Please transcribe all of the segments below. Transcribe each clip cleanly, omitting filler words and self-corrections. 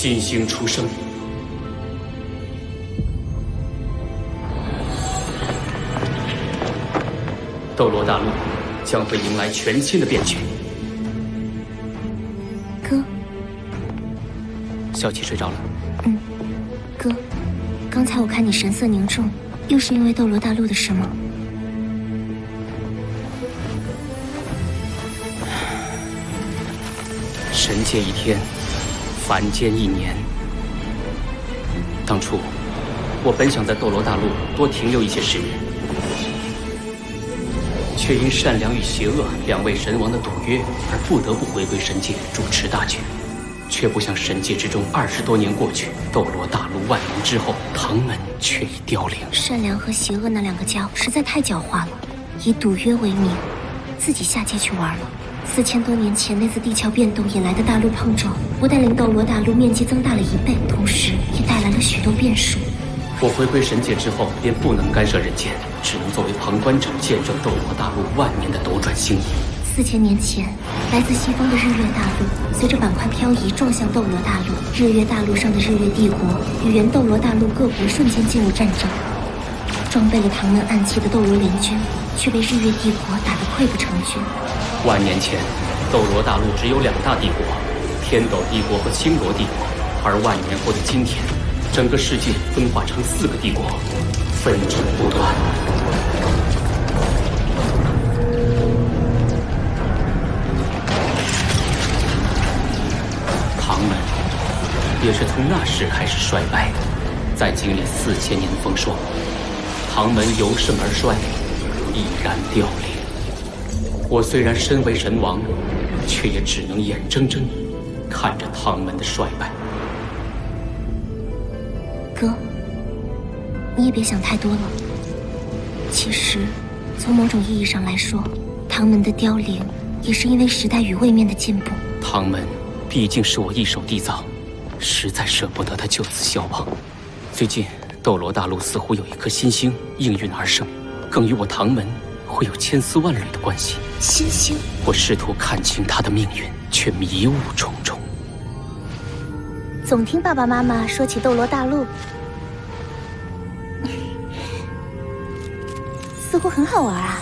新星出生。斗罗大陆将会迎来全新的变局。哥，小七睡着了。哥，刚才我看你神色凝重，又是因为斗罗大陆的事吗？神界一天，凡间一年。当初我本想在斗罗大陆多停留一些时日，却因善良与邪恶两位神王的赌约而不得不回归神界主持大局。却不想神界之中20多年过去，斗罗大陆万年之后，唐门却已凋零。善良和邪恶那两个家伙实在太狡猾了，以赌约为名，自己下界去玩了。4000多年前那次地壳变动引来的大陆碰撞，不但令斗罗大陆面积增大了1倍，同时也带来了许多变数。我回归神界之后，便不能干涉人间，只能作为旁观者，见证斗罗大陆万年的斗转星移。4000年前，来自西方的日月大陆随着板块漂移撞向斗罗大陆，日月大陆上的日月帝国与原斗罗大陆各国瞬间进入战争。装备了唐门暗器的斗罗联军却被日月帝国打得溃不成军。万年前，斗罗大陆只有2大帝国，天斗帝国和青罗帝国，而万年后的今天，整个世界分化成4个帝国，纷争不断。唐门也是从那时开始衰败的，在经历4000年风霜，唐门由盛而衰，毅然凋零。我虽然身为神王，却也只能眼睁睁看着唐门的衰败。哥，你也别想太多了。其实，从某种意义上来说，唐门的凋零也是因为时代与位面的进步。唐门毕竟是我一手缔造，实在舍不得他就此消亡。最近，斗罗大陆似乎有一颗新星应运而生，更与我唐门会有千丝万缕的关系。新星，我试图看清他的命运，却迷雾重重。总听爸爸妈妈说起斗罗大陆，似乎很好玩啊。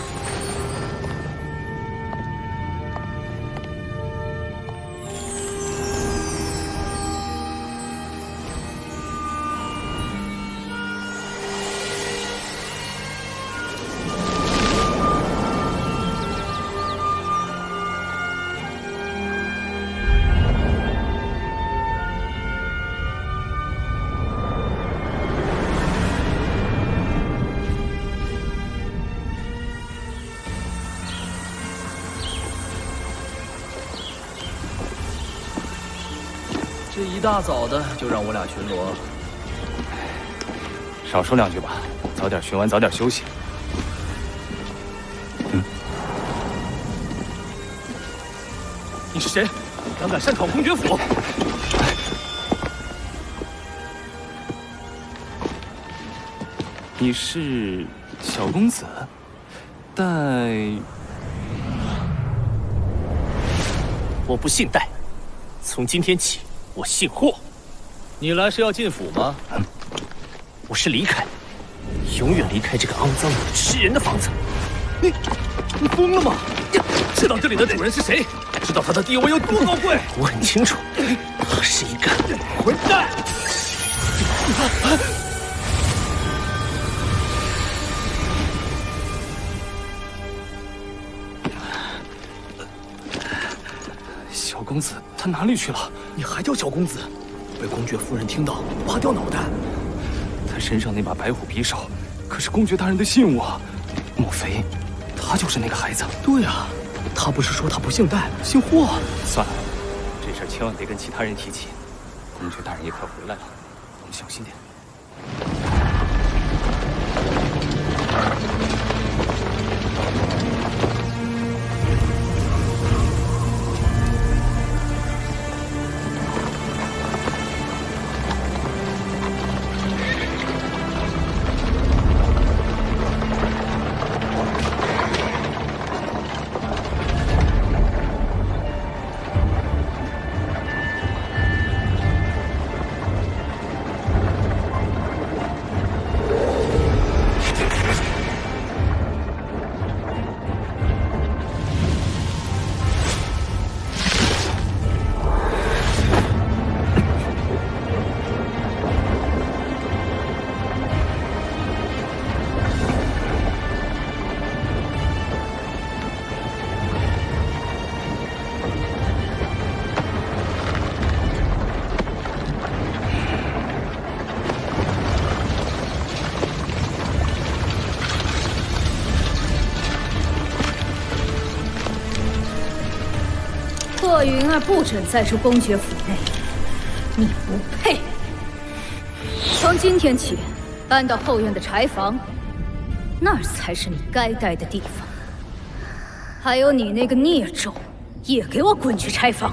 这一大早的就让我俩巡逻，少说2句吧，早点巡完，早点休息。你是谁？胆敢擅闯公爵府？你是小公子，但我不姓戴，从今天起。我姓霍，你来是要进府吗？我是离开，永远离开这个肮脏吃人的房子。你疯了吗？知道这里的主人是谁？知道他的地位有多高贵？我很清楚，他是一个混蛋！小公子他哪里去了？你还叫小公子？被公爵夫人听到，挖掉脑袋。他身上那把白虎匕首，可是公爵大人的信物啊！莫非他就是那个孩子？对啊，他不是说他不姓戴，姓霍？算了，这事千万别跟其他人提起。公爵大人也快回来了，我们小心点。若云儿不准再出公爵府内，你不配。从今天起，搬到后院的柴房，那儿才是你该待的地方。还有你那个孽种，也给我滚去柴房！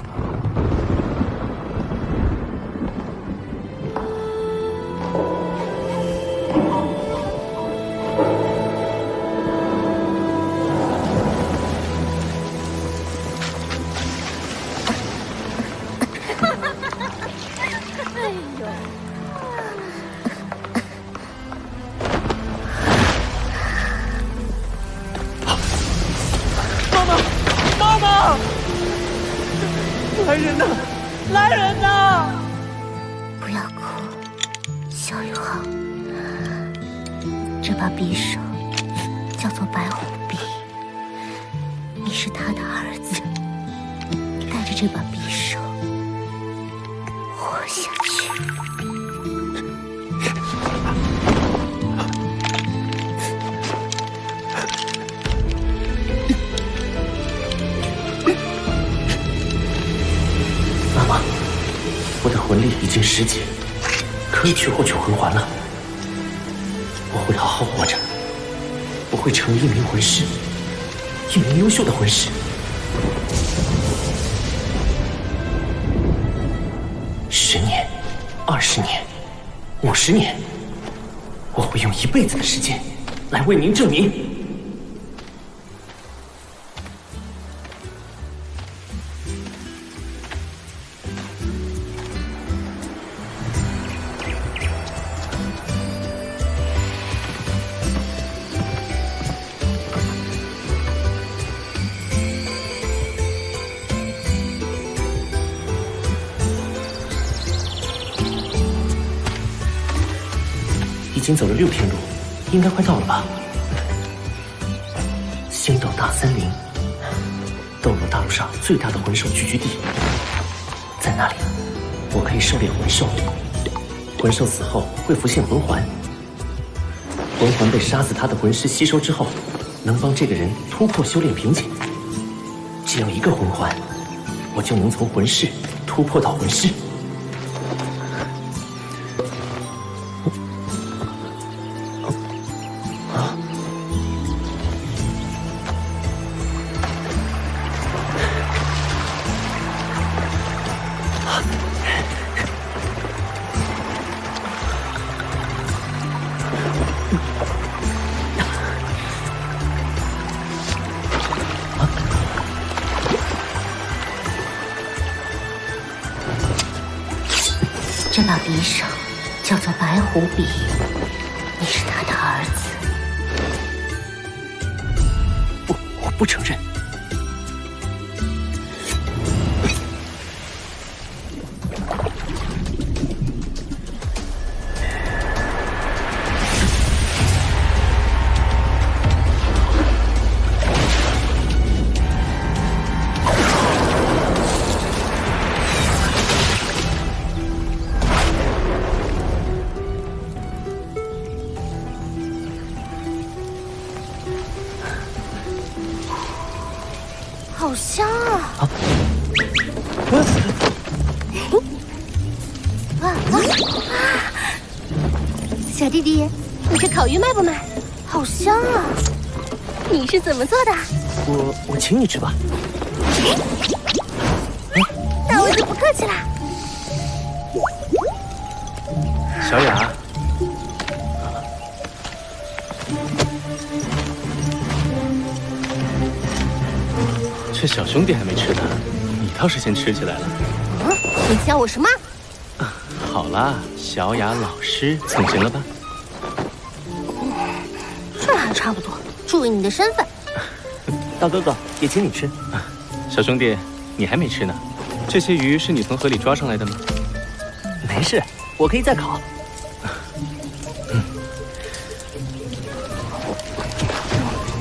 来人呐！来人呐！不要哭，小宇浩。这把匕首叫做白虎匕，你是他的儿子，带着这把匕首活下去。妈妈，我的魂力已经10级，可以去获取魂环了。我会好好活着，我会成为一名魂师，一名优秀的魂师。10年、20年、50年，我会用1辈子的时间来为您证明。已经走了6天路，应该快到了吧？星斗大森林，斗罗大陆上最大的魂兽聚居地，在那里，我可以狩猎魂兽。魂兽死后会浮现魂环，魂环被杀死他的魂师吸收之后，能帮这个人突破修炼瓶颈。只要1个魂环，我就能从魂师突破到魂师。这把匕首叫做白虎匕，你是他的儿子。我不承认。好香啊！小弟弟，你这烤鱼卖不卖？好香啊！你是怎么做的？我请你吃吧。那我就不客气啦。小雅，这小兄弟还没吃呢，你倒是先吃起来了。你叫我什么？好啦，小雅老师总行了吧？这还差不多。注意你的身份。大哥哥，也请你吃。小兄弟，你还没吃呢。这些鱼是你从河里抓上来的吗？没事，我可以再烤。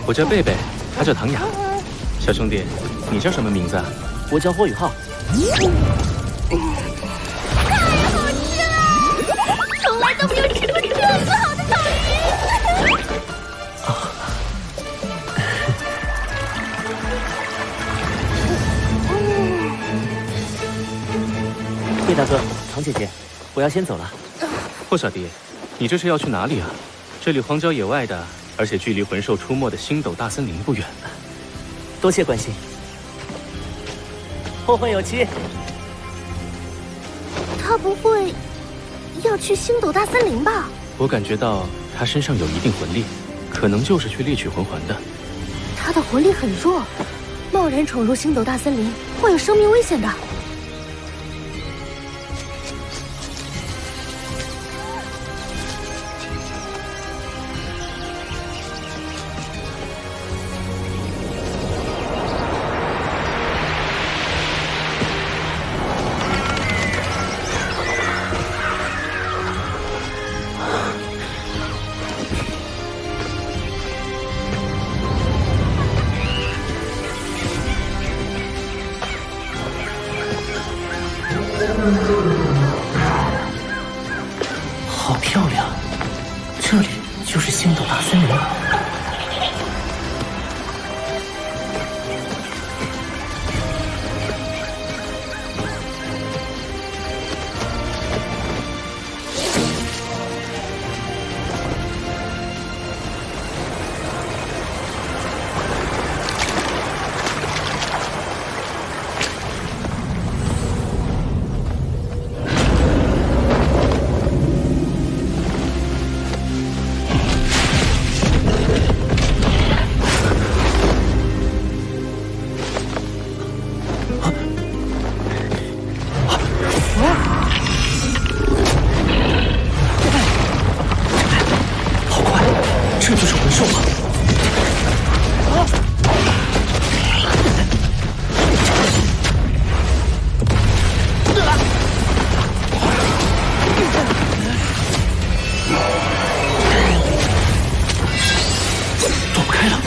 我叫贝贝，他叫唐雅。小兄弟，你叫什么名字啊？我叫霍宇浩。太好吃了！从来都没有吃过这么好的烤鱼。唐姐姐，我要先走了。霍小弟，你这是要去哪里啊？这里荒郊野外的，而且距离魂兽出没的星斗大森林不远。多谢关心。后会有期。他不会要去星斗大森林吧？我感觉到他身上有一定魂力，可能就是去猎取魂环的。他的魂力很弱，贸然闯入星斗大森林会有生命危险的。好漂亮，这里就是星斗大森林。这就是魂兽吗？躲不开了。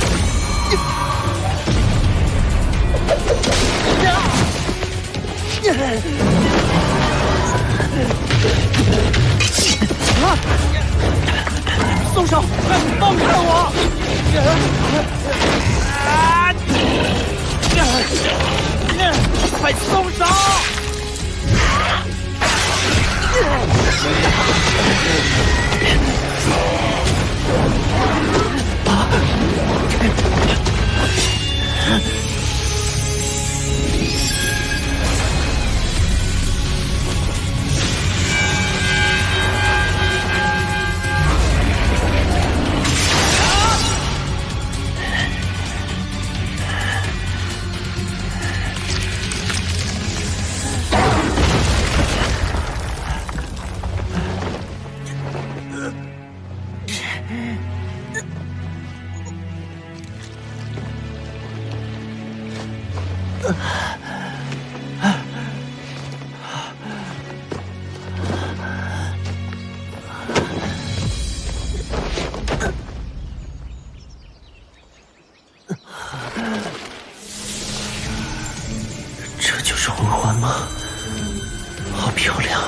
松手！放开我！快松手！这就是魂环吗？好漂亮。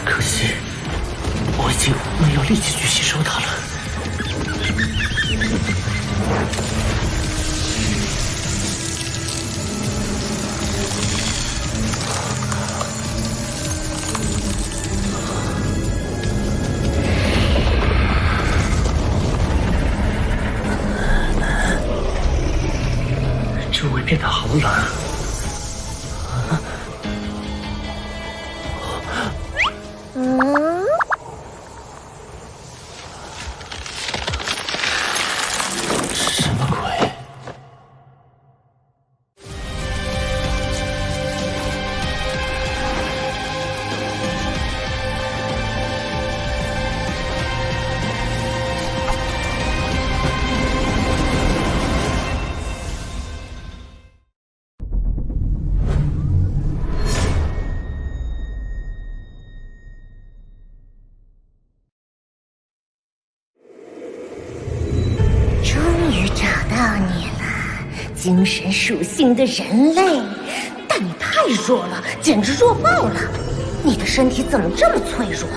可惜我已经没有力气去吸收它了。周围变得好冷。什么鬼？终于找到你了，精神属性的人类，但你太弱了，简直弱爆了！你的身体怎么这么脆弱？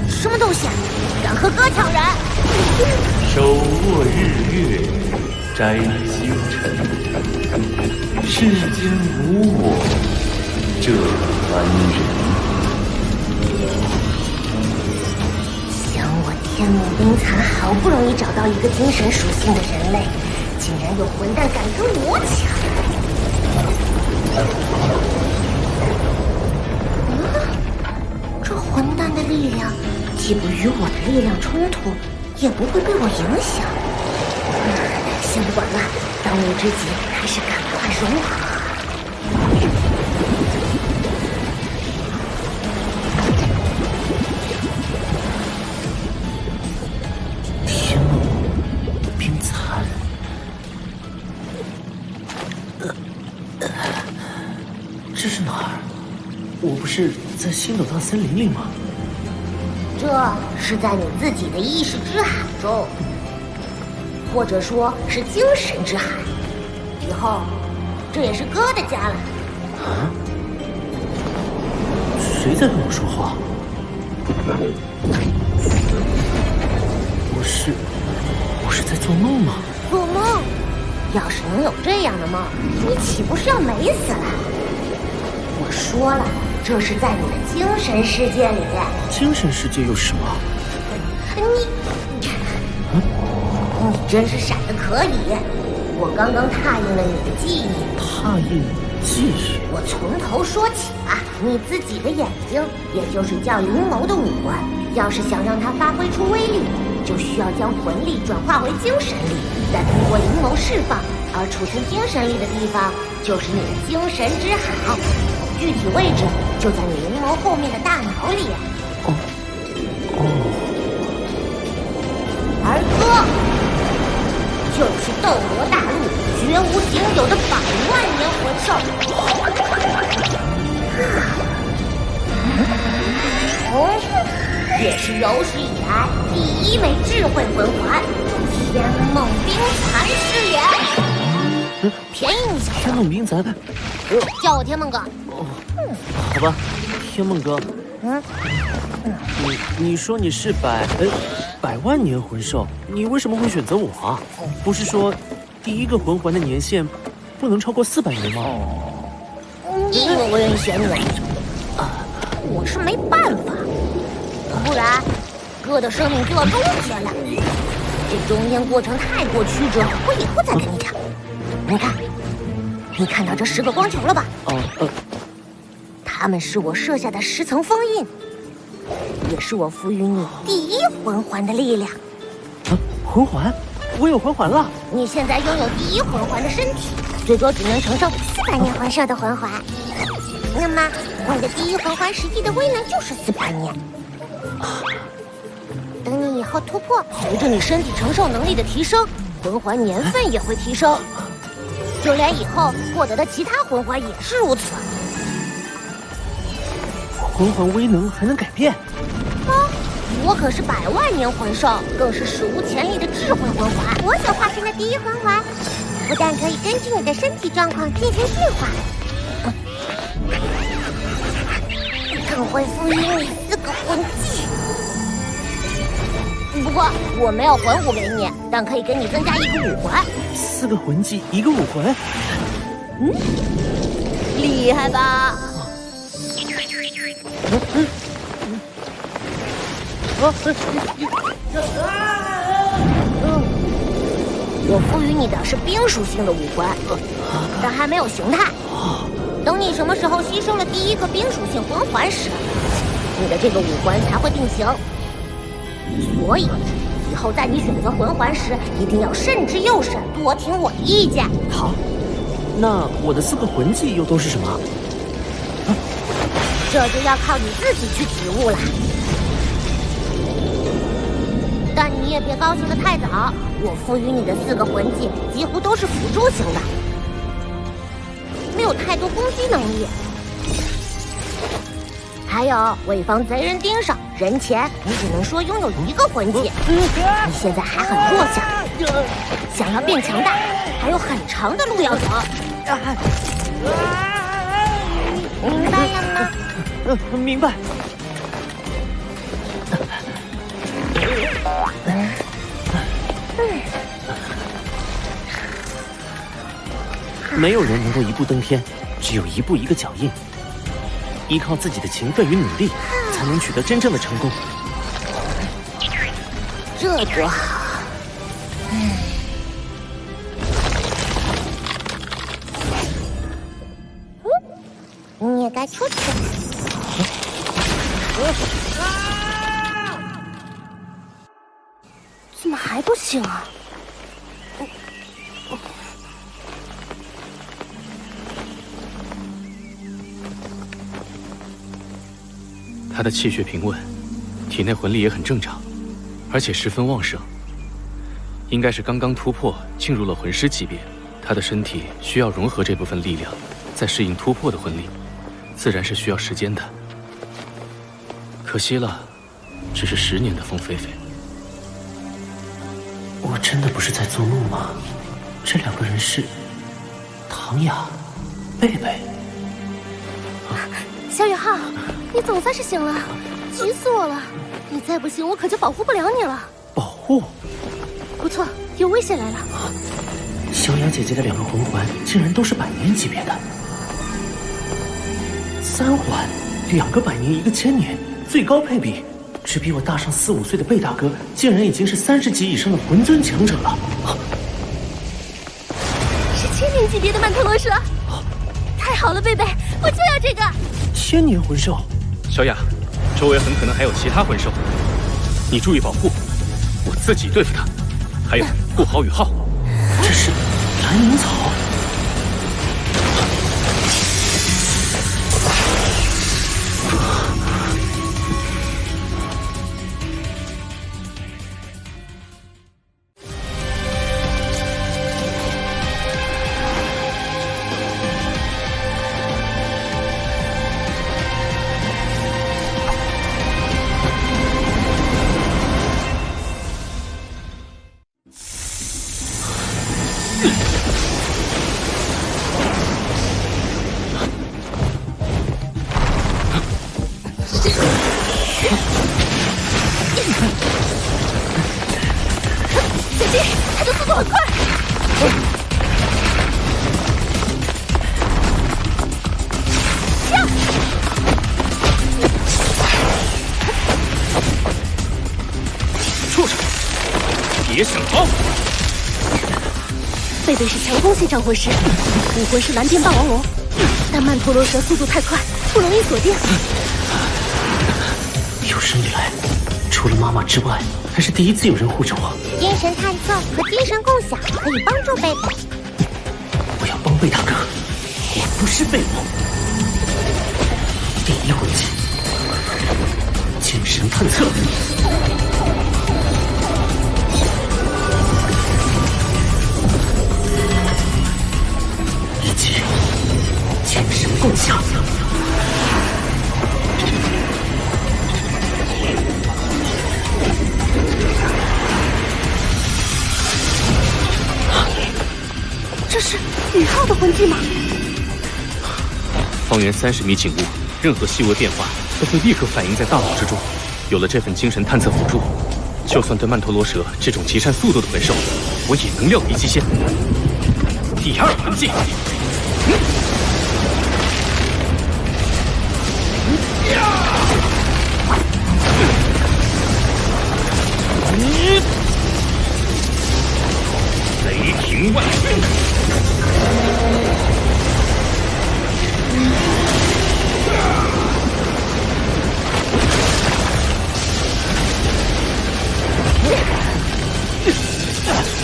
什么东西？敢和哥抢人？手握日月，摘星辰，世间无我这般人。想我天幕冰蚕好不容易找到一个精神属性的人类，竟然有混蛋敢跟我抢！这混蛋的力量既不与我的力量冲突，也不会被我影响。先不管了，当务之急还是赶快融合。天幕冰蚕，这是哪儿？我不是在星斗大森林里吗？这是在你自己的意识之海中，或者说是精神之海。以后，这也是哥的家了。啊？谁在跟我说话？我是在做梦吗？做梦？要是能有这样的梦，你岂不是要美死了？我说了，这是在你的精神世界里。精神世界又是什么？你真是闪得可以！我刚刚拓印了你的记忆。拓印记忆？我从头说起吧。你自己的眼睛，也就是叫阴谋的五官，要是想让它发挥出威力，就需要将魂力转化为精神力，再通过阴谋释放。而储存精神力的地方，就是你的精神之海，具体位置就在你阴谋后面的大脑里。而哥，就是斗罗大陆绝无仅有的100万年魂兽。也是有史以来第1枚智慧魂环——天梦冰蚕是也。便宜你小子！天梦冰蚕，叫我天梦哥。好吧，天梦哥。你说你是100万年魂兽，你为什么会选择我啊？不是说第一个魂环的年限不能超过400年吗？你以为我愿意选你？我是没办法，不然哥的生命就要终结了。这中间过程太过曲折，我以后再跟你讲。你看到这10个光球了吧？它们是我设下的10层封印，也是我赋予你第1魂环的力量。魂环？我有魂环了。你现在拥有第1魂环的身体，最多只能承受400年魂兽的魂环。那么你的第1魂环实际的威能就是400年。等你以后突破，随着你身体承受能力的提升，魂环年份也会提升。就连以后获得的其他魂环也是如此。魂环威能还能改变？我可是100万年魂兽，更是史无前例的智慧魂环。我所化身的第1魂环，不但可以根据你的身体状况进行进化，更会赋予你4个魂技。不过我没有魂武给你，但可以给你增加1个武环。4个魂技，1个武环。厉害吧？我赋予你的是冰属性的武环，但还没有形态。等你什么时候吸收了第1个冰属性魂环时，你的这个武环才会定型。所以以后在你选择魂环时，一定要慎之又慎，多听我的意见。好，那我的4个魂技又都是什么？这就要靠你自己去体悟了。但你也别高兴得太早，我赋予你的4个魂技几乎都是辅助型的，没有太多攻击能力。还有为防贼人盯上，人前你只能说拥有1个魂技。你现在还很弱小，想要变强大，还有很长的路要走。明白了吗？明白。没有人能够一步登天，只有一步一个脚印。依靠自己的勤奋与努力，才能取得真正的成功。这多好！你也该出去了。怎么还不醒啊？他的气血平稳，体内魂力也很正常，而且十分旺盛，应该是刚刚突破进入了魂师级别。他的身体需要融合这部分力量，再适应突破的魂力，自然是需要时间的。可惜了，只是10年的风飞飞。我真的不是在做梦吗？这2个人是唐雅、贝贝。萧雨浩，你总算是醒了，急死我了！你再不醒，我可就保护不了你了。保护？不错，有危险来了。萧雅姐姐的2个魂环竟然都是100年级别的，3环，2个100年，1个1000年，最高配比，只比我大上4、5岁的贝大哥，竟然已经是30级以上的魂尊强者了。是1000年级别的曼特罗蛇，太好了，贝贝，我就要这个。1000年魂兽。小雅，周围很可能还有其他魂兽，你注意保护，我自己对付他。还有，顾好雨浩。这是蓝银草。别想逃！贝贝是强攻系召魂师，武魂是蓝电霸王龙，但曼陀罗蛇速度太快，不容易锁定。有生以来，除了妈妈之外，还是第一次有人护着我。精神探测和精神共享可以帮助贝贝。我要帮贝大哥，我不是废物。第1魂技，精神探测。精神共享，这是雨浩的魂技吗？方圆30米景物，任何细微变化都会立刻反映在大脑之中。有了这份精神探测辅助，就算对曼陀罗蛇这种极善速度的魂兽，我也能料敌极限。第2魂技。雷霆万钧！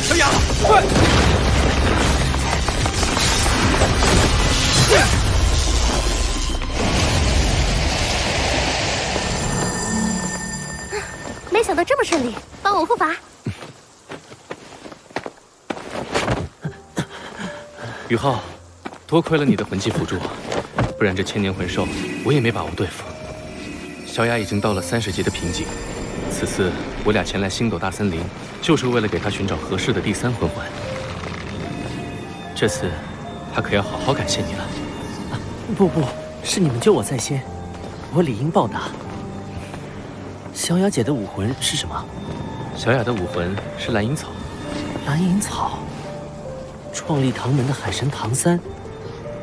小雅，快！没想到这么顺利，帮我护法。雨浩，多亏了你的魂技辅助，不然这1000年魂兽我也没把握对付。小雅已经到了30级的瓶颈，此次我俩前来星斗大森林，就是为了给她寻找合适的第3魂环。这次，她可要好好感谢你了。不，是你们救我在先，我理应报答。小雅姐的武魂是什么？小雅的武魂是蓝银草，蓝银草，创立唐门的海神唐三，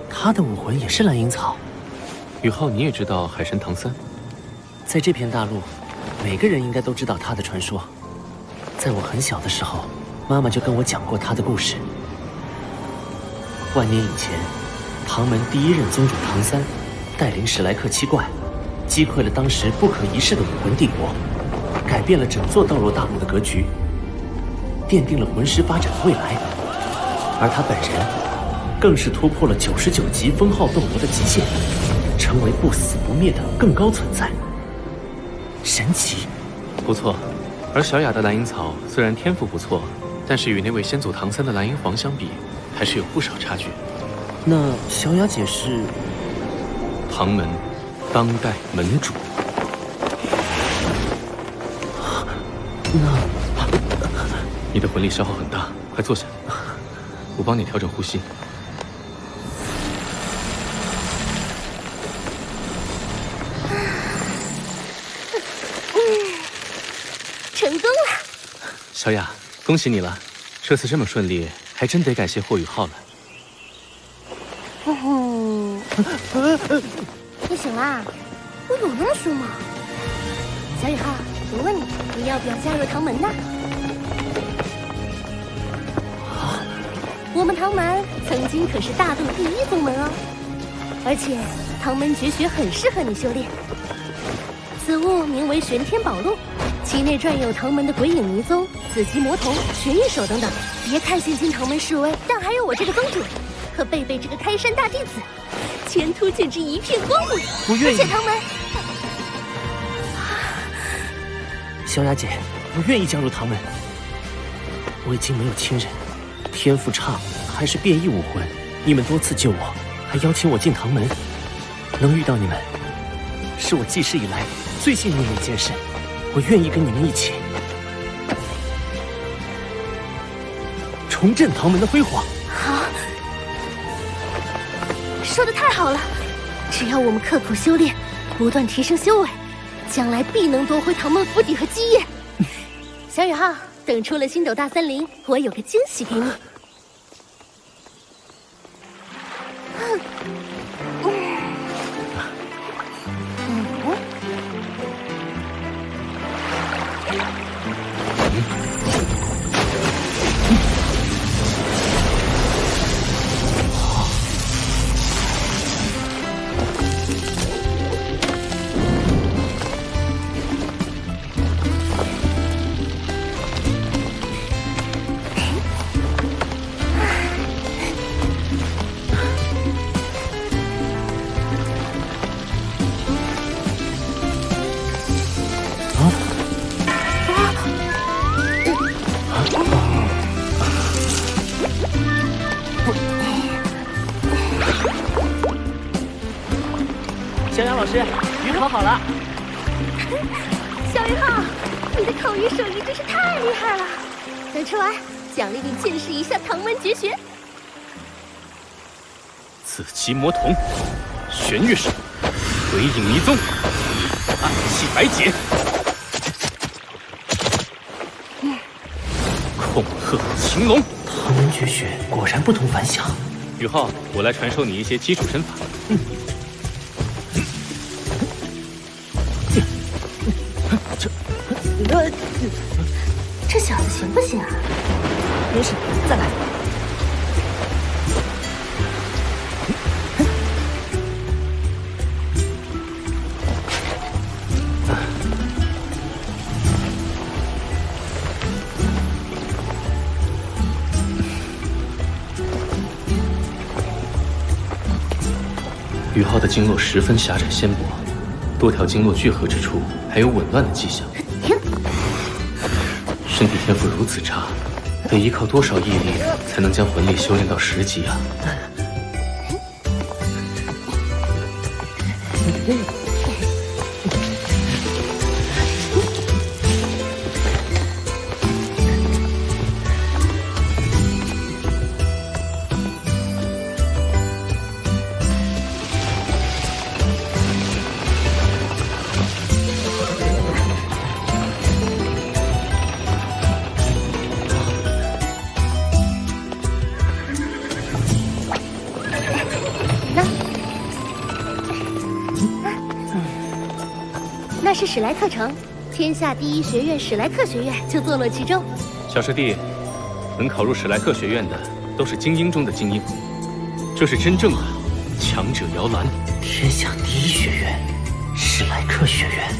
他的武魂也是蓝银草。宇浩，你也知道海神唐三？在这片大陆，每个人应该都知道他的传说。在我很小的时候，妈妈就跟我讲过他的故事。万年以前，唐门第一任宗主唐三带领史莱克七怪，击溃了当时不可一世的武魂帝国，改变了整座斗罗大陆的格局，奠定了魂师发展的未来。而他本人，更是突破了99级封号斗罗的极限，成为不死不灭的更高存在。神奇，不错。而小雅的蓝银草虽然天赋不错，但是与那位先祖唐三的蓝银皇相比，还是有不少差距。那小雅姐是唐门当代门主。那你的魂力消耗很大，快坐下，我帮你调整呼吸。成功了！小雅，恭喜你了，这次这么顺利，还真得感谢霍雨浩了。你醒啦？我有那么凶吗？小雨浩，我问你，你要不要加入唐门呢？我们唐门曾经可是大陆第一宗门哦，而且唐门绝学很适合你修炼。此物名为玄天宝录，其内传有唐门的鬼影迷踪、紫极魔童、玄玉手等等。别看现今唐门式微，但还有我这个宗主和贝贝这个开山大弟子，前途简直一片光明。不愿意。而且唐门，小雅姐，我愿意加入唐门。我已经没有亲人，天赋差，还是变异武魂。你们多次救我，还邀请我进唐门，能遇到你们，是我记事以来最幸运的一件事。我愿意跟你们一起重振唐门的辉煌。好，说得太好了！只要我们刻苦修炼，不断提升修为，将来必能夺回唐门府邸和基业。小雨浩，等出了星斗大森林，我有个惊喜给你。小雅老师，鱼烤好了。小雨浩，你的口语手艺真是太厉害了！等吃完，奖励你见识一下唐门绝学。紫极魔童，玄玉手，鬼影迷踪，暗器白解，恐吓擒龙。唐门绝学果然不同凡响。宇浩，我来传授你一些基础身法。这小子行不行啊？没事，再来。宇浩的经络十分狭窄纤薄，多条经络聚合之处还有紊乱的迹象。身体天赋如此差，得依靠多少毅力才能将魂力修炼到10级啊？是史莱克城，天下第一学院史莱克学院就坐落其中。小师弟，能考入史莱克学院的都是精英中的精英，这是真正的强者摇篮。天下第一学院，史莱克学院。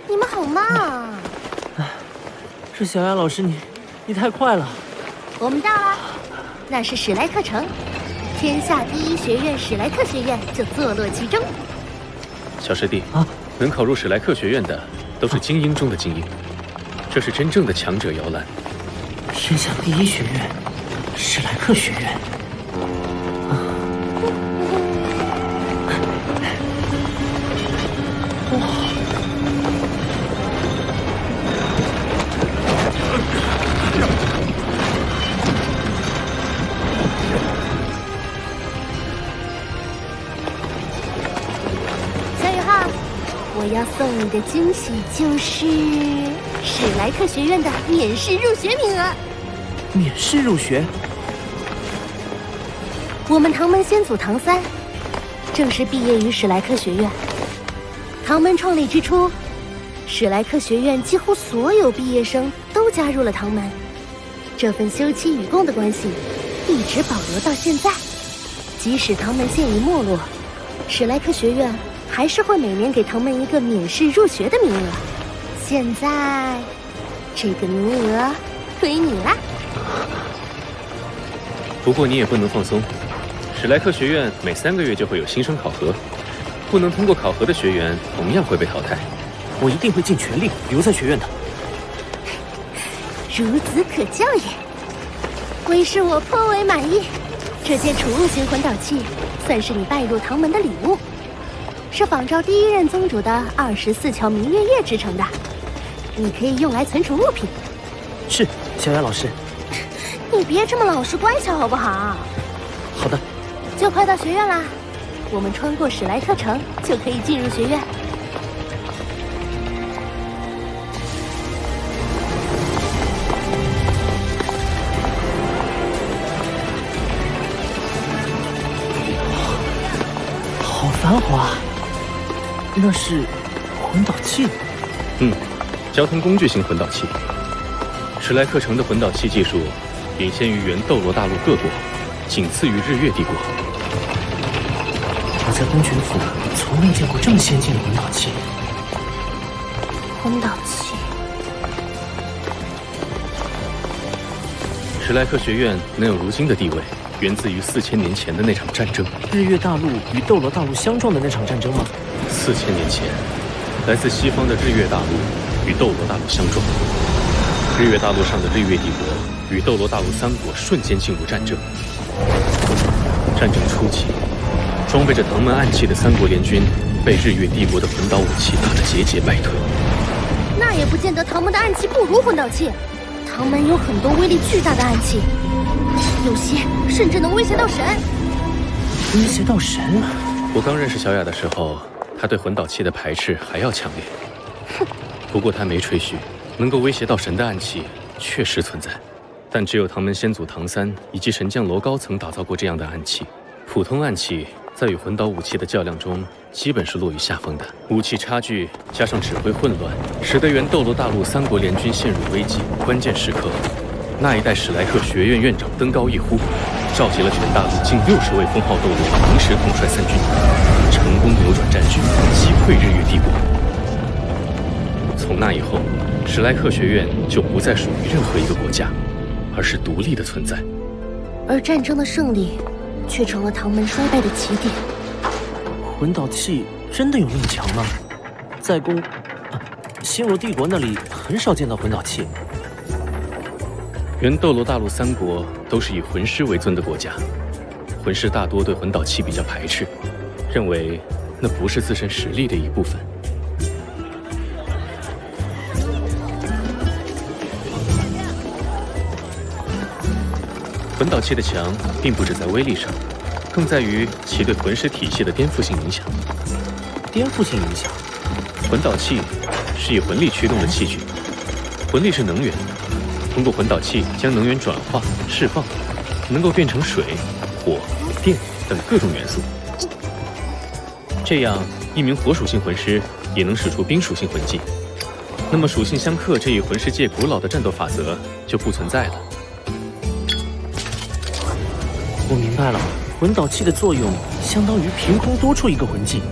你们好慢啊！是小雅老师，你太快了。我们到了，那是史莱克城，天下第一学院史莱克学院就坐落其中。小师弟啊，能考入史莱克学院的都是精英中的精英，这是真正的强者摇篮。天下第一学院，史莱克学院。我要送你的惊喜就是史莱克学院的免试入学名额。免试入学？我们唐门先祖唐三，正是毕业于史莱克学院。唐门创立之初，史莱克学院几乎所有毕业生都加入了唐门，这份休戚与共的关系一直保留到现在。即使唐门现已没落，史莱克学院还是会每年给唐门一个免试入学的名额。现在，这个名额归你啦。不过你也不能放松，史莱克学院每3个月就会有新生考核，不能通过考核的学员同样会被淘汰。我一定会尽全力留在学院的。孺子可教也。为师我颇为满意，这件储物型魂导器算是你拜入唐门的礼物。是仿照第一任宗主的24桥明月夜制成的，你可以用来存储物品。是，小雅老师。你别这么老实乖巧好不好？好的。就快到学院啦，我们穿过史莱克城就可以进入学院。好繁华。那是魂导器。交通工具型魂导器。史莱克城的魂导器技术领先于原斗罗大陆各国，仅次于日月帝国。我在公爵府从未见过这么先进的魂导器。魂导器。史莱克学院能有如今的地位，源自于4000年前的那场战争。日月大陆与斗罗大陆相撞的那场战争吗？4000年前，来自西方的日月大陆与斗罗大陆相撞，日月大陆上的日月帝国与斗罗大陆3国瞬间进入战争。战争初期，装备着唐门暗器的3国联军被日月帝国的魂导武器打得节节败退。那也不见得唐门的暗器不如魂导器，唐门有很多威力巨大的暗器，有些甚至能威胁到神。威胁到神？我刚认识小雅的时候，她对魂导器的排斥还要强烈。不过她没吹嘘，能够威胁到神的暗器确实存在，但只有唐门先祖唐三以及神将楼高层打造过这样的暗器。普通暗器在与魂导武器的较量中，基本是落于下风的。武器差距加上指挥混乱，使得原斗罗大陆3国联军陷入危机。关键时刻，那一代史莱克学院院长登高一呼，召集了全大陆近60位封号斗罗，同时统帅3军，成功扭转战局，击溃日月帝国。从那以后，史莱克学院就不再属于任何一个国家，而是独立的存在。而战争的胜利，却成了唐门衰败的起点。魂导器真的有那么强吗？在星罗帝国那里很少见到魂导器。原斗罗大陆3国都是以魂师为尊的国家，魂师大多对魂导器比较排斥，认为那不是自身实力的一部分。魂导器的强并不只在威力上，更在于其对魂师体系的颠覆性影响。颠覆性影响？魂导器是以魂力驱动的器具。魂力是能源，通过魂导器将能源转化、释放，能够变成水、火、电等各种元素。这样，一名火属性魂师也能使出冰属性魂技。那么，属性相克这一魂师界古老的战斗法则就不存在了。我明白了，魂导器的作用相当于凭空多出一个魂技，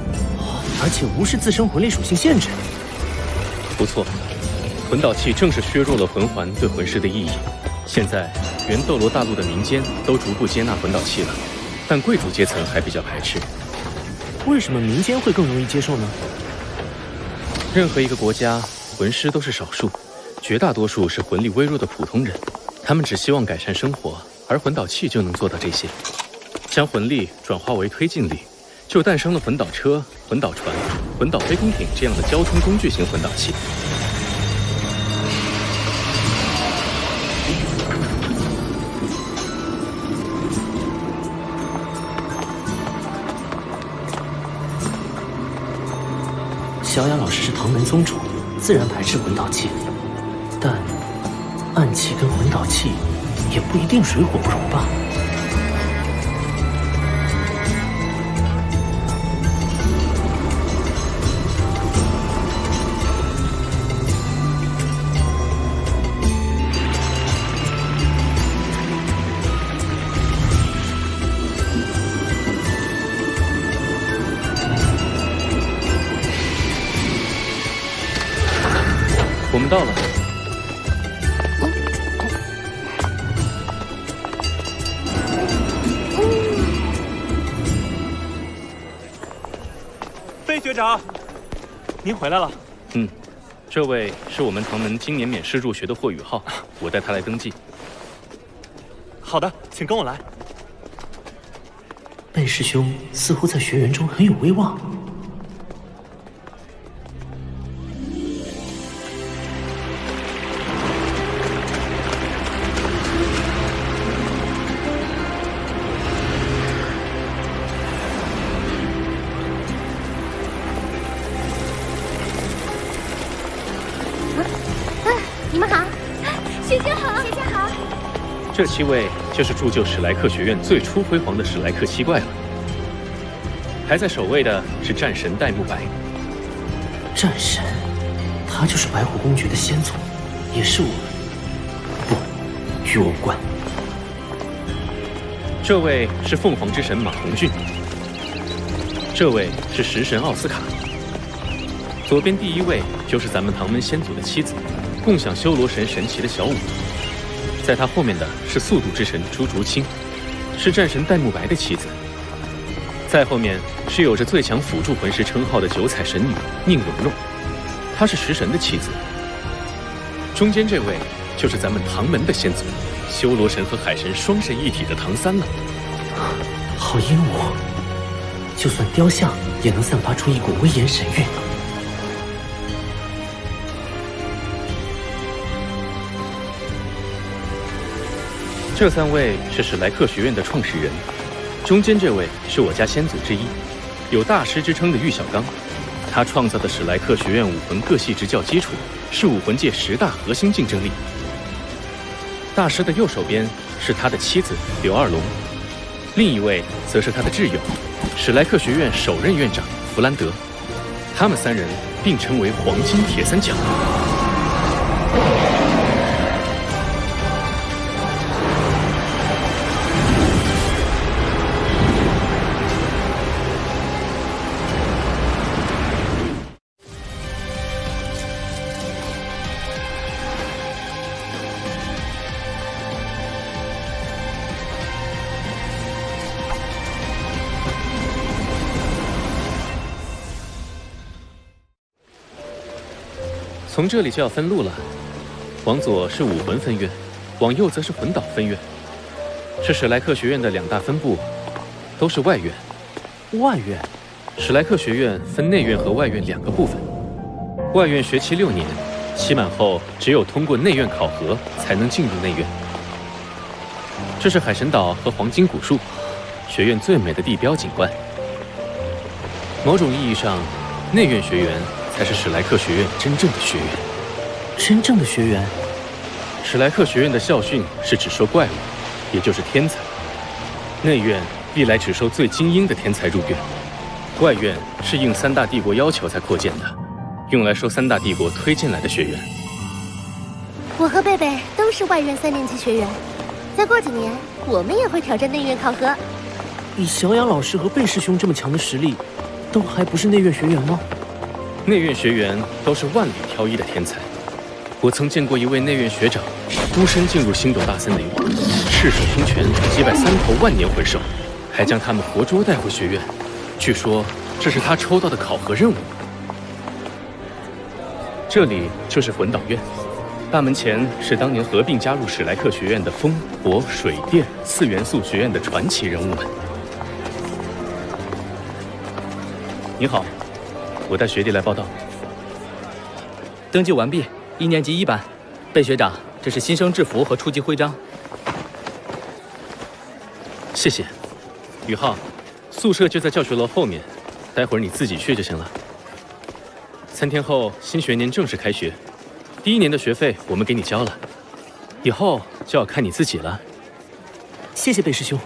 而且无视自身魂力属性限制。不错，魂导器正是削弱了魂环对魂师的意义。现在，原斗罗大陆的民间都逐步接纳魂导器了，但贵族阶层还比较排斥。为什么民间会更容易接受呢？任何一个国家，魂师都是少数，绝大多数是魂力微弱的普通人，他们只希望改善生活，而魂导器就能做到这些。将魂力转化为推进力，就诞生了魂导车、魂导船、魂导飞空艇这样的交通工具型魂导器。小雅老师是唐门宗主，自然排斥魂导器，但暗器跟魂导器也不一定水火不容吧。我们到了。费学长，您回来了。这位是我们唐门今年免试入学的霍雨浩，我带他来登记。好的，请跟我来。贝师兄似乎在学园中很有威望。你们好，学姐好，学姐好。这7位就是铸就史莱克学院最初辉煌的史莱克7怪了。排在首位的是战神戴沐白。战神，他就是白虎公爵的先祖，也是我。不，与我无关。这位是凤凰之神马红俊。这位是食神奥斯卡。左边第1位就是咱们唐门先祖的妻子，共享修罗神神旗的小舞。在他后面的是速度之神朱竹清，是战神戴沐白的妻子。再后面是有着最强辅助魂师称号的9彩神女宁荣荣，她是食神的妻子。中间这位就是咱们唐门的先祖，修罗神和海神双神一体的唐三了。好英武，就算雕像也能散发出一股威严神韵。这3位是史莱克学院的创始人，中间这位是我家先祖之一，有大师之称的玉小刚，他创造的史莱克学院武魂各系执教基础，是武魂界10大核心竞争力。大师的右手边是他的妻子刘二龙，另一位则是他的挚友，史莱克学院首任院长弗兰德。他们3人并称为黄金铁三角。从这里就要分路了，往左是武魂分院，往右则是魂导分院，是史莱克学院的2大分部，都是外院。外院，史莱克学院分内院和外院2个部分。外院学期6年，期满后只有通过内院考核才能进入内院。这是海神岛和黄金古树，学院最美的地标景观。某种意义上，内院学员才是史莱克学院真正的学员。真正的学员？史莱克学院的校训是只收怪物，也就是天才。内院历来只收最精英的天才入院，外院是应三大帝国要求才扩建的，用来收三大帝国推荐来的学员。我和贝贝都是外院3年级学员，再过几年我们也会挑战内院考核。以小雅老师和贝师兄这么强的实力，都还不是内院学员吗？内院学员都是万里挑一的天才。我曾见过一位内院学长，孤身进入星斗大森林，赤手空拳击败3头万年魂兽，还将他们活捉带回学院。据说这是他抽到的考核任务。这里就是魂导院，大门前是当年合并加入史莱克学院的风、火、水、电4元素学院的传奇人物们。你好，我带学弟来报道。登记完毕，1年级1班。贝学长，这是新生制服和初级徽章。谢谢。宇浩，宿舍就在教学楼后面，待会儿你自己去就行了。3天后新学年正式开学，第1年的学费我们给你交了，以后就要看你自己了。谢谢贝师兄。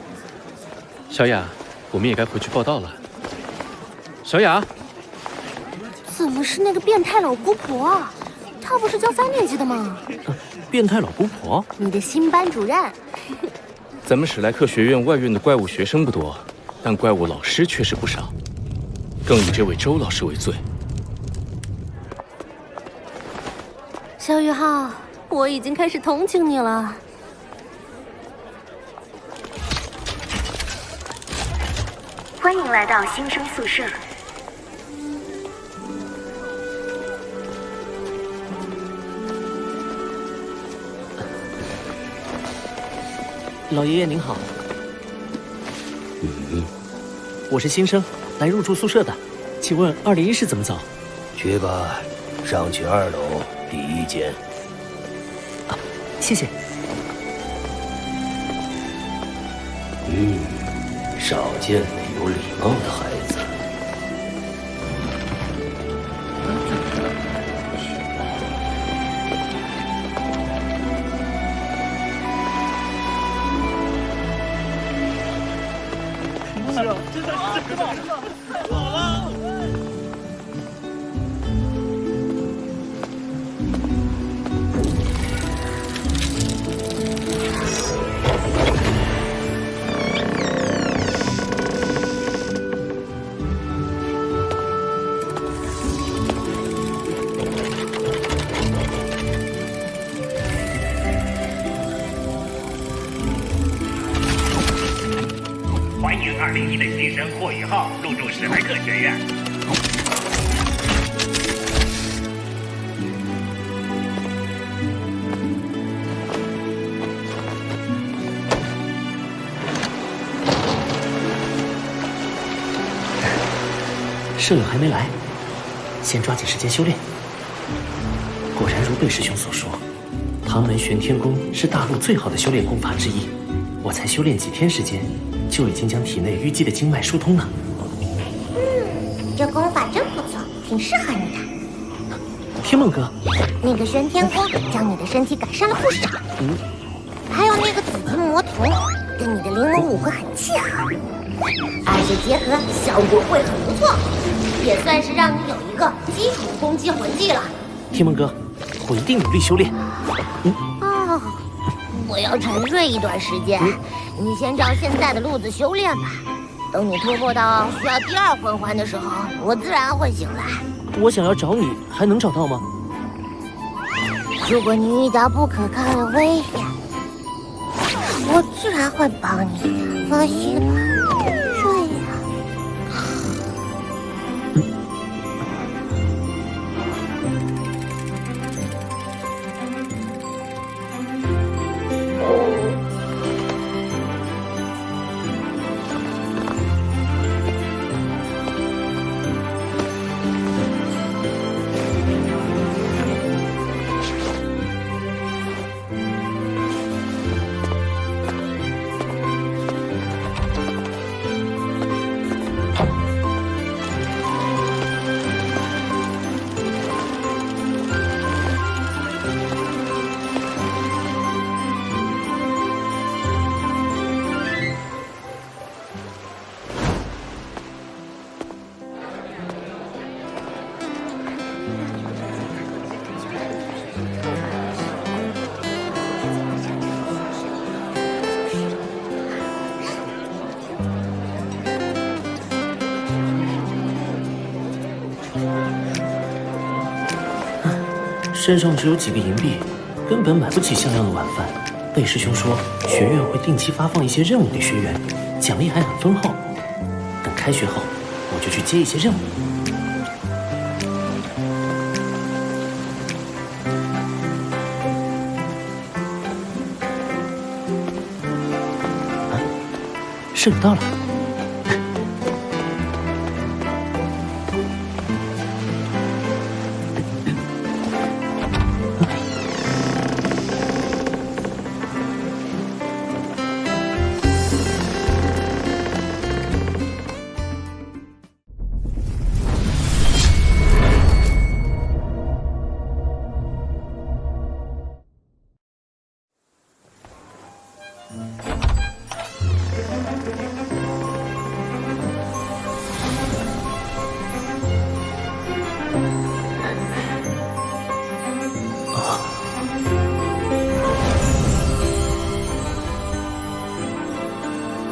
小雅，我们也该回去报到了。小雅，怎么是那个变态老姑婆啊？她不是教3年级的吗？变态老姑婆？你的新班主任。咱们史莱克学院外院的怪物学生不多，但怪物老师确实不少，更以这位周老师为最。小宇浩，我已经开始同情你了。欢迎来到新生宿舍。老爷爷您好。我是新生，来入住宿舍的，请问201室怎么走？去吧，上去2楼第1间。啊，谢谢。少见了有礼貌的孩子。欢迎201的新生霍宇浩入住史莱克学院。舍友还没来，先抓紧时间修炼。果然如贝师兄所说，唐门玄天功是大陆最好的修炼功法之一。我才修炼几天时间，就已经将体内淤积的经脉疏通了。这功法真不错，挺适合你的。天梦哥，那个玄天功将你的身体改善了不少。还有那个紫金魔瞳，跟你的灵魔武会很契合，而且结合效果会很不错，也算是让你有一个基础的攻击魂技了。天梦哥，我一定努力修炼。我要沉睡一段时间，你先照现在的路子修炼吧。等你突破到需要第2魂环的时候，我自然会醒来。我想要找你，还能找到吗？如果你遇到不可抗的危险，我自然会帮你。放心吧，睡呀。身上只有几个银币，根本买不起像样的晚饭。贝师兄说，学院会定期发放一些任务给学员，奖励还很丰厚。等开学后，我就去接一些任务。啊，圣女到了。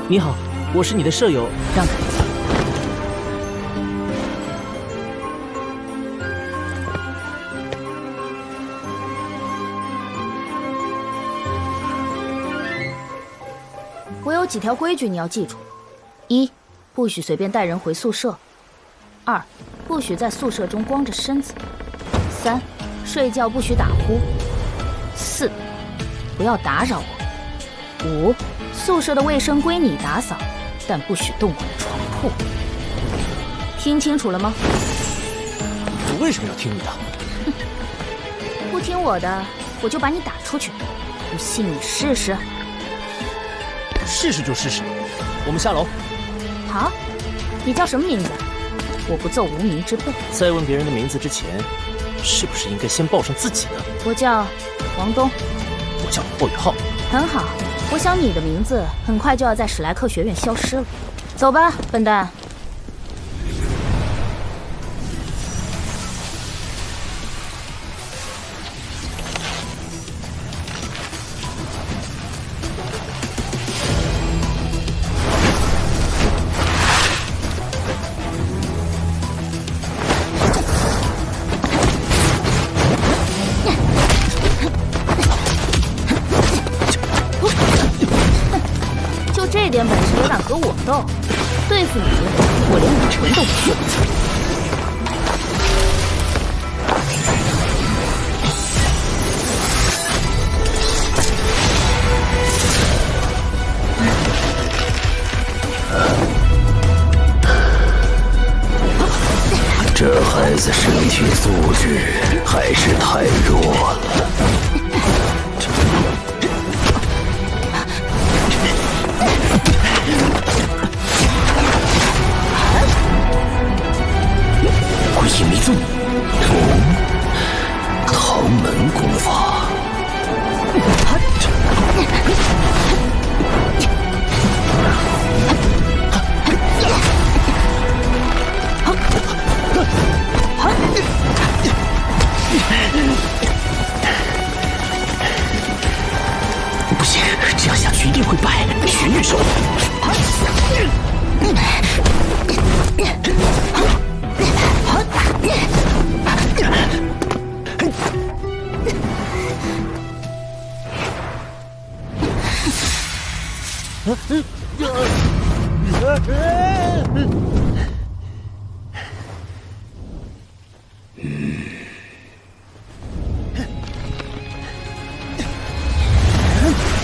你好，我是你的舍友，让开。我有几条规矩你要记住：一，不许随便带人回宿舍；二，不许在宿舍中光着身子；三，睡觉不许打呼；四，不要打扰我；五，宿舍的卫生归你打扫，但不许动我的床铺。听清楚了吗？我为什么要听你的？不听我的，我就把你打出去。不信你试试。试试就试试。我们下楼。好，你叫什么名字？我不奏无名之辈。在问别人的名字之前，是不是应该先报上自己呢？我叫王东。我叫霍雨浩。很好。我想你的名字很快就要在史莱克学院消失了。走吧，笨蛋。这点本事也敢和我斗？对付你，我连武魂都不需要。这孩子身体素质还是太弱了。归隐迷踪，唐门功法。不行，这样下去一定会败，玄玉手。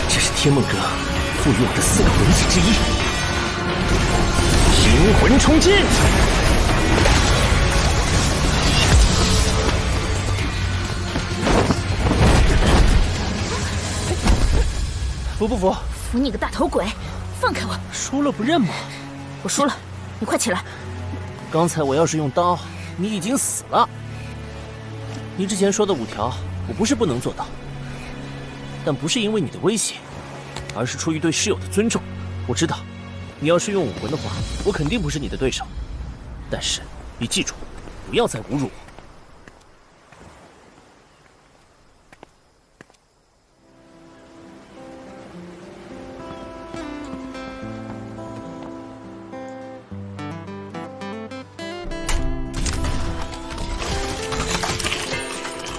这是天梦阁赋予我的4个魂技之一——灵魂冲击。服不服？服你个大头鬼！放开我！输了不认吗？我输了，你快起来！刚才我要是用刀，你已经死了。你之前说的5条，我不是不能做到，但不是因为你的威胁，而是出于对室友的尊重。我知道，你要是用武魂的话，我肯定不是你的对手。但是你记住，不要再侮辱我。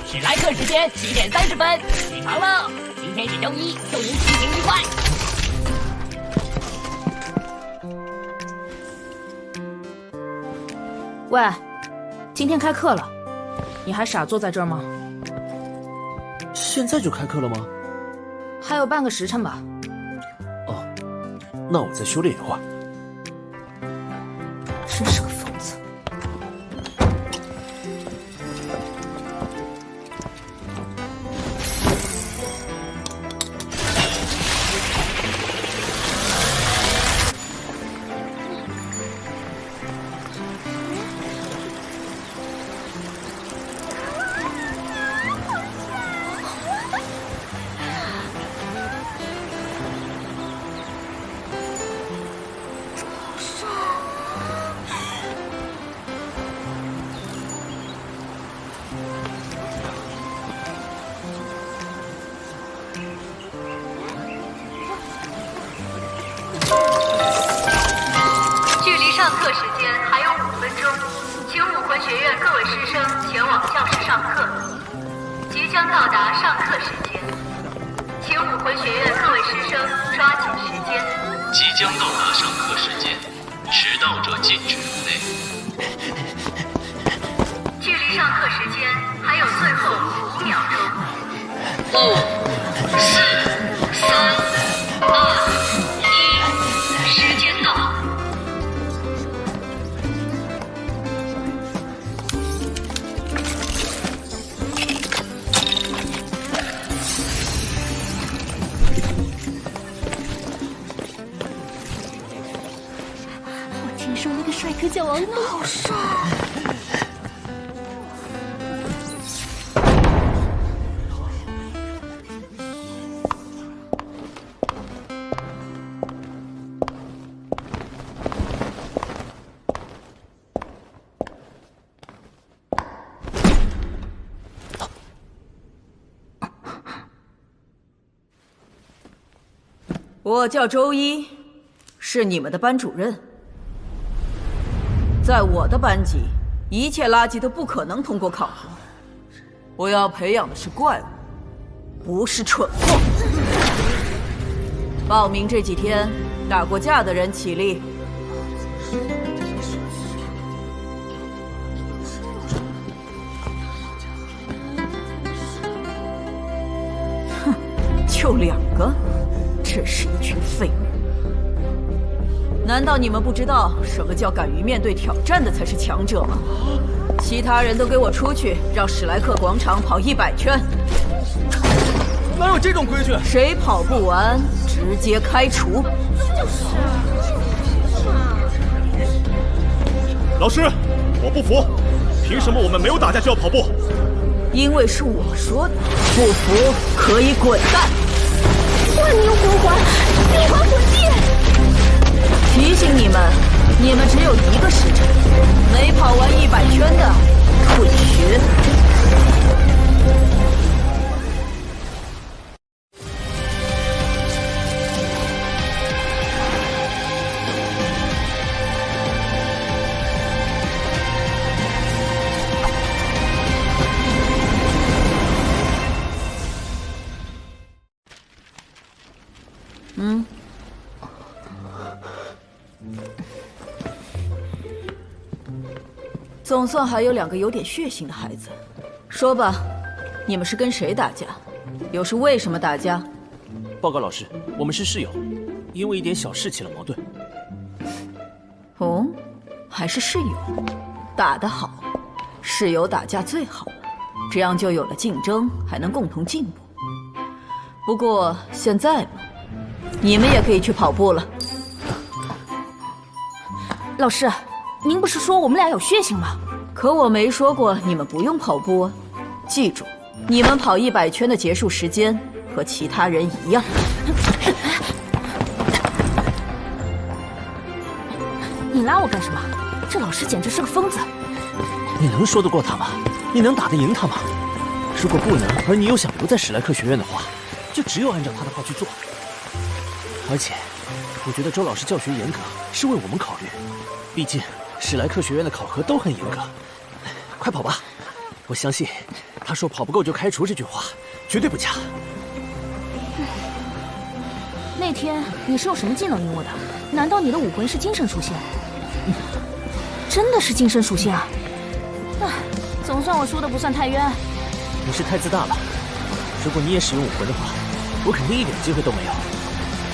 史莱克时间7点30分，起床了。今天是周一，祝您心情愉快。喂，今天开课了，你还傻坐在这儿吗？现在就开课了吗？还有半个时辰吧。哦，那我再修炼一会儿。真是个疯子。距离上课时间还有5分钟，请武魂学院各位师生前往教室上课。即将到达上课时间，请武魂学院各位师生抓紧时间。即将到达上课时间，迟到者禁止入内。距离上课时间还有最后5秒钟。5、4、3、2、1，时间到。我听说那个帅哥叫王老帅。我叫周一，是你们的班主任。在我的班级，一切垃圾都不可能通过考核。我要培养的是怪物，不是蠢货。报名这几天打过架的人起立。哼，就2个。真是一群废物！难道你们不知道什么叫敢于面对挑战的才是强者吗？其他人都给我出去，绕史莱克广场跑100圈！哪有这种规矩？谁跑不完，直接开除！老师，我不服，凭什么我们没有打架就要跑步？因为是我说的，不服可以滚蛋！万牛魂环，六环魂剑！提醒你们，你们只有1个时辰，没跑完100圈的，退学。总算还有2个有点血性的孩子。说吧，你们是跟谁打架？又是为什么打架？报告老师，我们是室友，因为一点小事起了矛盾。哦，还是室友，打得好，室友打架最好了，这样就有了竞争，还能共同进步。不过现在嘛，你们也可以去跑步了。老师，您不是说我们俩有血性吗？可我没说过你们不用跑步啊！记住，你们跑100圈的结束时间和其他人一样。你拉我干什么？这老师简直是个疯子！你能说得过他吗？你能打得赢他吗？如果不能，而你又想留在史莱克学院的话，就只有按照他的话去做。而且，我觉得周老师教学严格是为我们考虑，毕竟史莱克学院的考核都很严格。快跑吧！我相信，他说跑不够就开除这句话，绝对不假。那天你是用什么技能赢我的？难道你的武魂是精神属性？真的是精神属性啊！唉，总算我输的不算太冤。你是太自大了。如果你也使用武魂的话，我肯定一点机会都没有。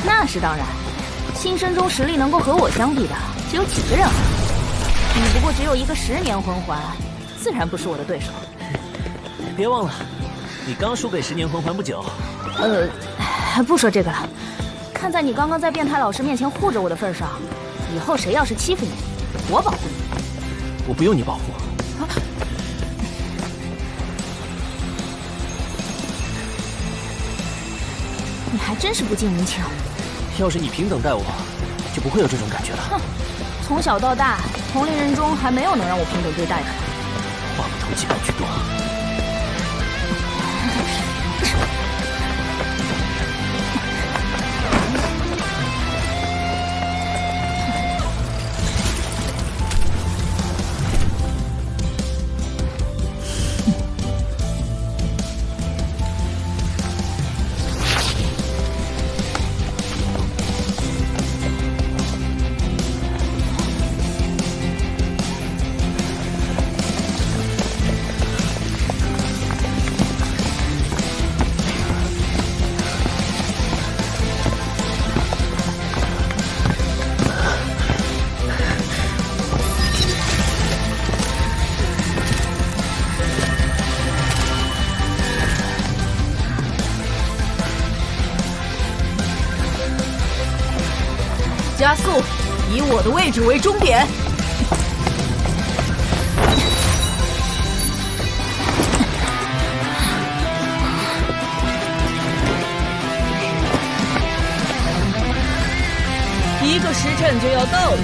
那是当然，新生中实力能够和我相比的只有几个人啊！你不过只有一个10年魂环，自然不是我的对手。别忘了，你刚输给10年魂环不久。不说这个了。看在你刚刚在变态老师面前护着我的份上，以后谁要是欺负你，我保护你。我不用你保护。你还真是不近人情。要是你平等待我，就不会有这种感觉了。哼，从小到大，同龄人中还没有能让我平等对待的。话不投机半句多。加速，以我的位置为终点。1个时辰就要到了。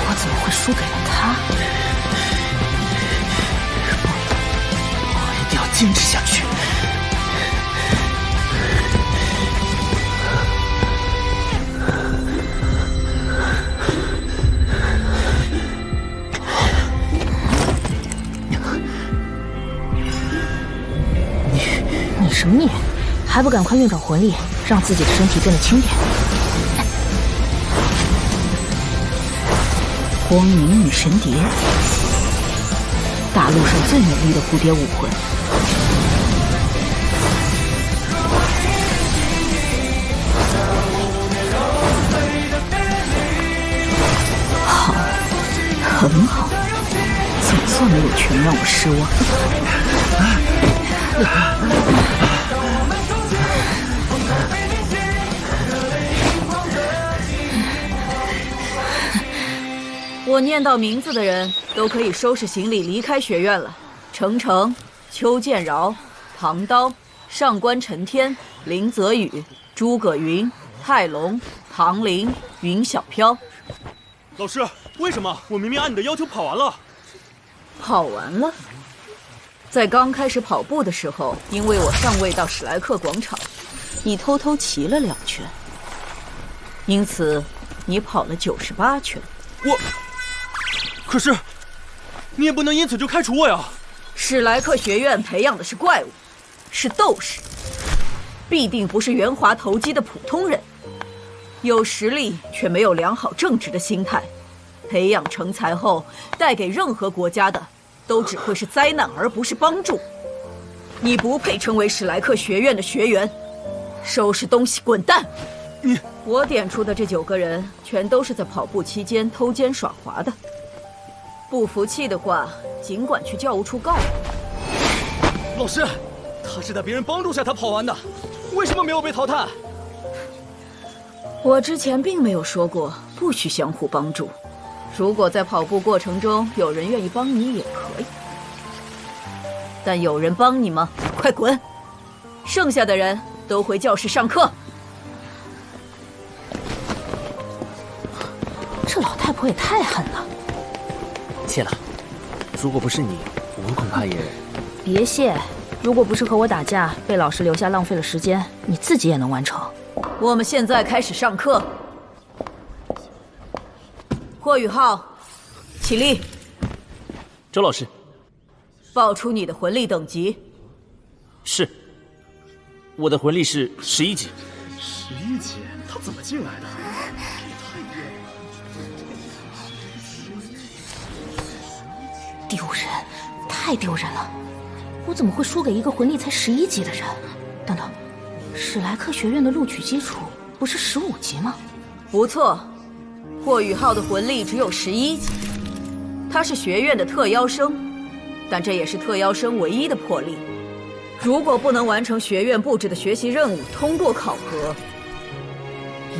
我怎么会输给了他？不，我一定要坚持下去。你什么你？还不赶快运转魂力，让自己的身体变得轻点！光明女神蝶，大陆上最美丽的蝴蝶武魂。好，很好，总算没有全让我失望。我念到名字的人都可以收拾行李离开学院了。程程、邱建饶、唐刀、上官陈天、林泽宇、诸葛云、泰隆、唐林、云小飘。老师，为什么我明明按你的要求跑完了？跑完了？在刚开始跑步的时候，因为我尚未到史莱克广场，你偷偷骑了2圈，因此你跑了98圈。可是，你也不能因此就开除我呀！史莱克学院培养的是怪物，是斗士，必定不是圆滑投机的普通人。有实力却没有良好正直的心态，培养成才后带给任何国家的都只会是灾难，而不是帮助。你不配成为史莱克学院的学员，收拾东西滚蛋！我点出的这9个人，全都是在跑步期间偷奸耍滑的。不服气的话，尽管去教务处告我。老师，他是在别人帮助下他跑完的，为什么没有被淘汰？我之前并没有说过不许相互帮助，如果在跑步过程中有人愿意帮你也可以，但有人帮你吗？快滚！剩下的人都回教室上课。这老太婆也太狠了。谢了，如果不是你，我恐怕也……别谢，如果不是和我打架被老师留下浪费了时间，你自己也能完成。我们现在开始上课。霍雨浩，起立。周老师，报出你的魂力等级。是。我的魂力是11级。11级？他怎么进来的？丢人，太丢人了！我怎么会输给一个魂力才11级的人？等等，史莱克学院的录取基础不是15级吗？不错，霍雨浩的魂力只有11级，他是学院的特邀生，但这也是特邀生唯一的魄力。如果不能完成学院布置的学习任务，通过考核，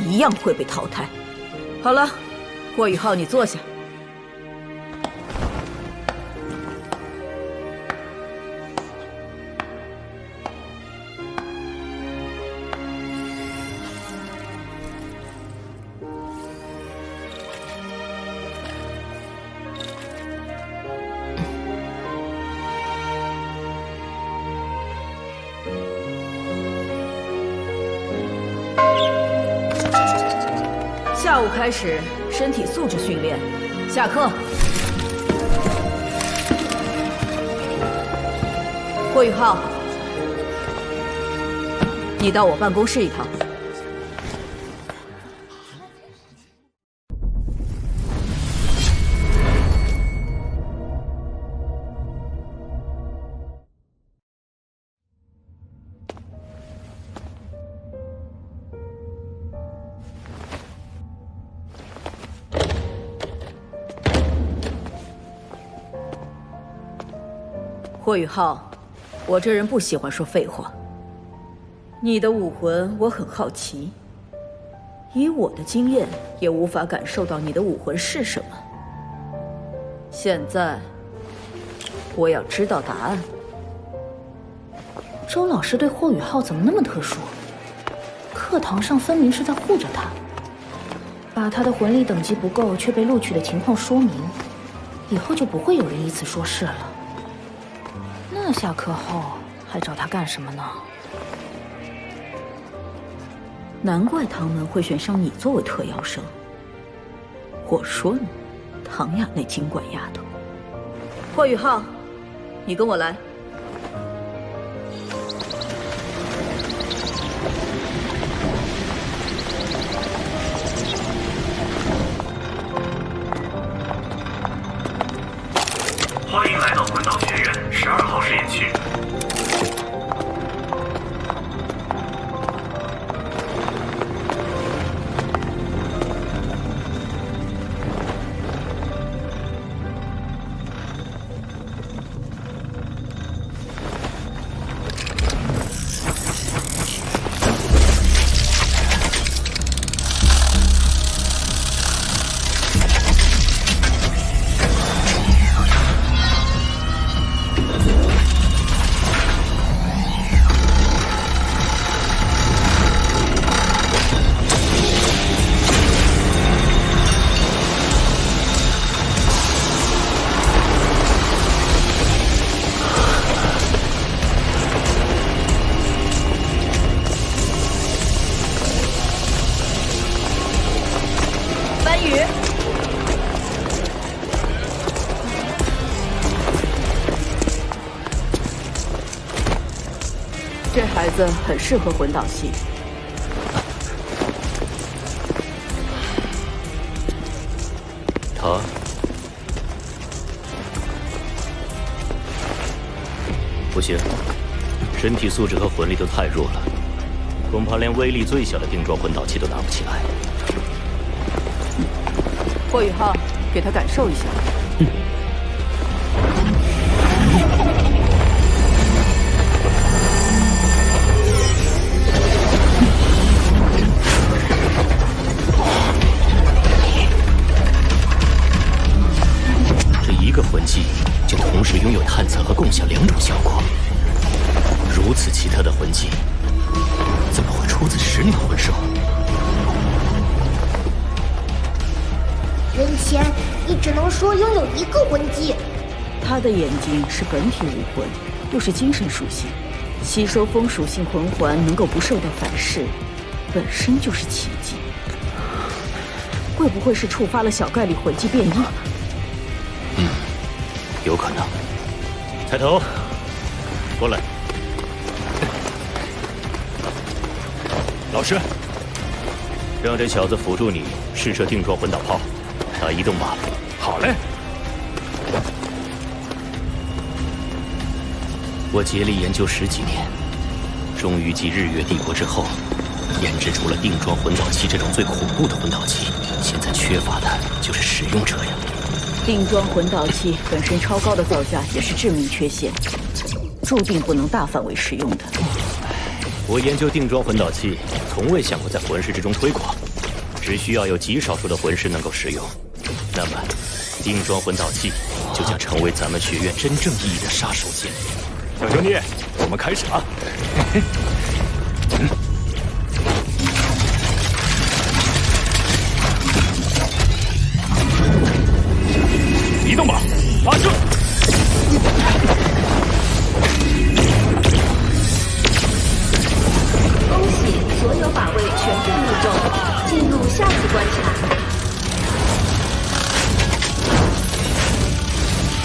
一样会被淘汰。好了，霍雨浩，你坐下。下午开始身体素质训练，下课。霍雨浩，你到我办公室一趟。霍雨浩，我这人不喜欢说废话。你的武魂我很好奇，以我的经验也无法感受到你的武魂是什么。现在，我要知道答案。周老师对霍雨浩怎么那么特殊？课堂上分明是在护着他，把他的魂力等级不够却被录取的情况说明，以后就不会有人以此说事了。那下课后还找他干什么呢？难怪唐门会选上你作为特邀生。我说呢，唐雅那精怪丫头。霍雨浩，你跟我来。欢迎来到魂导学院12号实验区。这孩子很适合魂导系。他不行，身体素质和魂力都太弱了，恐怕连威力最小的定装魂导器都拿不起来。霍雨浩，给他感受一下。一个魂技就同时拥有探测和共享2种效果，如此奇特的魂技，怎么会出自10秒魂兽？人前，你只能说拥有1个魂技。他的眼睛是本体武魂，又是精神属性，吸收风属性魂环能够不受到反噬，本身就是奇迹。会不会是触发了小概率魂技变异？有可能。菜头，过来。老师，让这小子辅助你试射定装魂导炮，他移动吧。好嘞。我竭力研究10几年，终于继日月帝国之后，研制出了定装魂导器这种最恐怖的魂导器。现在缺乏的就是使用者呀。定装魂导器本身超高的造价也是致命缺陷，注定不能大范围使用的。我研究定装魂导器，从未想过在魂师之中推广，只需要有极少数的魂师能够使用，那么定装魂导器就将成为咱们学院真正意义的杀手锏。小兄弟，我们开始了。移动吧，发射！恭喜所有靶位全部命中，进入下次观察。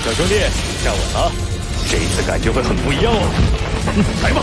小兄弟，站稳了，这一次感觉会很不一样哦。来吧。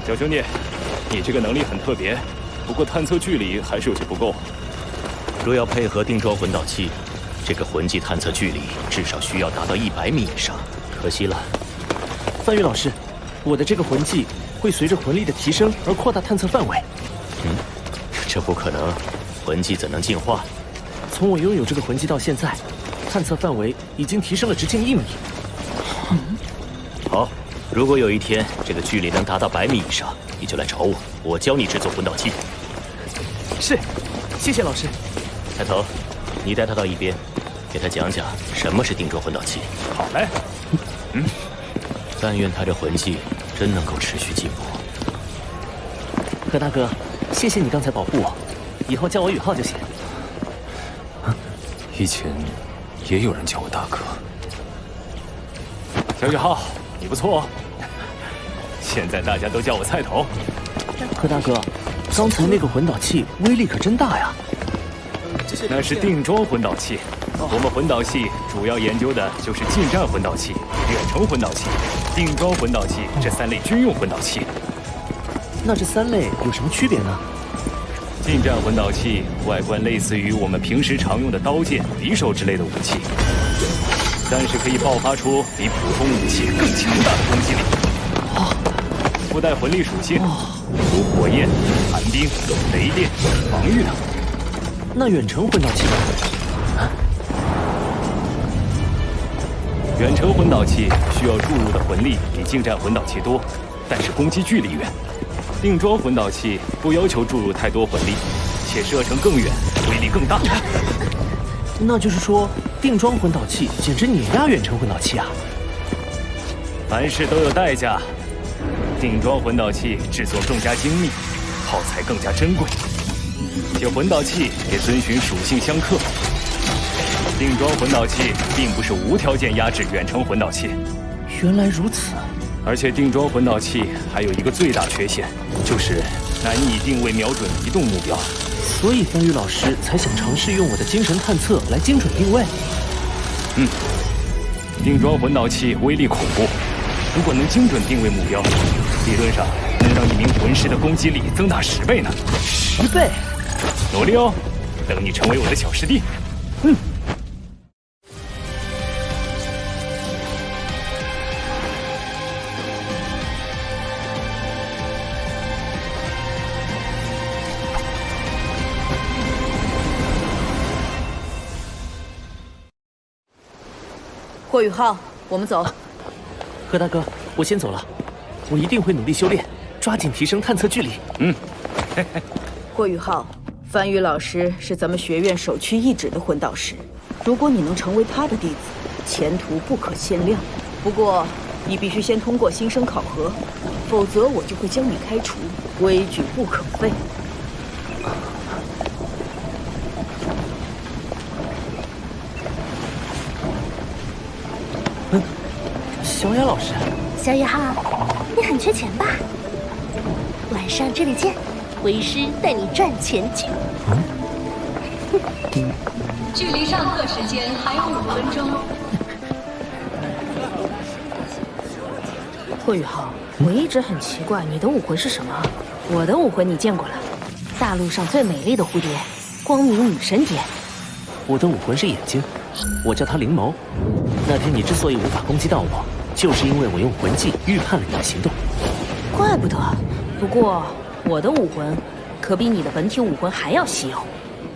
小兄弟，你这个能力很特别，不过探测距离还是有些不够。若要配合定装魂导器，这个魂技探测距离至少需要达到100米以上。可惜了，范宇老师，我的这个魂技会随着魂力的提升而扩大探测范围。这不可能，魂技怎能进化？从我拥有这个魂技到现在，探测范围已经提升了直径1米。好。如果有一天这个距离能达到100米以上，你就来找我，我教你制作魂导器。是，谢谢老师。菜头，你带他到一边，给他讲讲什么是定装魂导器。好嘞。但愿他这魂技真能够持续进步。何大哥，谢谢你刚才保护我，以后叫我宇浩就行。以前也有人叫我大哥。小宇浩，你不错哦。现在大家都叫我菜头。何大哥，刚才那个魂导器威力可真大呀！那是定装魂导器，我们魂导器主要研究的就是近战魂导器、远程魂导器、定装魂导器这3类军用魂导器。那这3类有什么区别呢？近战魂导器外观类似于我们平时常用的刀剑、匕首之类的武器，但是可以爆发出比普通武器更强大的攻击力。附带魂力属性，如火焰、寒冰、雷电、防御等。那远程魂导器呢？远程魂导器需要注入的魂力比近战魂导器多，但是攻击距离远。定装魂导器不要求注入太多魂力，且射程更远，威力更大。那就是说，定装魂导器简直碾压远程魂导器啊！凡事都有代价，定装魂导器制作更加精密，耗材更加珍贵，且魂导器也遵循属性相克。定装魂导器并不是无条件压制远程魂导器。原来如此。而且定装魂导器还有一个最大缺陷，就是难以定位瞄准移动目标。所以范宇老师才想尝试用我的精神探测来精准定位。定装魂导器威力恐怖，如果能精准定位目标，理论上能让一名魂师的攻击力增大10倍呢。10倍？努力哦，等你成为我的小师弟。霍雨浩，我们走。何大哥，我先走了，我一定会努力修炼，抓紧提升探测距离。霍雨浩，范宇老师是咱们学院首屈一指的魂导师，如果你能成为他的弟子，前途不可限量。不过，你必须先通过新生考核，否则我就会将你开除，规矩不可废。小雅老师，小雨浩，你很缺钱吧？晚上这里见，为师带你赚钱去。距离上课时间还有5分钟。霍雨浩，我一直很奇怪你的武魂是什么？我的武魂你见过了，大陆上最美丽的蝴蝶，光明女神蝶。我的武魂是眼睛，我叫它灵眸。那天你之所以无法攻击到我，就是因为我用魂技预判了你的行动。怪不得。不过我的武魂可比你的本体武魂还要稀有。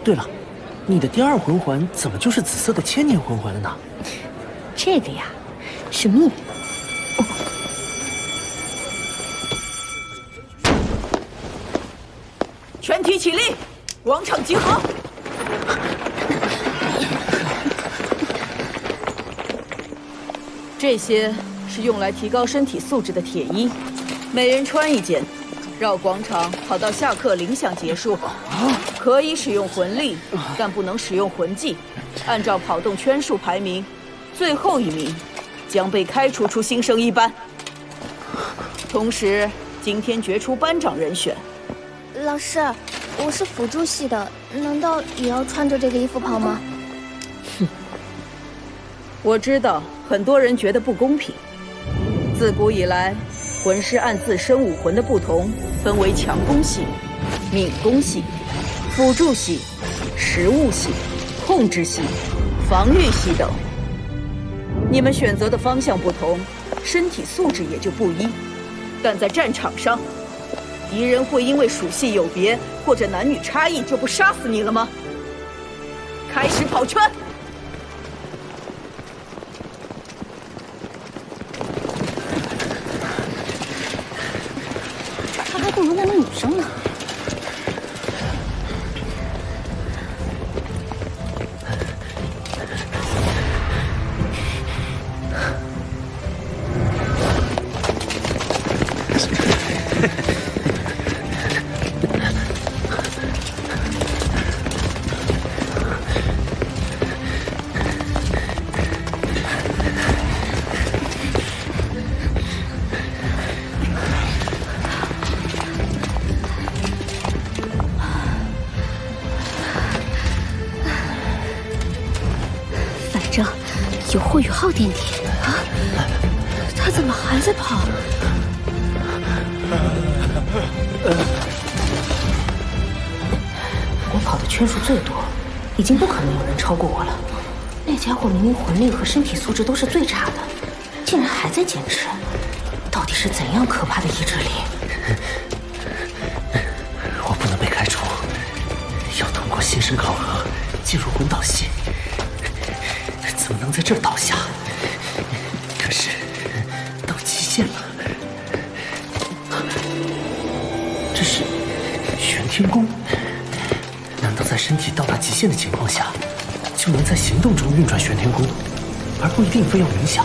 对了，你的第二魂环怎么就是紫色的千年魂环了呢？这个呀，是秘密。全体起立，广场集合。这些是用来提高身体素质的铁衣，每人穿一件，绕广场跑到下课铃响结束。可以使用魂力，但不能使用魂技。按照跑动圈数排名，最后一名将被开除出新生一班。同时，今天决出班长人选。老师，我是辅助系的，难道也要穿着这个衣服跑吗？我知道很多人觉得不公平。自古以来，魂师按自身武魂的不同，分为强攻系、敏攻系、辅助系、食物系、控制系、防御系等。你们选择的方向不同，身体素质也就不一。但在战场上，敌人会因为属性有别或者男女差异就不杀死你了吗？开始跑圈！他还不如那个女生呢。有霍雨浩垫底啊！他怎么还在跑？我跑的圈数最多，已经不可能有人超过我了。那家伙明明魂力和身体素质都是最差的，竟然还在坚持，到底是怎样可怕的意志力？我不能被开除，要通过新生考核进入魂导系。怎么能在这儿倒下？可是到极限了，这是玄天功。难道在身体到达极限的情况下，就能在行动中运转玄天功，而不一定非要冥想？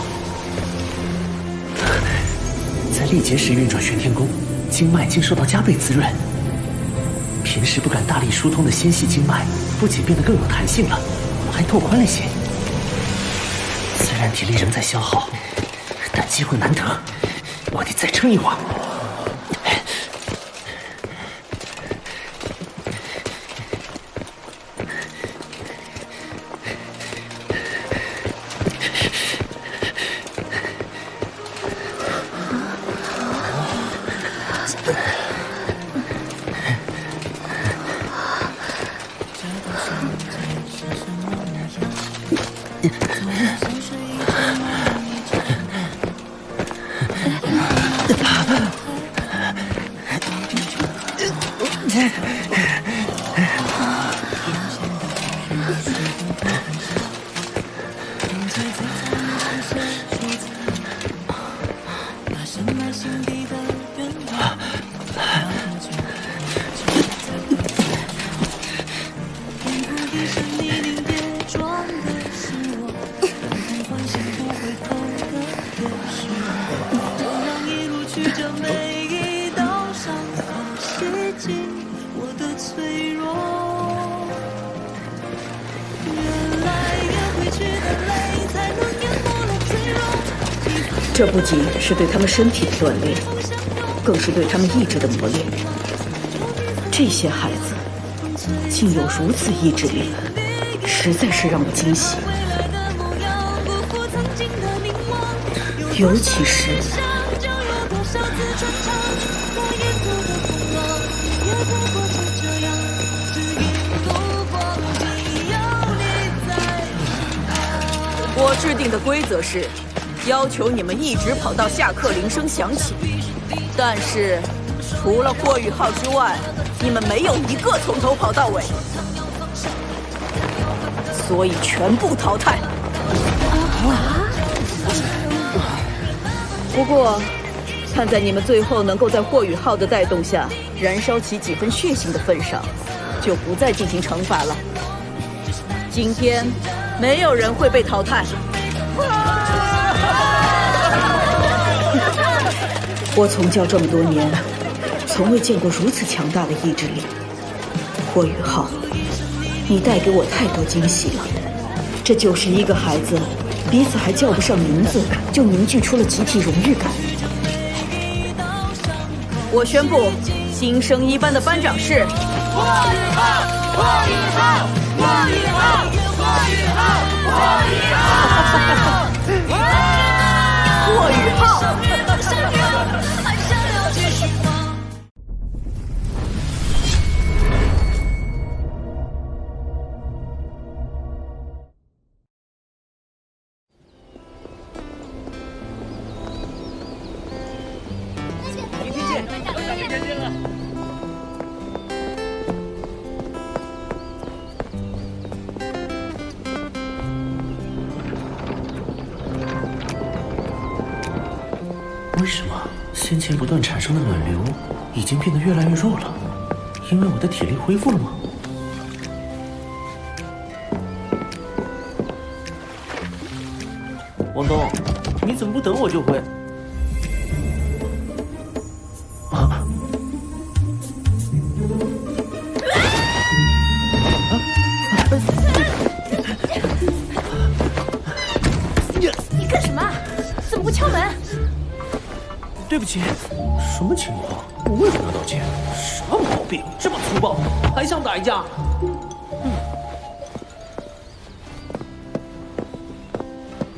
在力竭时运转玄天功，经脉竟受到加倍滋润。平时不敢大力疏通的纤细经脉，不仅变得更有弹性了，还拓宽了些。虽然体力仍在消耗，但机会难得，我得再撑一会儿。这不仅是对他们身体的锻炼，更是对他们意志的磨练。这些孩子竟有如此意志力，实在是让我惊喜。尤其是我制定的规则是，要求你们一直跑到下课铃声响起。但是，除了霍雨浩之外，你们没有一个从头跑到尾，所以全部淘汰。不过，看在你们最后能够在霍雨浩的带动下燃烧起几分血性的份上，就不再进行惩罚了。今天，没有人会被淘汰。我从教这么多年，从未见过如此强大的意志力。霍雨浩，你带给我太多惊喜了。这91个孩子，彼此还叫不上名字，就凝聚出了集体荣誉感。我宣布，新生一班的班长是霍雨浩，霍雨浩，霍雨浩，霍雨浩，霍雨浩，霍雨浩。为什么先前不断产生的暖流已经变得越来越弱了？因为我的体力恢复了吗？王东，你怎么不等我就回？你干什么？怎么不敲门？对不起，什么情况？我为什么要道歉？什么毛病？这么粗暴，还想打一架？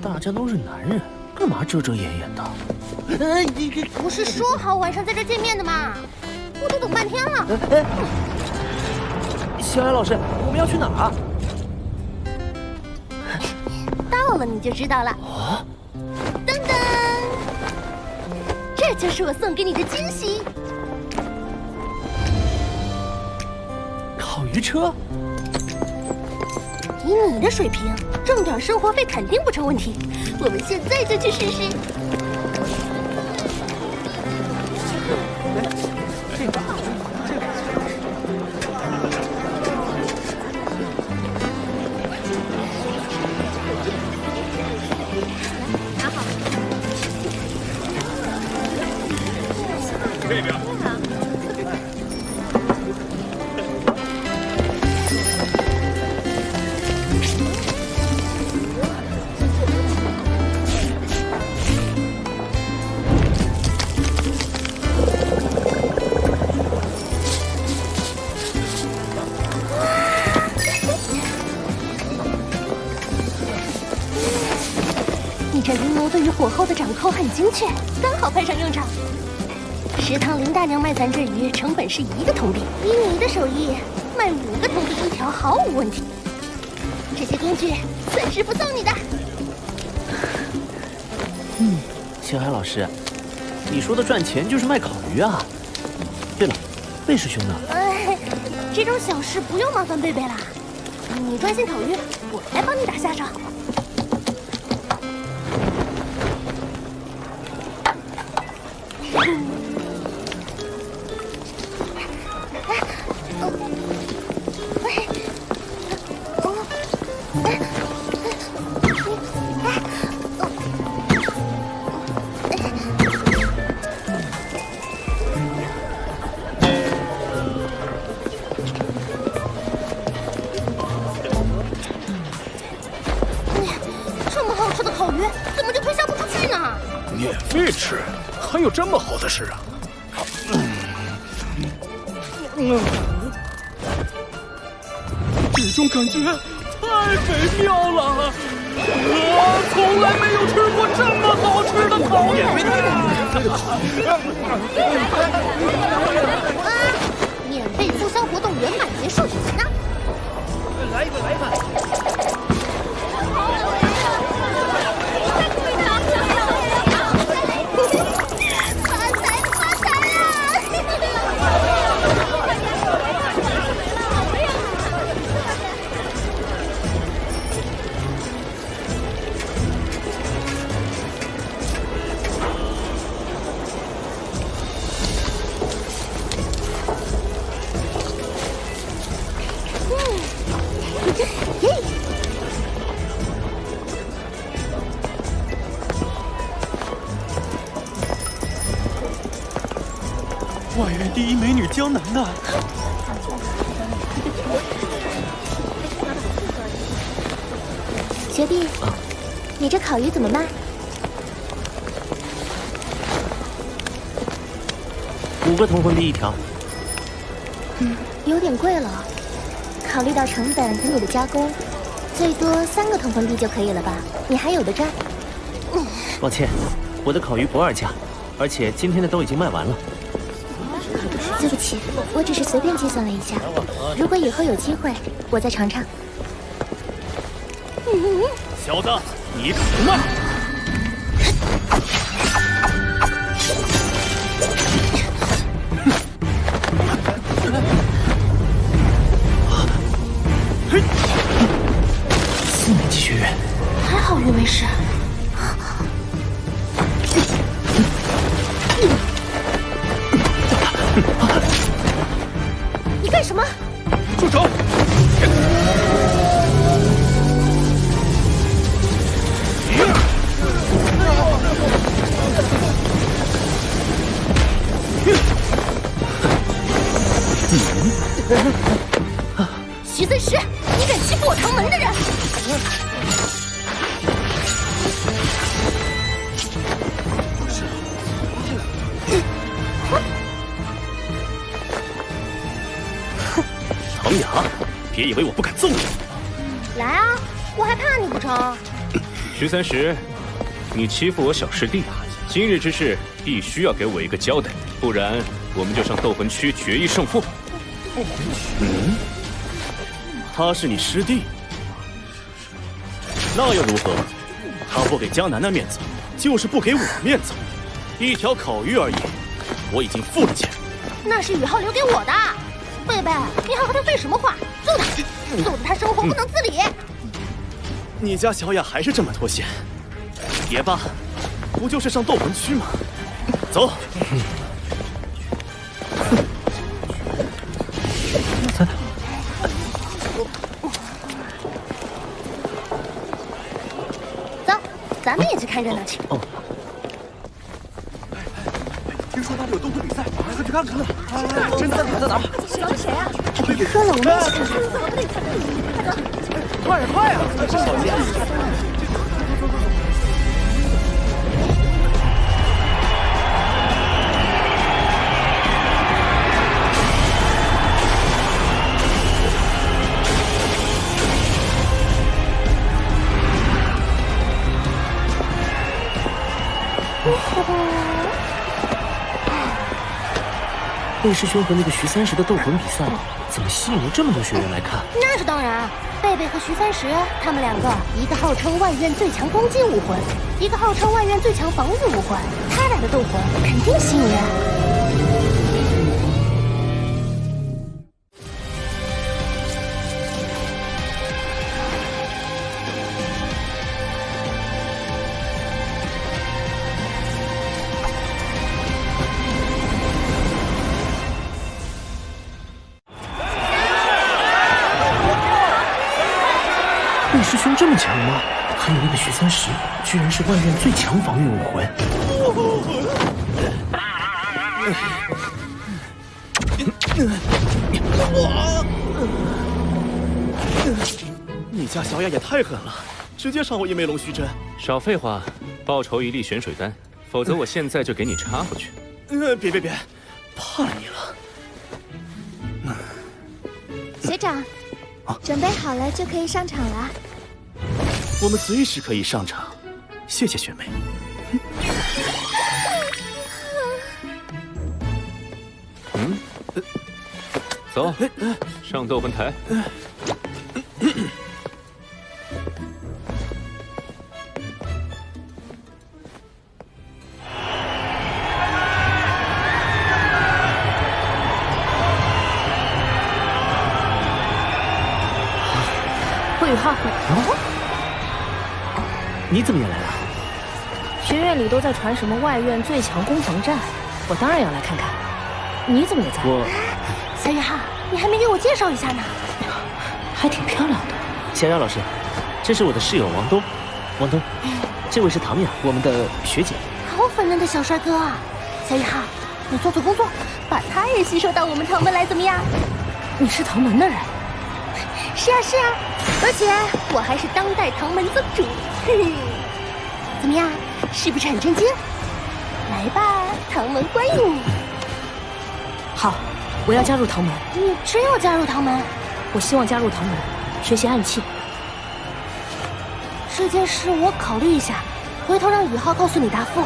大家都是男人，干嘛遮遮掩掩的？不是说好晚上在这见面的吗？我都等半天了。小艾老师，我们要去哪儿？到了你就知道了。噔噔，这就是我送给你的惊喜。烤鱼车？以你的水平，挣点生活费肯定不成问题。我们现在就去试试。这边。你这灵眸对于火候的掌控很精确，刚好派上用场。食堂林大娘卖咱这鱼成本是1个铜币，以你的手艺，卖5个铜币一条毫无问题。这些工具孙师傅送你的。星海老师，你说的赚钱就是卖烤鱼啊？对了，贝师兄呢？这种小事不用麻烦贝贝啦，你专心烤鱼，我来帮你打下手。还有这么好的事啊？这种感觉太美妙了！从来没有吃过这么好吃的烤鱼。免费促销活动圆满结束呢！来一个，来一个！外院第一美女江南呐！学弟，你这烤鱼怎么卖？5个铜魂币一条。有点贵了。考虑到成本和你的加工，最多3个铜魂币就可以了吧？你还有的赚。抱歉，我的烤鱼不2价，而且今天的都已经卖完了。对不起，我只是随便计算了一下。如果以后有机会，我再尝尝。小子，你可不慢！4年级学院，还好鱼没事。你干什么？住手！徐森石，你敢欺负我唐门的人！唐雅，别以为我不敢揍你！来啊，我还怕你不成？徐三石，你欺负我小师弟，今日之事必须要给我一个交代，不然我们就上斗魂区决一胜负。他是你师弟，那又如何？他不给江南的面子，就是不给我面子。一条烤鱼而已，我已经付了钱。那是宇浩留给我的。贝贝，你还和他废什么话？揍他，揍得他生活不能自理。你家小雅还是这么脱线，也罢，不就是上斗魂区吗？走。走，咱们也去看热闹去。哦。听说那里有斗魂比赛，快去看看。真的？在哪儿？谁啊？喝了，我们一起看看。快呀快呀！小心！魏师兄和那个徐三石的斗魂比赛，怎么吸引了这么多学员来看？那是当然，贝贝和徐三石，他们2个，一个号称外院最强攻击武魂，一个号称外院最强防御武魂，他俩的斗魂肯定吸引人。魏师兄这么强吗？还有那个徐三石，居然是外院最强防御武魂。你家小雅也太狠了，直接上我一枚龙须针。少废话，报酬1粒玄水丹，否则我现在就给你插过去。别，怕你了。学长，准备好了就可以上场了。我们随时可以上场，谢谢学妹。走，上斗魂台。慧宇浩，你怎么也来了？学院里都在传什么外院最强攻防战，我当然要来看看。你怎么也在？小雨浩，你还没给我介绍一下呢。还挺漂亮的。小姚老师，这是我的室友王东。王东，这位是唐淼，我们的学姐。好粉嫩的小帅哥啊！小雨浩，你做工作，把他也吸收到我们唐门来，怎么样？你是唐门的人？是啊，而且我还是当代唐门宗主。怎么样，是不是很震惊？来吧，唐门欢迎你。好，我要加入唐门。你真要加入唐门？我希望加入唐门，学习暗器。这件事我考虑一下，回头让宇浩告诉你答复。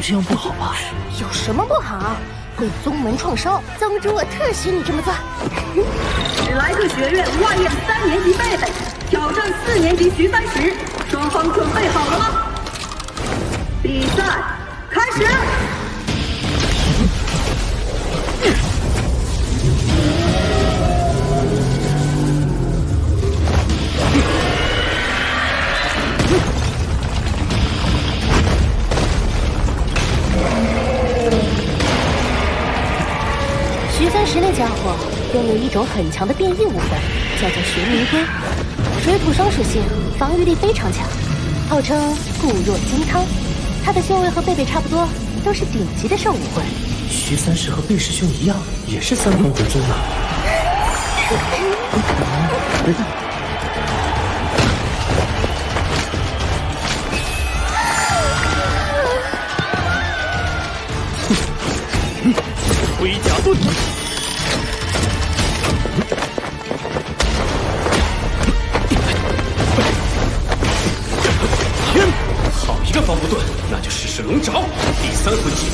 这样不好吧？有什么不好？会宗门创烧，宗主我特许你这么做。史莱克学院外院3年级贝贝挑战4年级徐三石，双方准备好了吗？比赛开始！徐三石那家伙拥有一种很强的变异武魂，叫做玄冥龟，水土双属性，防御力非常强，号称固若金汤。他的修为和贝贝差不多，都是顶级的兽武魂。徐三石和贝师兄一样，也是三魂魂宗啊。龟甲盾。好一个防不盾，那就试试龙爪。第3魂技，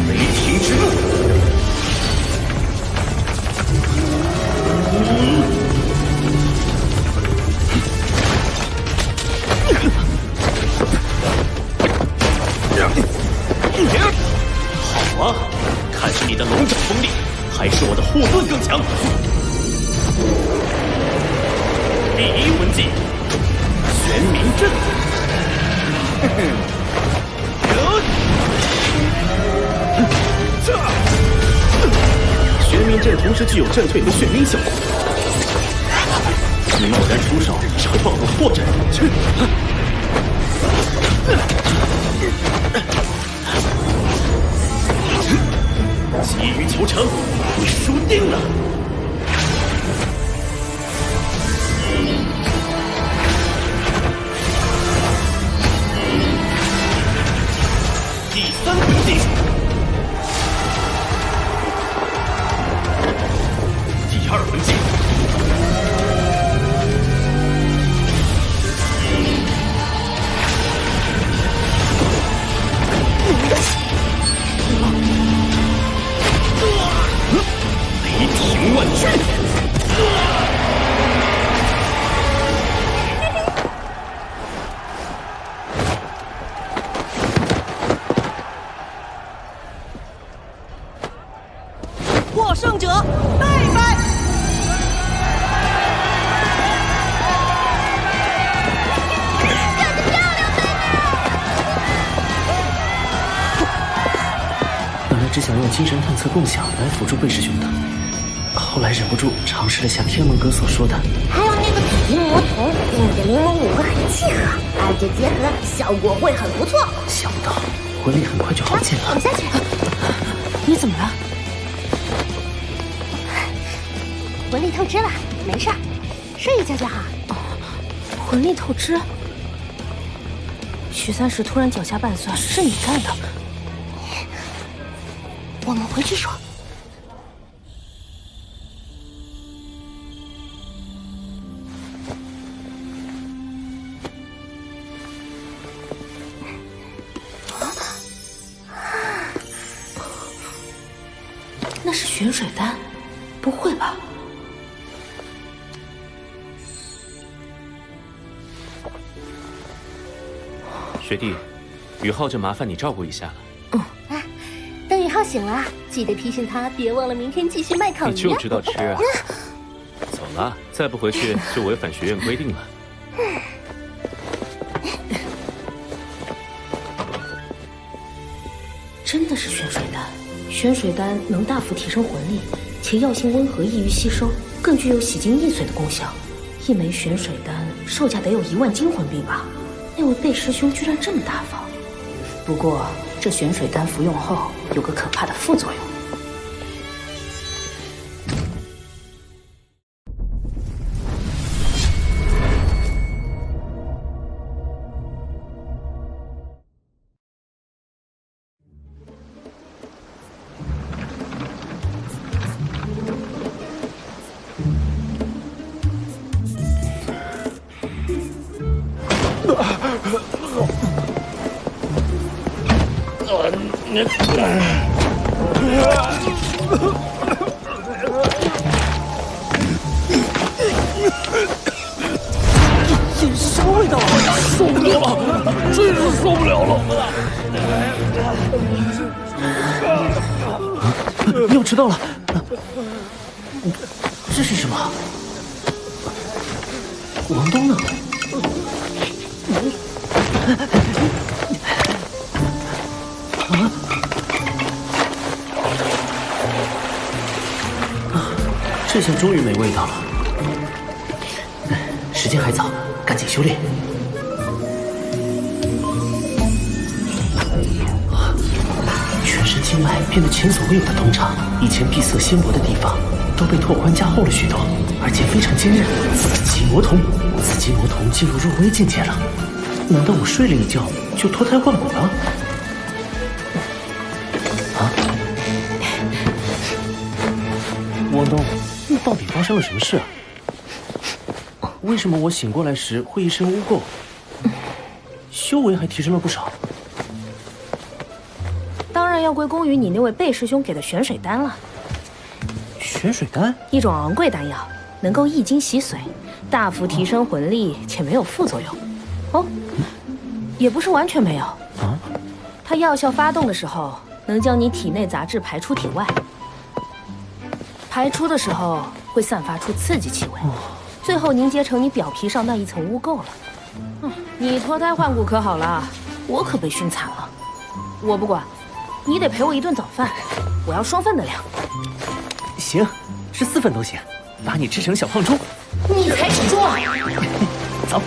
雷霆之怒。好啊，看是你的龙爪锋利，还是我的护盾更强？第1魂技，玄冥阵。玄冥阵同时具有震退和眩晕效果，你贸然出手只会暴露破绽。急于求成，你输定了。第3魂技，第2魂技，获胜者贝贝。本来只想用精神探测共享来辅助贝师兄的，后来忍不住尝试了下天梦阁所说的，还有那个紫金魔童，你们的玲珑五个很契合，二者结合效果会很不错。想不到魂力很快就耗尽了。我们下去。你怎么了？魂力透支了，没事儿，睡一觉就好。魂力透支？许三石突然脚下拌蒜，是你干的？我们回去说。那是玄水丹？不会吧？学弟，宇浩就麻烦你照顾一下了。等宇浩醒了，记得提醒他别忘了明天继续卖烤鱼。你就知道吃啊！走了，再不回去就违反学院规定了。真的是玄水丹。玄水丹能大幅提升魂力，且药性温和，易于吸收，更具有洗精益髓的功效。一枚玄水丹售价得有1万金魂币吧？那位贝师兄居然这么大方。不过这玄水丹服用后有个可怕的副作用。眼啥味道？受不了了，真是受不了了！又迟到了，这是什么？王东呢？这下终于没味道了。时间还早，赶紧修炼。全身经脉变得前所未有的通畅，以前闭塞纤薄的地方都被拓宽加厚了许多，而且非常坚韧。紫极魔瞳，紫极魔瞳进入入微境界了。难道我睡了一觉就脱胎换骨了？王东，到底发生了什么事啊？为什么我醒过来时会一身污垢，修为还提升了不少？当然要归功于你那位贝师兄给的玄水丹了。玄水丹？一种昂贵丹药，能够益精洗髓，大幅提升魂力，且没有副作用。哦，也不是完全没有。啊？它药效发动的时候，能将你体内杂质排出体外。排出的时候会散发出刺激气味，最后凝结成你表皮上那一层污垢了。你脱胎换骨可好了，我可被熏惨了。我不管，你得陪我一顿早饭，我要双份的量。行，吃4份都行，把你吃成小胖猪。你才是猪啊！走。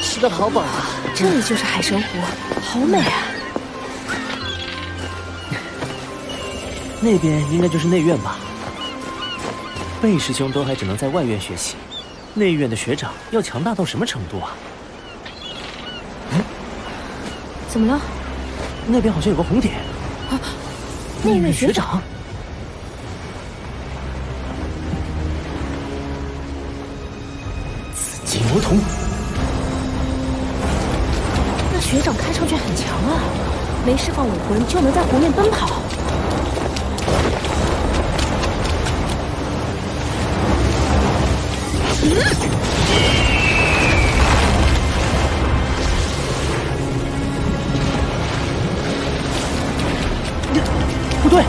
吃得好饱啊！这里就是海神湖，好美啊！那边应该就是内院吧？贝师兄都还只能在外院学习，内院的学长要强大到什么程度啊？怎么了？那边好像有个红点。啊，内院学长。魔瞳。那学长看上去很强啊，没释放武魂就能在湖面奔跑。不对，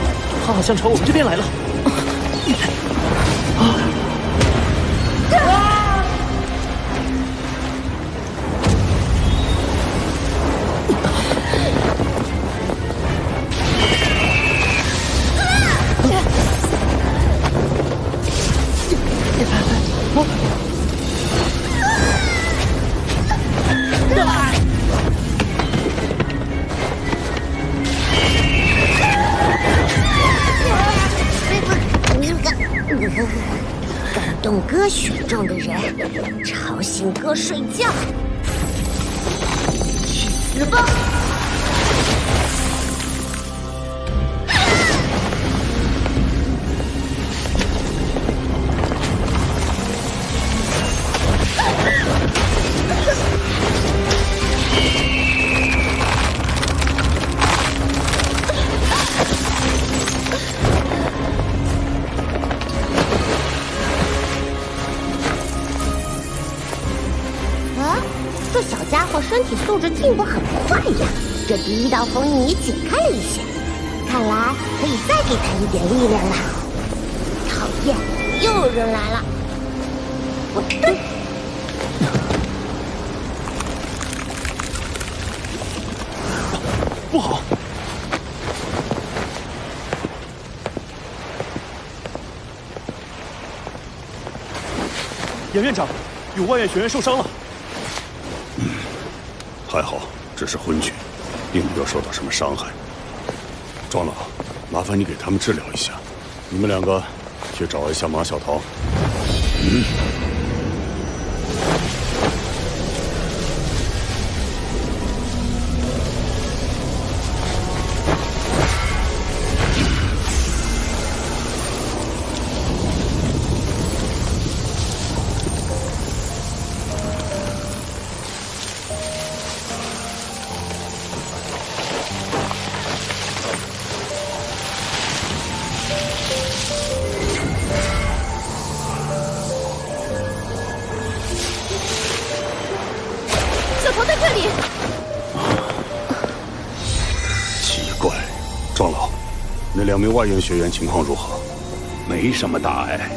他好像朝我们这边来了。感动哥选中的人，吵醒哥睡觉，去死吧！这小家伙身体素质进步很快呀，这第一道封印也解开了一些，看来可以再给他一点力量了。讨厌，又有人来了！我蹲。不好！严院长，有外院学员受伤了。还好，只是昏厥，并没有受到什么伤害。庄老，麻烦你给他们治疗一下。你们两个去找一下马小桃。那2名外院学员情况如何？没什么大碍，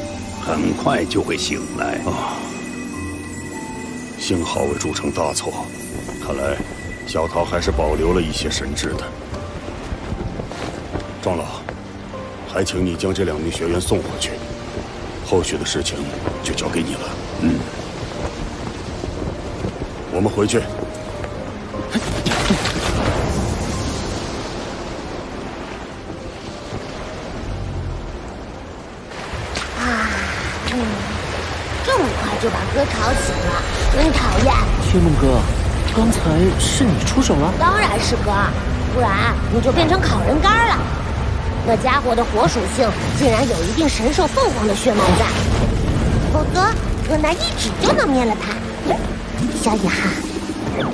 很快就会醒来。幸好未铸成大错，看来小桃还是保留了一些神智的。庄老，还请你将这2名学员送回去，后续的事情就交给你了。我们回去。就把哥吵醒了，真讨厌！天梦哥，刚才是你出手了？当然是哥，不然你就变成烤人干了。那家伙的火属性竟然有一定神兽凤凰的血脉在，否则哥拿一指就能灭了他。小野哈，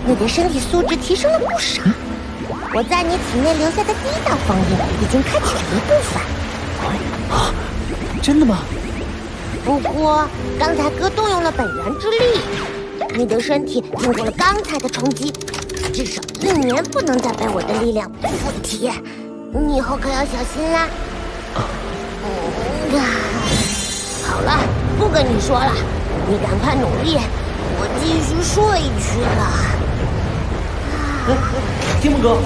你的身体素质提升了不少，我在你体内留下的第1道封印已经开启了一部分。真的吗？不过，刚才哥动用了本源之力，你的身体经过了刚才的冲击，至少1年不能再被我的力量附体，你以后可要小心啦。好了，不跟你说了，你赶快努力，我继续睡去了。天梦哥。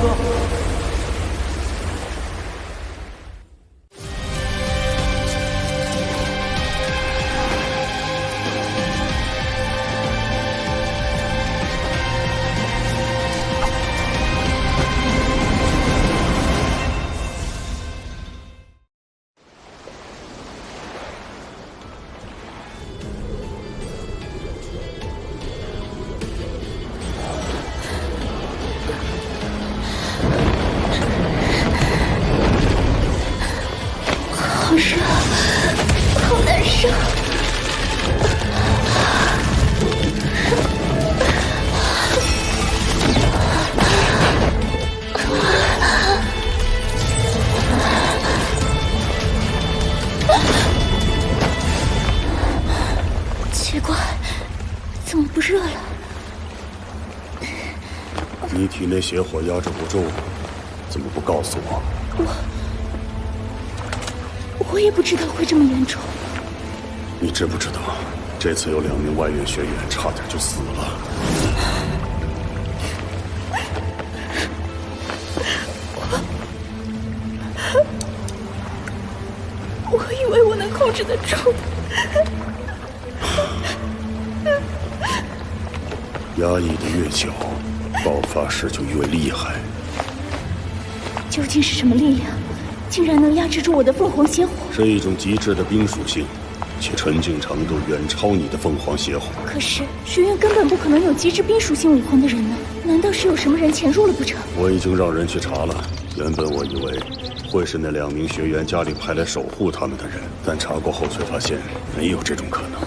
好热，好难受。热了。你体内邪火压制不住，怎么不告诉我？我也不知道会这么严重。你知不知道，这次有2名外院学员差点就死了。我以为我能控制得住。压抑的越久，爆发时就越厉害。究竟是什么力量，竟然能压制住我的凤凰邪火？是一种极致的冰属性，其纯净程度远超你的凤凰邪火。可是学院根本不可能有极致冰属性武魂的人呢，难道是有什么人潜入了不成？我已经让人去查了，原本我以为会是那2名学员家里派来守护他们的人，但查过后却发现没有这种可能。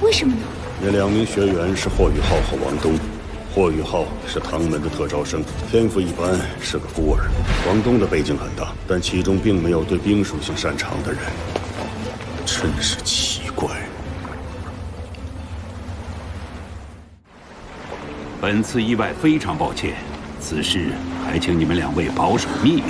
为什么呢？那2名学员是霍雨浩和王东。霍雨浩是唐门的特招生，天赋一般，是个孤儿。王东的背景很大，但其中并没有对冰属性擅长的人，真是奇怪。本次意外非常抱歉，此事还请你们2位保守秘密。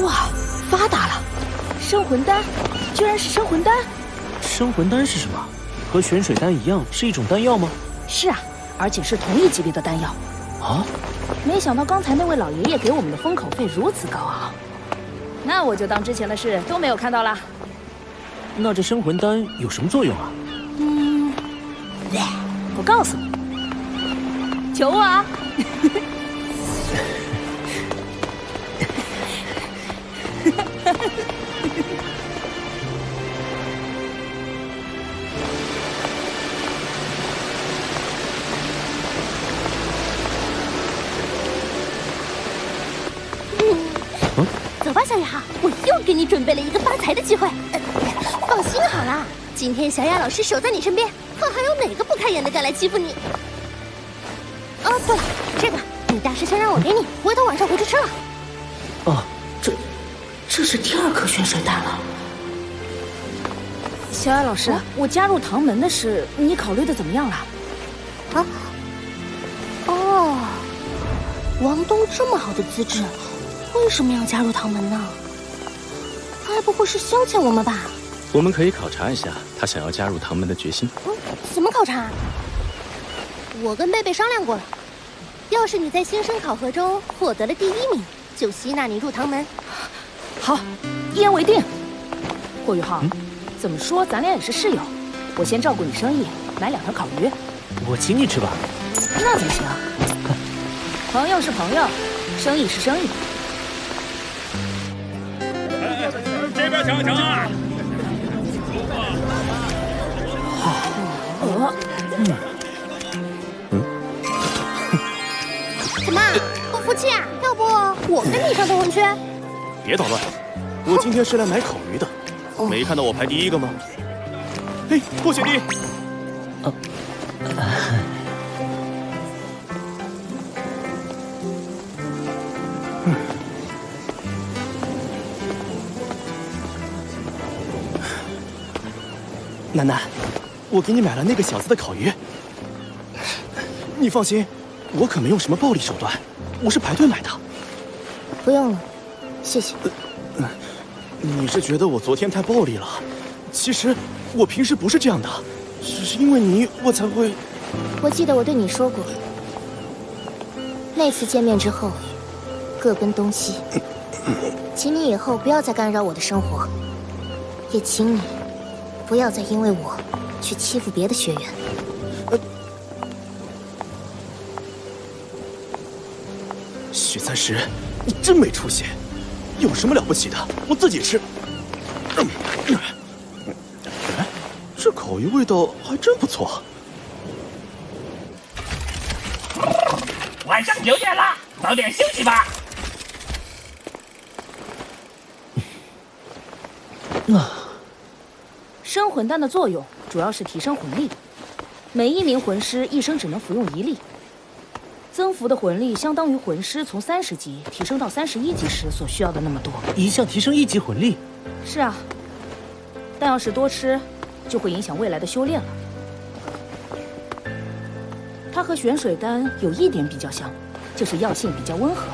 哇，发达了！生魂丹，居然是生魂丹！生魂丹是什么？和玄水丹一样，是一种丹药吗？是啊，而且是同一级别的丹药。啊！没想到刚才那位老爷爷给我们的封口费如此高昂，那我就当之前的事都没有看到啦。那这生魂丹有什么作用啊？我告诉你，求我啊！走吧，小雅，我又给你准备了一个发财的机会。放心好了，今天小雅老师守在你身边，可还有哪个不开眼的敢来欺负你？哦，对了，这个你大师兄让我给你，回头晚上回去吃了。哦，这是第2颗玄水丹了。小雅老师，我加入唐门的事，你考虑的怎么样了？啊？哦，王东这么好的资质，为什么要加入唐门呢？该不会是消遣我们吧？我们可以考察一下他想要加入唐门的决心。怎么考察？我跟贝贝商量过了，要是你在新生考核中获得了第1名，就吸纳你入唐门。好，一言为定。霍雨浩，怎么说咱俩也是室友，我先照顾你生意，买2条烤鱼。我请你吃吧。那怎么行？朋友是朋友，生意是生意。这边尝尝啊！怎么不服气啊？要不我跟你上头混去？别捣乱！我今天是来买烤鱼的，没看到我排第1个吗？嘿，霍学弟！楠楠，我给你买了那个小子的烤鱼。你放心，我可没用什么暴力手段，我是排队买的。不用了，谢谢。你是觉得我昨天太暴力了？其实我平时不是这样的，只是因为你我才会。我记得我对你说过，那次见面之后，各奔东西。请你以后不要再干扰我的生活，也请你不要再因为我去欺负别的学员。许三石，你真没出息！有什么了不起的？我自己吃。这烤鱼味道还真不错。晚上9点了，早点休息吧。生魂丹的作用主要是提升魂力，每1名魂师一生只能服用1粒。增幅的魂力相当于魂师从30级提升到31级时所需要的那么多。一项提升1级魂力？是啊，但要是多吃，就会影响未来的修炼了。它和玄水丹有一点比较像，就是药性比较温和。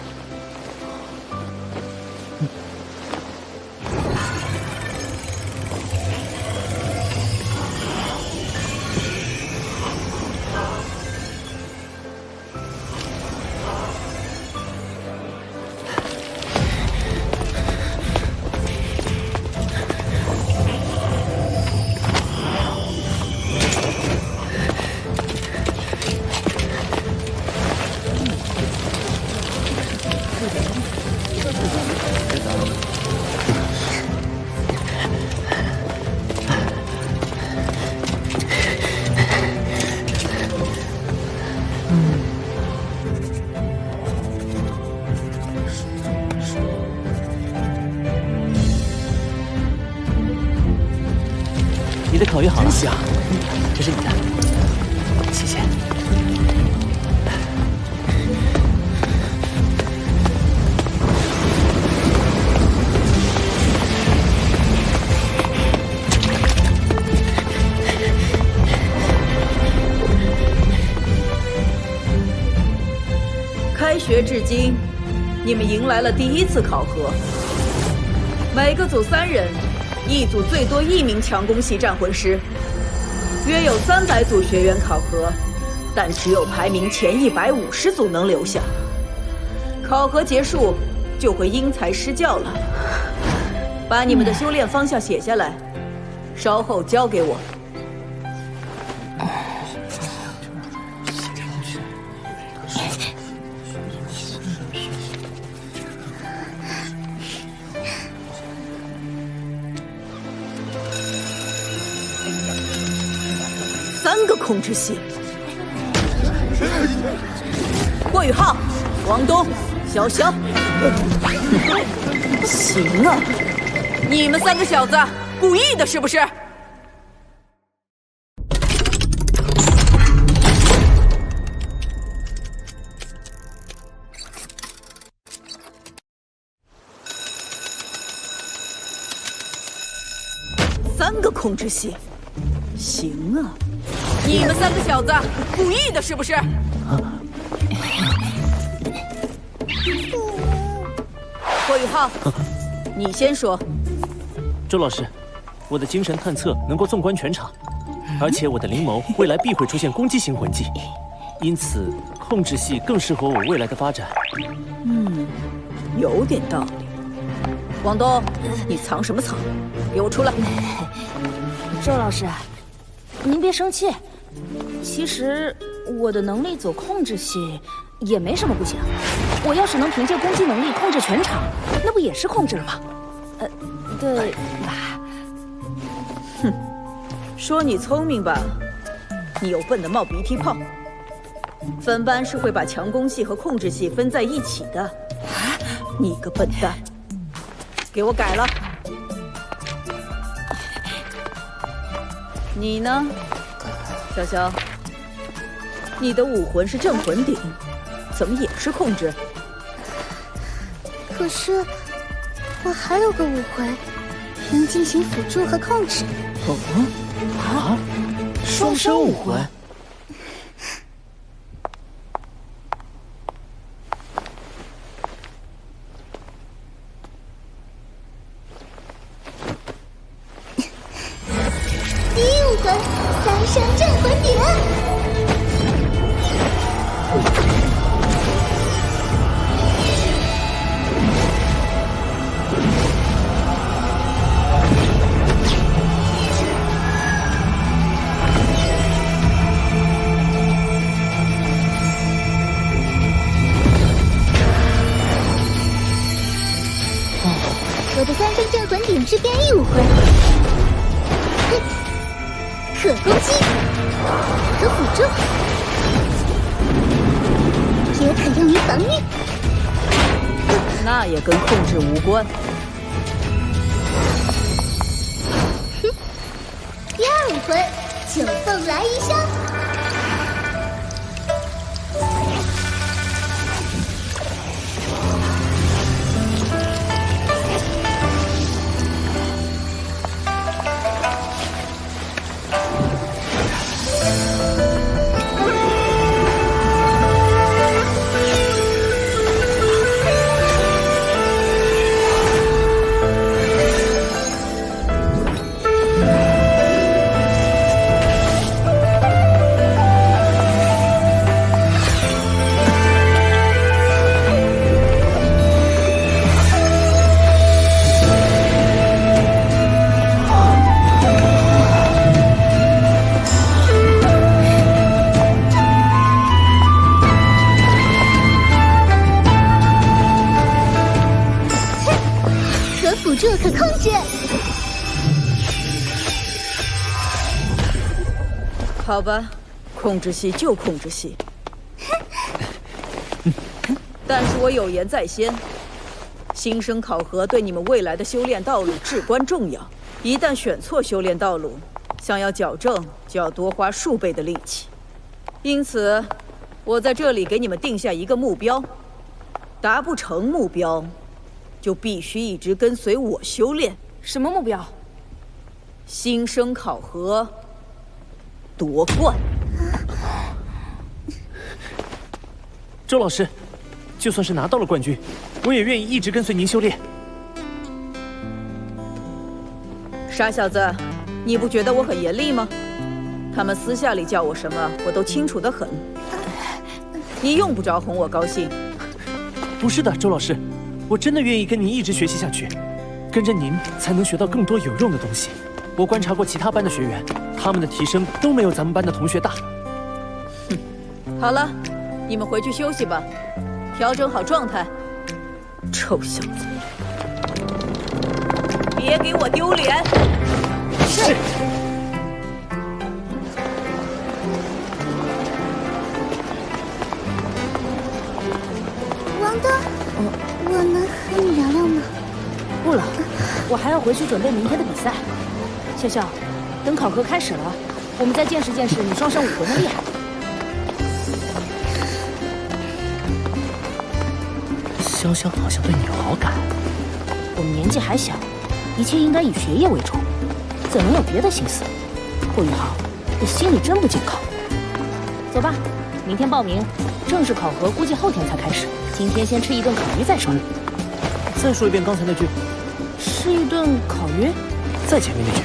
你的烤鱼好了，真香。这是你的，谢谢。开学至今，你们迎来了第1次考核，每个组3人。一组最多1名强攻系战魂师，约有300组学员考核，但只有排名前150组能留下。考核结束就会因材施教了。把你们的修炼方向写下来，稍后交给我。3个控制系，霍雨浩、王东、潇潇。行啊，你们3个小子故意的是不是？3个控制系，行啊。你们3个小子故意的是不是？霍雨浩，你先说。周老师，我的精神探测能够纵观全场，而且我的灵眸未来必会出现攻击型魂技，因此控制系更适合我未来的发展。有点道理。王东，你藏什么藏？给我出来！周老师，您别生气。其实我的能力走控制系也没什么不行。我要是能凭借攻击能力控制全场，那不也是控制了吗？对吧？哼，说你聪明吧，你又笨得冒鼻涕泡。分班是会把强攻系和控制系分在一起的。啊，你个笨蛋！给我改了。你呢，潇潇？你的武魂是镇魂鼎，怎么也是控制？可是我还有个武魂，能进行辅助和控制。双生武魂。第一武魂3声镇魂鼎。我的3声镇魂鼎是变异武魂，可攻击，可辅助，也可用于防御。那也跟控制无关。第2武魂九凤来一声。助和控制。好吧，控制系就控制系。但是我有言在先，新生考核对你们未来的修炼道路至关重要。一旦选错修炼道路，想要矫正就要多花数倍的力气。因此，我在这里给你们定下一个目标，达不成目标，就必须一直跟随我修炼。什么目标？新生考核夺冠。周老师，就算是拿到了冠军，我也愿意一直跟随您修炼。傻小子，你不觉得我很严厉吗？他们私下里叫我什么，我都清楚得很。你用不着哄我高兴。不是的，周老师，我真的愿意跟您一直学习下去，跟着您才能学到更多有用的东西。我观察过其他班的学员，他们的提升都没有咱们班的同学大。好了，你们回去休息吧，调整好状态。臭小子，别给我丢脸！是。王东，我能和你聊聊吗？不了，我还要回去准备明天的比赛。笑笑，等考核开始了，我们再见识见识你双生武魂的厉害。潇潇好像对你有好感。我们年纪还小，一切应该以学业为重，怎能有别的心思？霍雨浩，你心里真不健康。走吧，明天报名，正式考核估计后天才开始。今天先吃一顿烤鱼再说。再说一遍刚才那句。吃一顿烤鱼？再前面那句。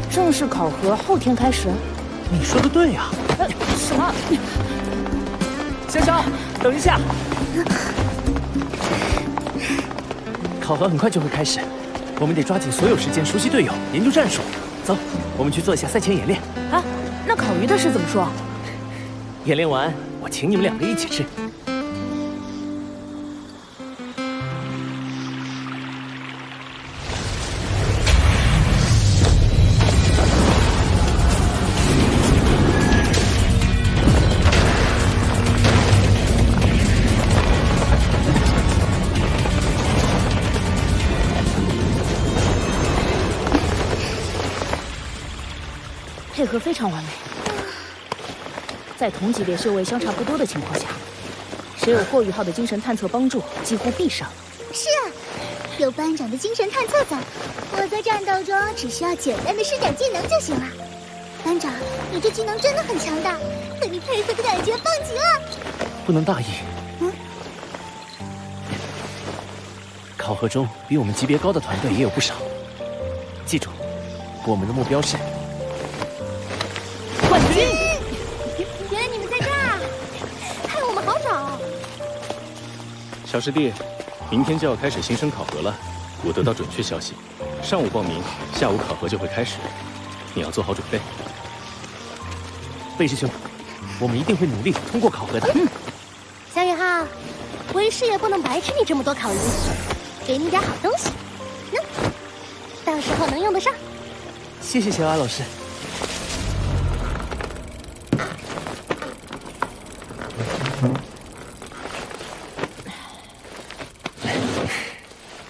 正式考核后天开始。你说的对呀。什么？潇潇，等一下。考核很快就会开始，我们得抓紧所有时间熟悉队友，研究战术。走，我们去做一下赛前演练。啊，那烤鱼的事怎么说？演练完，我请你们两个一起吃。配合非常完美，在同级别修为相差不多的情况下，谁有霍雨浩的精神探测帮助，几乎必胜。是啊，有班长的精神探测在，我在战斗中只需要简单的施展技能就行了。班长，你这技能真的很强大，和你配合的感觉棒极了。不能大意。考核中比我们级别高的团队也有不少，记住，我们的目标是冠军！原来你们在这儿啊，害我们好找。小师弟，明天就要开始新生考核了。我得到准确消息，上午报名，下午考核就会开始，你要做好准备。魏师兄，我们一定会努力通过考核的。小雨浩，为师也不能白吃你这么多烤鱼，给你点好东西，到时候能用得上。谢谢小雅老师。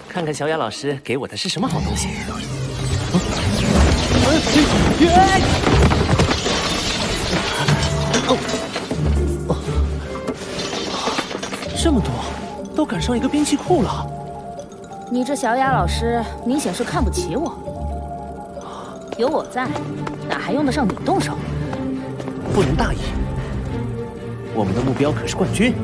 看看小雅老师给我的是什么好东西。这么多，都赶上一个兵器库了。你这小雅老师明显是看不起我。有我在，哪还用得上你动手？不能大意，我们的目标可是冠军。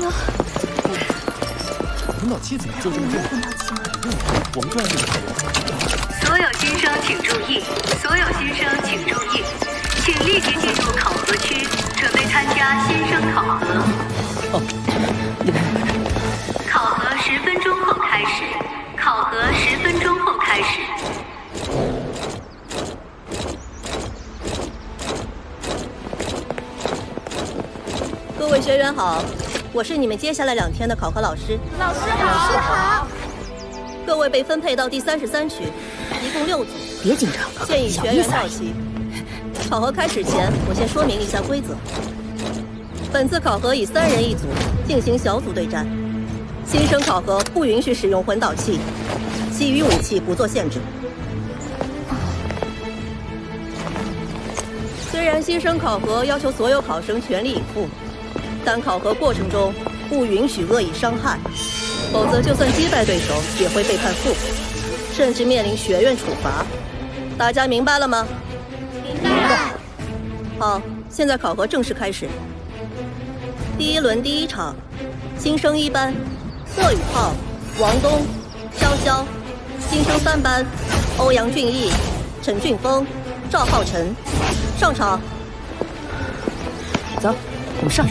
油！魂导器怎么就这么重？我们转这个太远。所有新生请注意！所有新生请注意！请立即进入考核区，准备参加新生考核。考核10分钟后开始。考核10分钟后开始。各位学员好，我是你们接下来2天的考核老师。老师好。老师好。各位被分配到第33区，一共6组。别紧张，建议全员到齐。考核开始前，我先说明一下规则。本次考核以3人1组进行小组对战。新生考核不允许使用魂导器，其余武器不做限制。虽然新生考核要求所有考生全力以赴，但考核过程中不允许恶意伤害，否则就算击败对手也会被判负，甚至面临学院处罚。大家明白了吗？明白。好，现在考核正式开始。第1轮第1场，新生1班。贺宇浩、王东、潇潇，新生3班，欧阳俊逸、陈俊峰、赵浩晨，上场。走，我们上。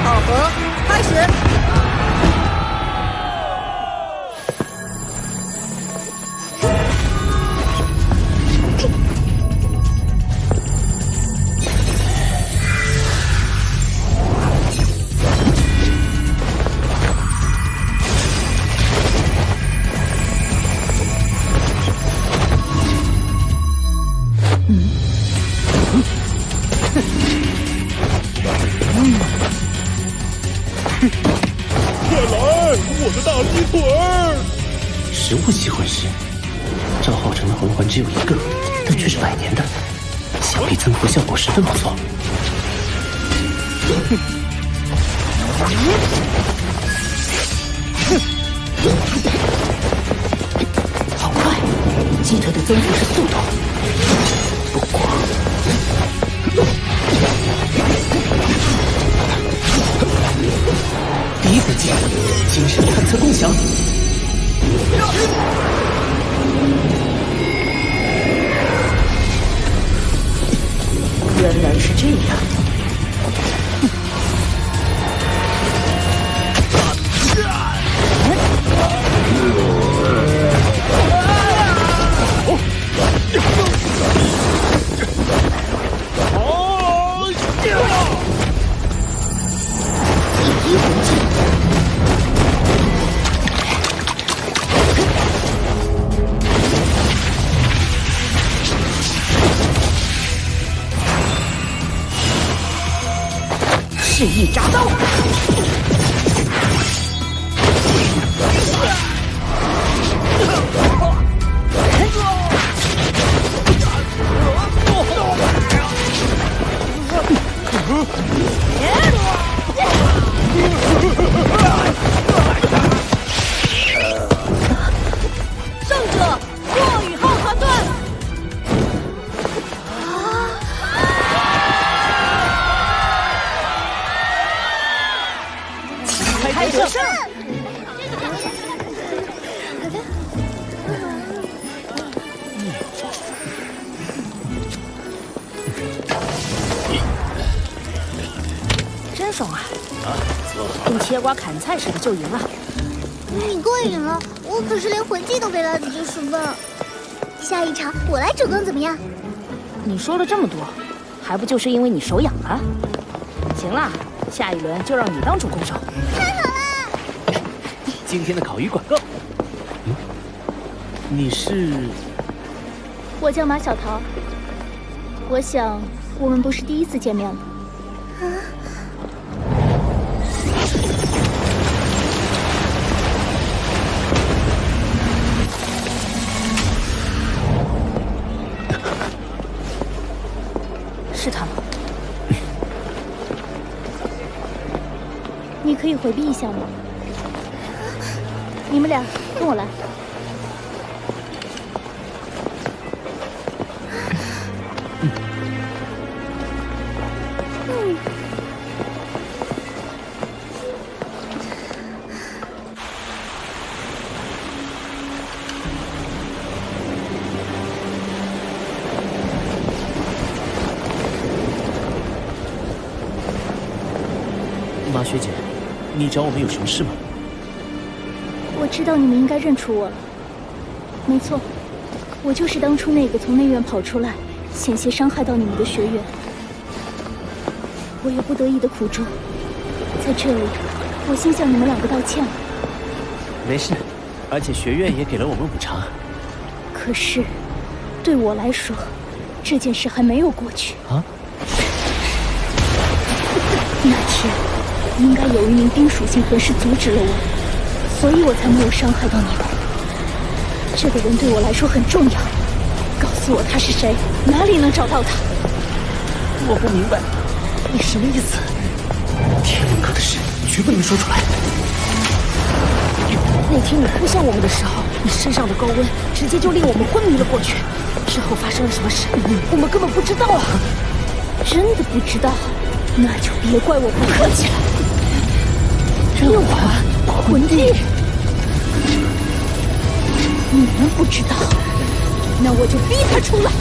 考核开始。食物系魂师，赵浩成的魂环只有1个，但却是100年的，想必增幅效果十分不错。好快，鸡腿的增幅是速度。不过，第1步剑，精神探测共享。原来是这样。第1魂技。示意铡刀，胜者霍宇浩团队。开得胜！真爽啊！用切瓜砍菜似的就赢了。你过瘾了，我可是连魂技都没来得及使用。下一场我来主攻怎么样？你说了这么多，还不就是因为你手痒了？行了，下一轮就让你当主攻手。太好了！今天的烤鱼广告。你是？我叫马小桃。我想我们不是第一次见面了。是他吗？你可以回避一下吗？你们俩跟我来。马学姐，你找我们有什么事吗？我知道你们应该认出我了。没错，我就是当初那个从内院跑出来，险些伤害到你们的学员。我有不得已的苦衷，在这里，我先向你们两个道歉了。没事，而且学院也给了我们补偿。可是，对我来说，这件事还没有过去。啊？那天，应该有一名冰属性魂师阻止了我，所以我才没有伤害到你们。这个人对我来说很重要，告诉我他是谁，哪里能找到他？我不明白，你什么意思？天文阁的事绝不能说出来。那天你扑向我们的时候，你身上的高温直接就令我们昏迷了过去。之后发生了什么事，我们根本不知道啊！真的不知道，那就别怪我不客气了。六环魂帝，你们不知道，那我就逼他出来。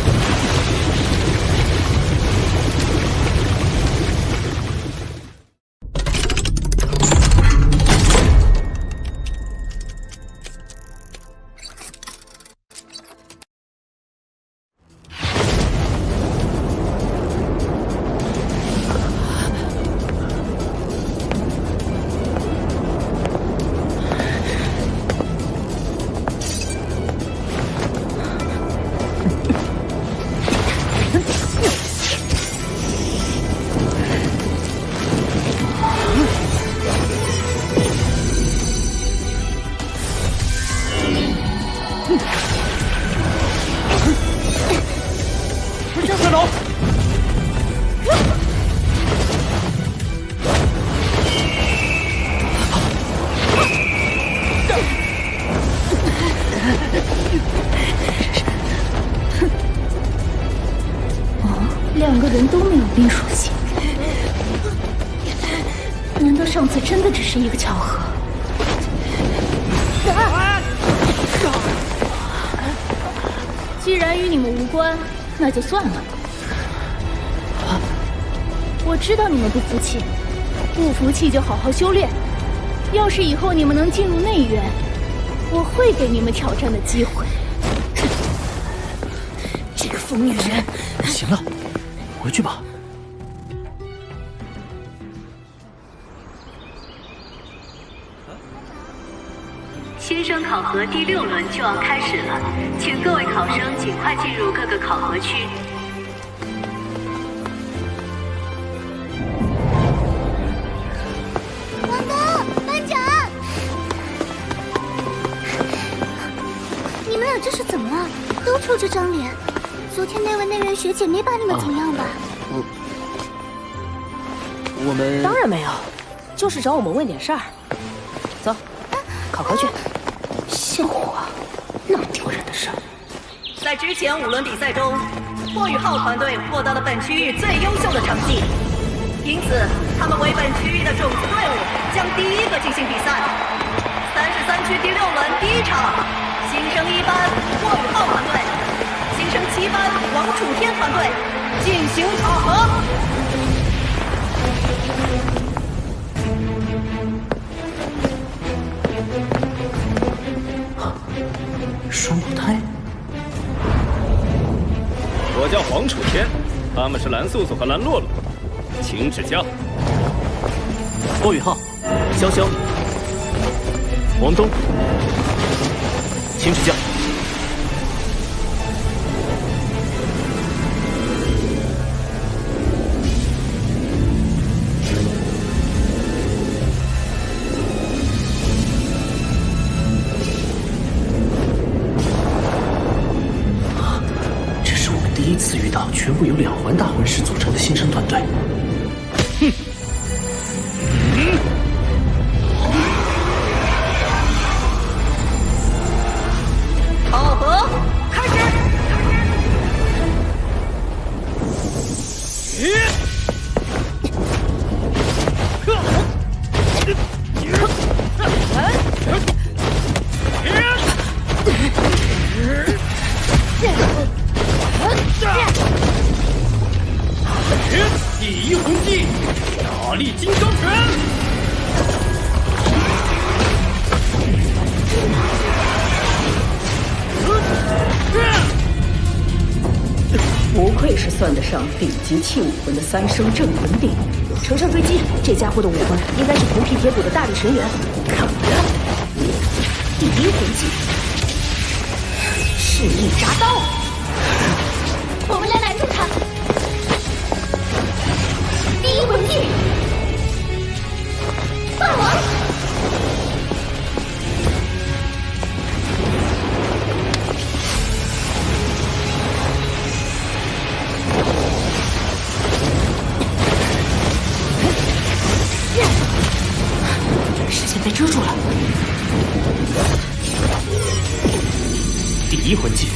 两个人都没有冰属性，难道上次真的只是一个巧合？既然与你们无关，那就算了。我知道你们不服气，不服气就好好修炼。要是以后你们能进入内院，我会给你们挑战的机会。这个疯女人！行了，回去吧。新生考核第6轮就要开始了，请各位考生尽快进入各个考核区。王东，班长，你们俩这是怎么了？都臭这张脸。昨天那位内院学姐没把你们怎么样吧？我们当然没有，就是找我们问点事儿。走，考核去。笑话，那么丢人的事儿。在之前5轮比赛中，霍雨浩团队获得了本区域最优秀的成绩，因此他们为本区域的种子队伍，将第1个进行比赛。33区第6轮第1场，新生1班霍雨浩团队，新生7班王楚天团队进行考核。双胞胎。我叫黄楚天，他们是蓝素素和蓝洛洛，请指教。霍雨浩、潇潇、王东，请指教。环大魂师组成的新生团队。哼！考核开始。第一魂技，大力金刚拳。不愧是算得上顶级器武魂的三生镇魂鼎。乘胜追击，这家伙的武魂应该是铜皮铁骨的大力神元。看我的第一魂技，赤翼铡刀。我们来拦住他。第一魂技，霸王。视线被遮住了。第一魂技，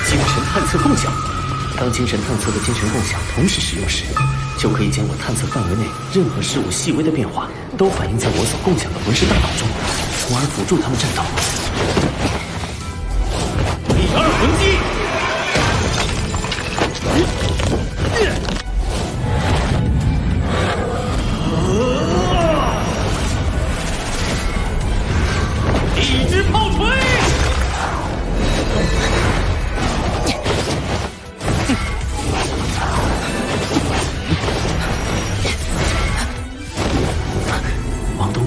精神探测共享。当精神探测和精神共享同时使用时，就可以将我探测范围内任何事物细微的变化都反映在我所共享的魂师大脑中，从而辅助他们战斗。第二魂技，一支炮锤。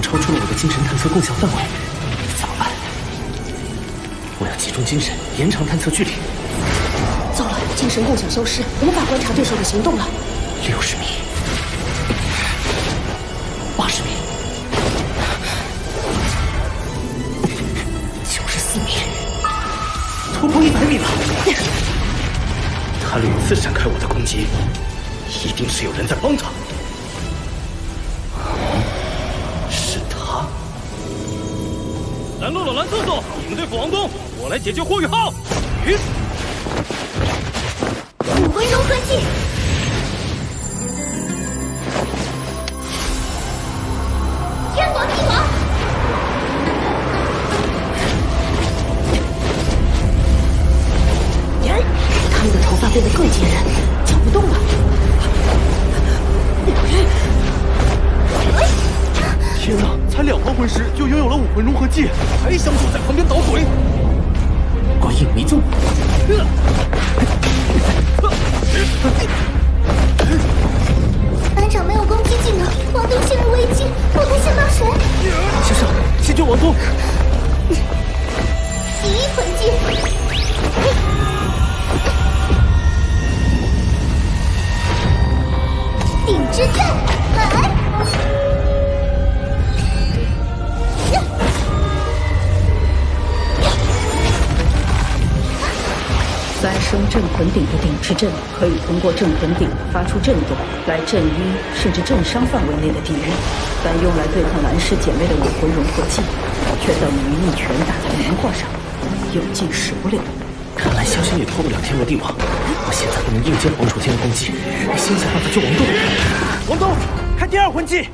超出了我的精神探测共享范围，怎么办？我要集中精神，延长探测距离。糟了，精神共享消失，无法观察对手的行动了。60米，80米，94米，突破100米了。他屡次闪开我的攻击，一定是有人在帮他。拦路了蓝瑟瑟，你们对付王东，我来解决霍雨浩。武魂融合技，天王地王。他们的头发变得更惊人，搅不动了。天哪！才2号魂师就拥有了武魂融合技，还想躲在旁边捣鬼？观影迷踪。班长没有攻击技能，王东陷入危机，我该先帮谁？先生，先救王东。第一魂技，顶之阵，来！三生镇魂鼎的鼎之阵可以通过镇魂鼎发出震动来震晕甚至震伤范围内的敌人，但用来对抗蓝氏姐妹的武魂融合技，却等于一拳打在棉花上，有劲使不了。看来萧萧也脱不了天罗地网，我现在不能硬接黄楚天的攻击，先想办法救王东。王东，开第二魂技。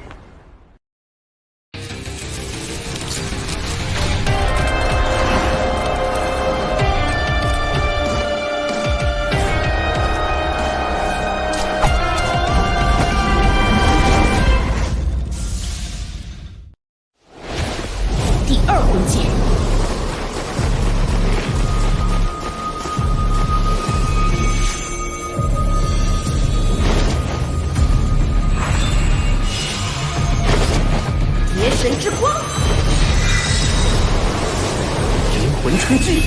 第二魂技，邪神之光，灵魂吹击。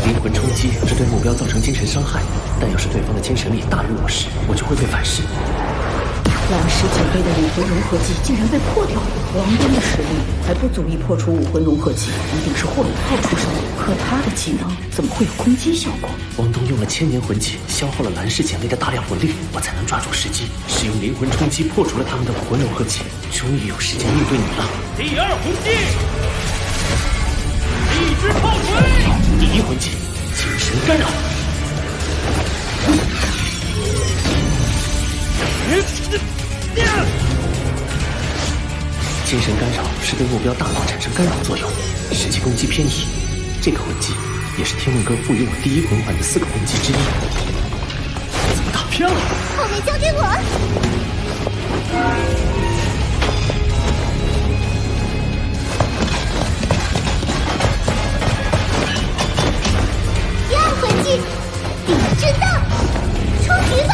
灵魂冲击是对目标造成精神伤害，但要是对方的精神力大于我时，我就会被反噬。蓝石姐妹的武魂融合技竟然被破掉了，王东的实力还不足以破除武魂融合技，一定是霍雨浩出手。可他的技能怎么会有攻击效果？王东用了千年魂技，消耗了蓝氏姐妹的大量魂力，我才能抓住时机，使用灵魂冲击破除了他们的武魂融合技。终于有时间应对你了。第二魂技，一只炮锤。第一魂技，精神干扰。精神干扰是对目标大脑产生干扰作用，使其攻击偏移。这个魂技也是天梦哥赋予我第一魂环的4个魂技之一。怎么打偏了？后面交给我。第二魂技，顶震荡，出局吧！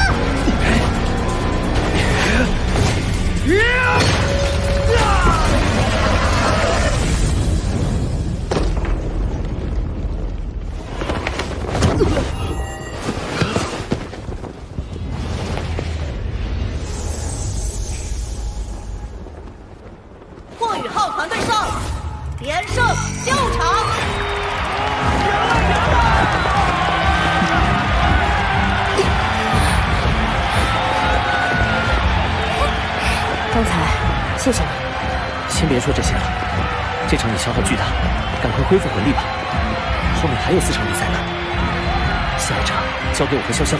霍雨浩团队上，连胜6场。刚才谢谢你。先别说这些了，这场你消耗巨大，赶快恢复魂力吧。后面还有4场比赛呢，下一场交给我和潇潇。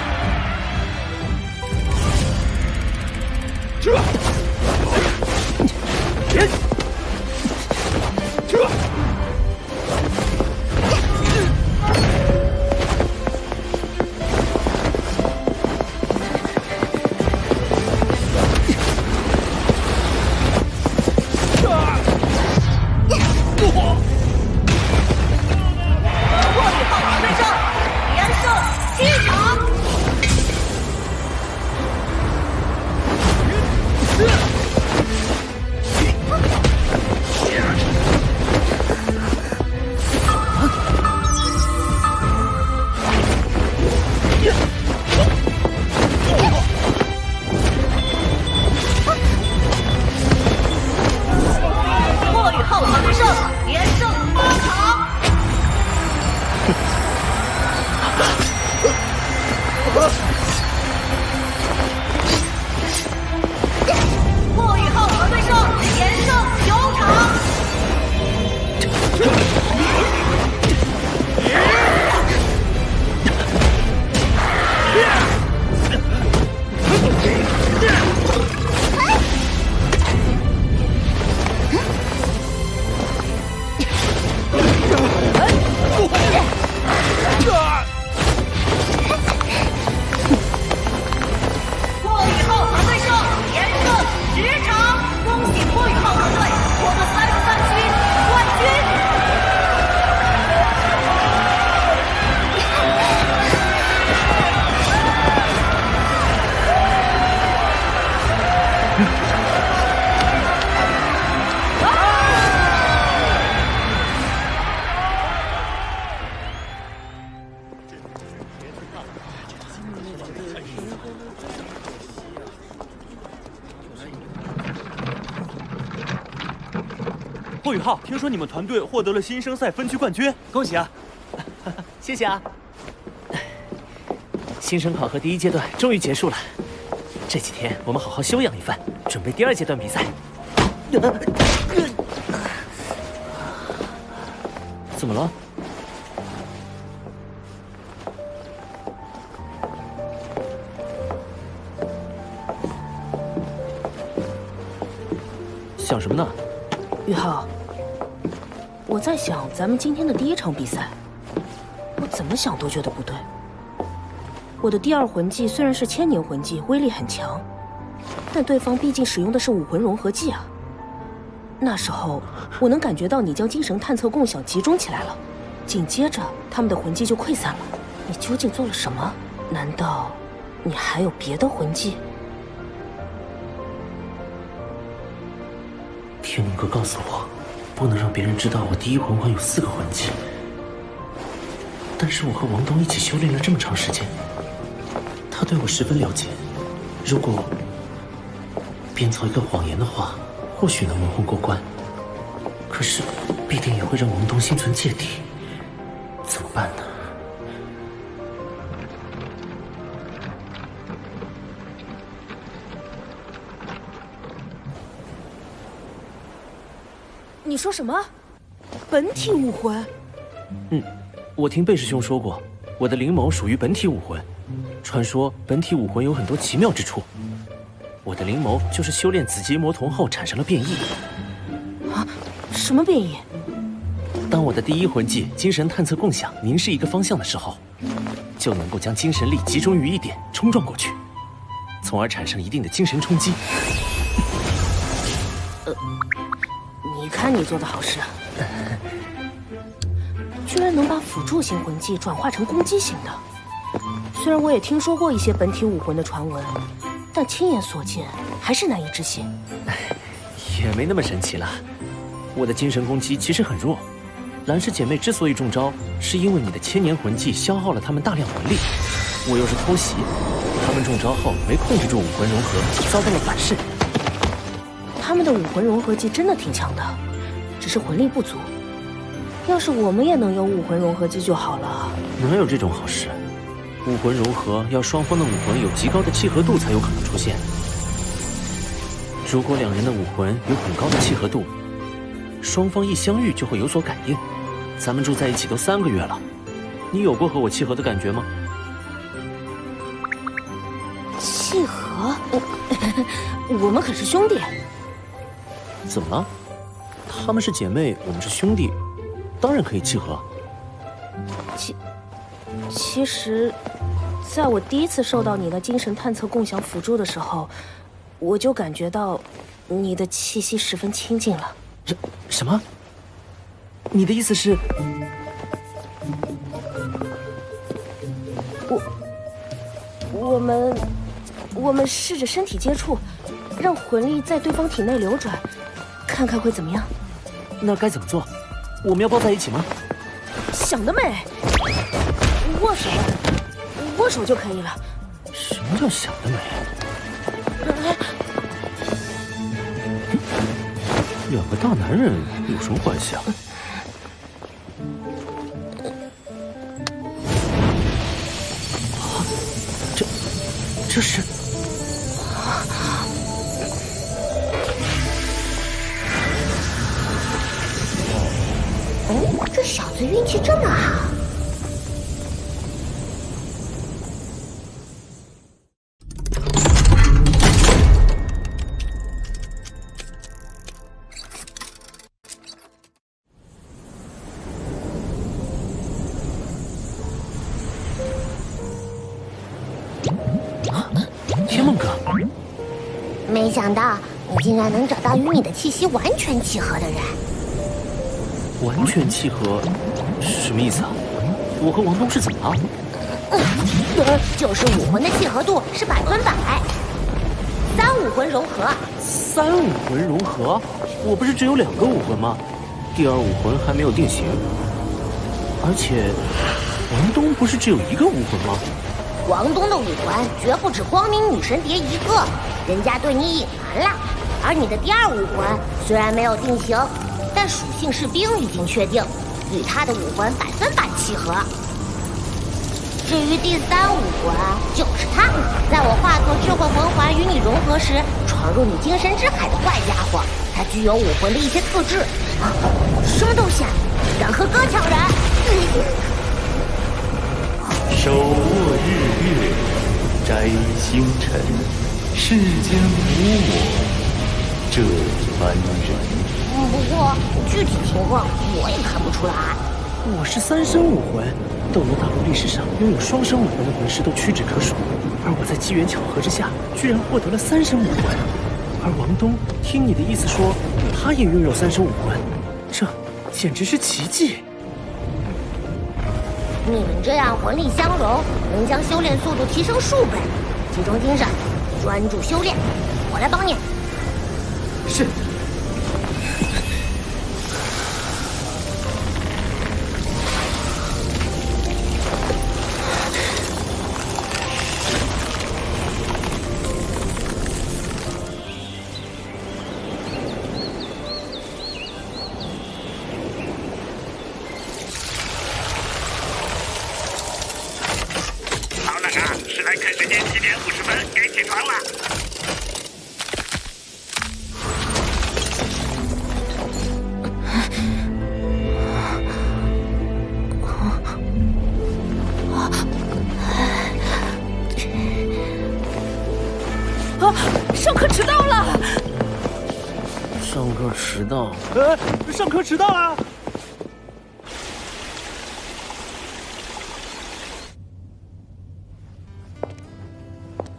霍雨浩，听说你们团队获得了新生赛分区冠军，恭喜啊！谢谢啊。新生考核第1阶段终于结束了，这几天我们好好休养一番，准备第2阶段比赛。怎么了？想什么呢？雨浩，我在想咱们今天的第1场比赛，我怎么想都觉得不对。我的第2魂技虽然是千年魂技，威力很强，但对方毕竟使用的是武魂融合技啊。那时候我能感觉到你将精神探测共享集中起来了，紧接着他们的魂技就溃散了。你究竟做了什么？难道你还有别的魂技？天梦哥告诉我，不能让别人知道我第1魂环有4个魂技。但是我和王东一起修炼了这么长时间，他对我十分了解。如果编造一个谎言的话，或许能蒙混过关，可是必定也会让王东心存芥蒂。怎么办呢？你说什么？本体武魂？我听贝师兄说过，我的灵眸属于本体武魂。传说本体武魂有很多奇妙之处，我的灵眸就是修炼紫极魔瞳后产生了变异。啊？什么变异？当我的第一魂技精神探测共享凝视一个方向的时候，就能够将精神力集中于一点，冲撞过去，从而产生一定的精神冲击。你看你做的好事，居然能把辅助型魂技转化成攻击型的。虽然我也听说过一些本体武魂的传闻，但亲眼所见还是难以置信。也没那么神奇了，我的精神攻击其实很弱。蓝氏姐妹之所以中招，是因为你的千年魂技消耗了她们大量魂力，我又是偷袭，她们中招后没控制住武魂融合，遭到了反噬。他们的武魂融合技真的挺强的，只是魂力不足。要是我们也能有武魂融合技就好了。哪有这种好事？武魂融合要双方的武魂有极高的契合度才有可能出现。如果两人的武魂有很高的契合度，双方一相遇就会有所感应。咱们住在一起都3个月了，你有过和我契合的感觉吗？契合？我们可是兄弟。怎么了？她们是姐妹，我们是兄弟，当然可以契合。其实，在我第一次受到你的精神探测共享辅助的时候，我就感觉到你的气息十分亲近了。什么？你的意思是？我们试着身体接触，让魂力在对方体内流转，看看会怎么样。那该怎么做？我们要抱在一起吗？想得美！握手就可以了。什么叫想得美？两个大男人有什么关系啊？这是……这小子运气这么好。天梦哥，没想到你竟然能找到与你的气息完全契合的人。完全契合是什么意思啊？我和王东是怎么了？就是武魂的契合度是100%，3武魂融合。3武魂融合？我不是只有2个武魂吗？第2武魂还没有定型。而且，王东不是只有1个武魂吗？王东的武魂绝不止光明女神蝶1个，人家对你隐瞒了。而你的第2武魂虽然没有定型，但属性士兵已经确定，与他的武魂100%契合。至于第3武魂，就是他，在我化作智慧魂环与你融合时，闯入你精神之海的坏家伙。他具有武魂的一些特质。什么东西啊？敢和哥抢人？手握日月，摘星辰，世间无我这般人。不过具体情况我也看不出来。我是3生武魂，斗罗大陆历史上拥有双生武魂的魂师都屈指可数，而我在机缘巧合之下，居然获得了3生武魂。而王东，听你的意思说，他也拥有3生武魂，这简直是奇迹。你们这样魂力相融，能将修炼速度提升数倍。集中精神，专注修炼，我来帮你。是。间7点50分，该起床了。上课迟到了！上课迟到？上课迟到了！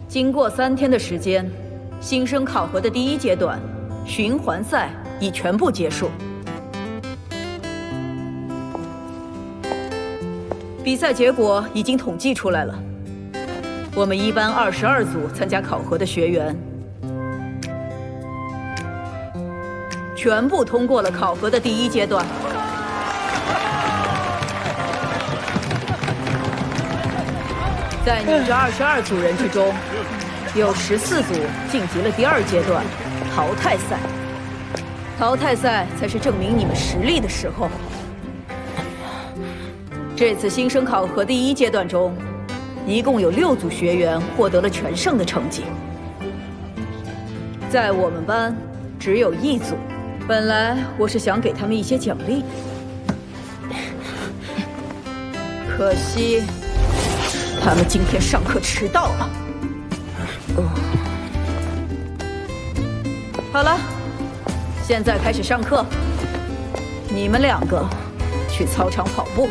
经过3天的时间，新生考核的第1阶段循环赛已全部结束。比赛结果已经统计出来了。我们一班22组参加考核的学员，全部通过了考核的第1阶段。在你这22组人之中，有14组晋级了第2阶段淘汰赛。淘汰赛才是证明你们实力的时候。这次新生考核第1阶段中，一共有6组学员获得了全胜的成绩。在我们班只有1组，本来我是想给他们一些奖励，可惜他们今天上课迟到了。好了，现在开始上课。你们2个去操场跑步，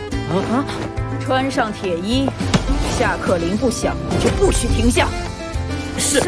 穿上铁衣，下课铃不响就不许停下。是。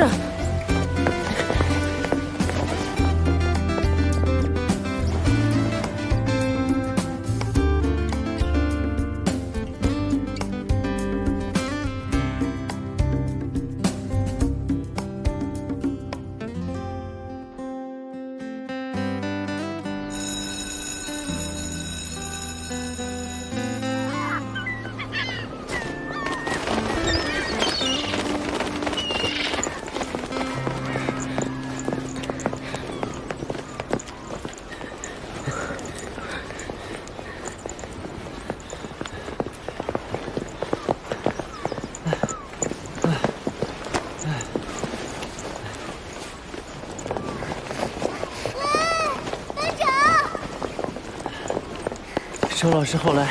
周老师后来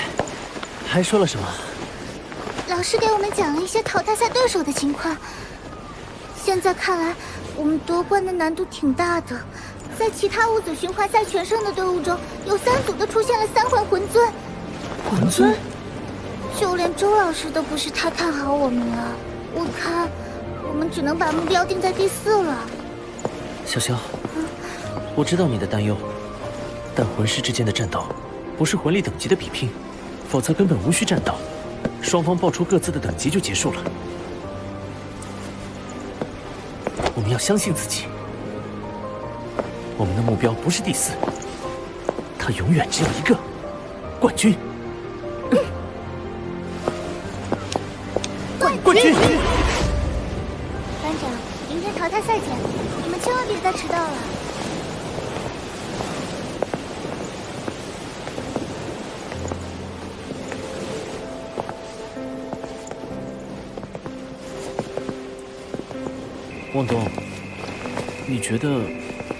还说了什么？老师给我们讲了一些淘汰赛对手的情况。现在看来，我们夺冠的难度挺大的。在其他5组循环赛全胜的队伍中，有3组都出现了3环魂尊。魂尊？就连周老师都不是太看好我们了。我看，我们只能把目标定在第4了。潇潇，我知道你的担忧，但魂师之间的战斗不是魂力等级的比拼，否则根本无需战斗，双方报出各自的等级就结束了。我们要相信自己，我们的目标不是第4，它永远只有一个——冠军。冠军！班长，明天淘汰赛见，你们千万别再迟到了。汪东，你觉得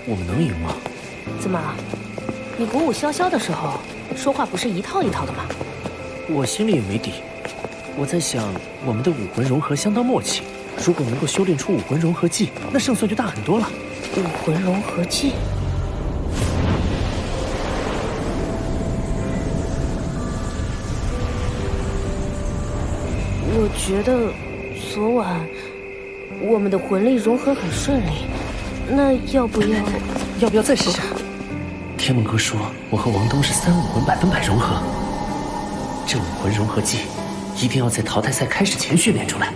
我们能赢吗？怎么，你鼓舞潇潇的时候说话不是一套一套的吗？我心里也没底。我在想，我们的武魂融合相当默契，如果能够修炼出武魂融合技，那胜算就大很多了。武魂融合技？我觉得昨晚我们的魂力融合很顺利，那要不要再试试？天梦哥说我和王东是3武魂100%融合，这武魂融合技一定要在淘汰赛开始前训练出来。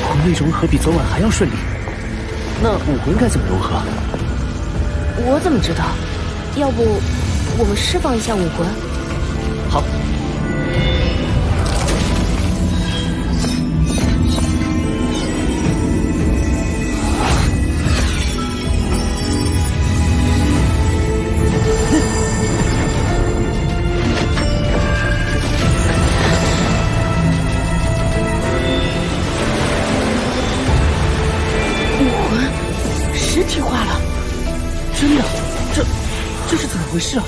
魂力融合比昨晚还要顺利，那武魂该怎么融合？我怎么知道？要不我们释放一下武魂。好。武魂实体化了，真的？这是怎么回事啊？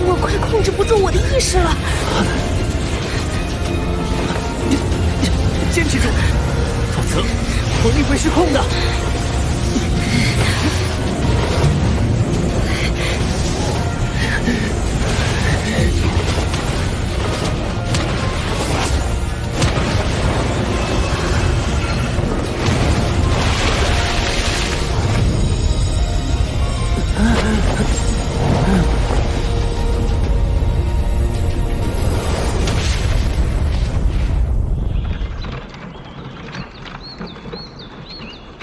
我快控制不住我的意识了。坚持住，否则魂力会失控的。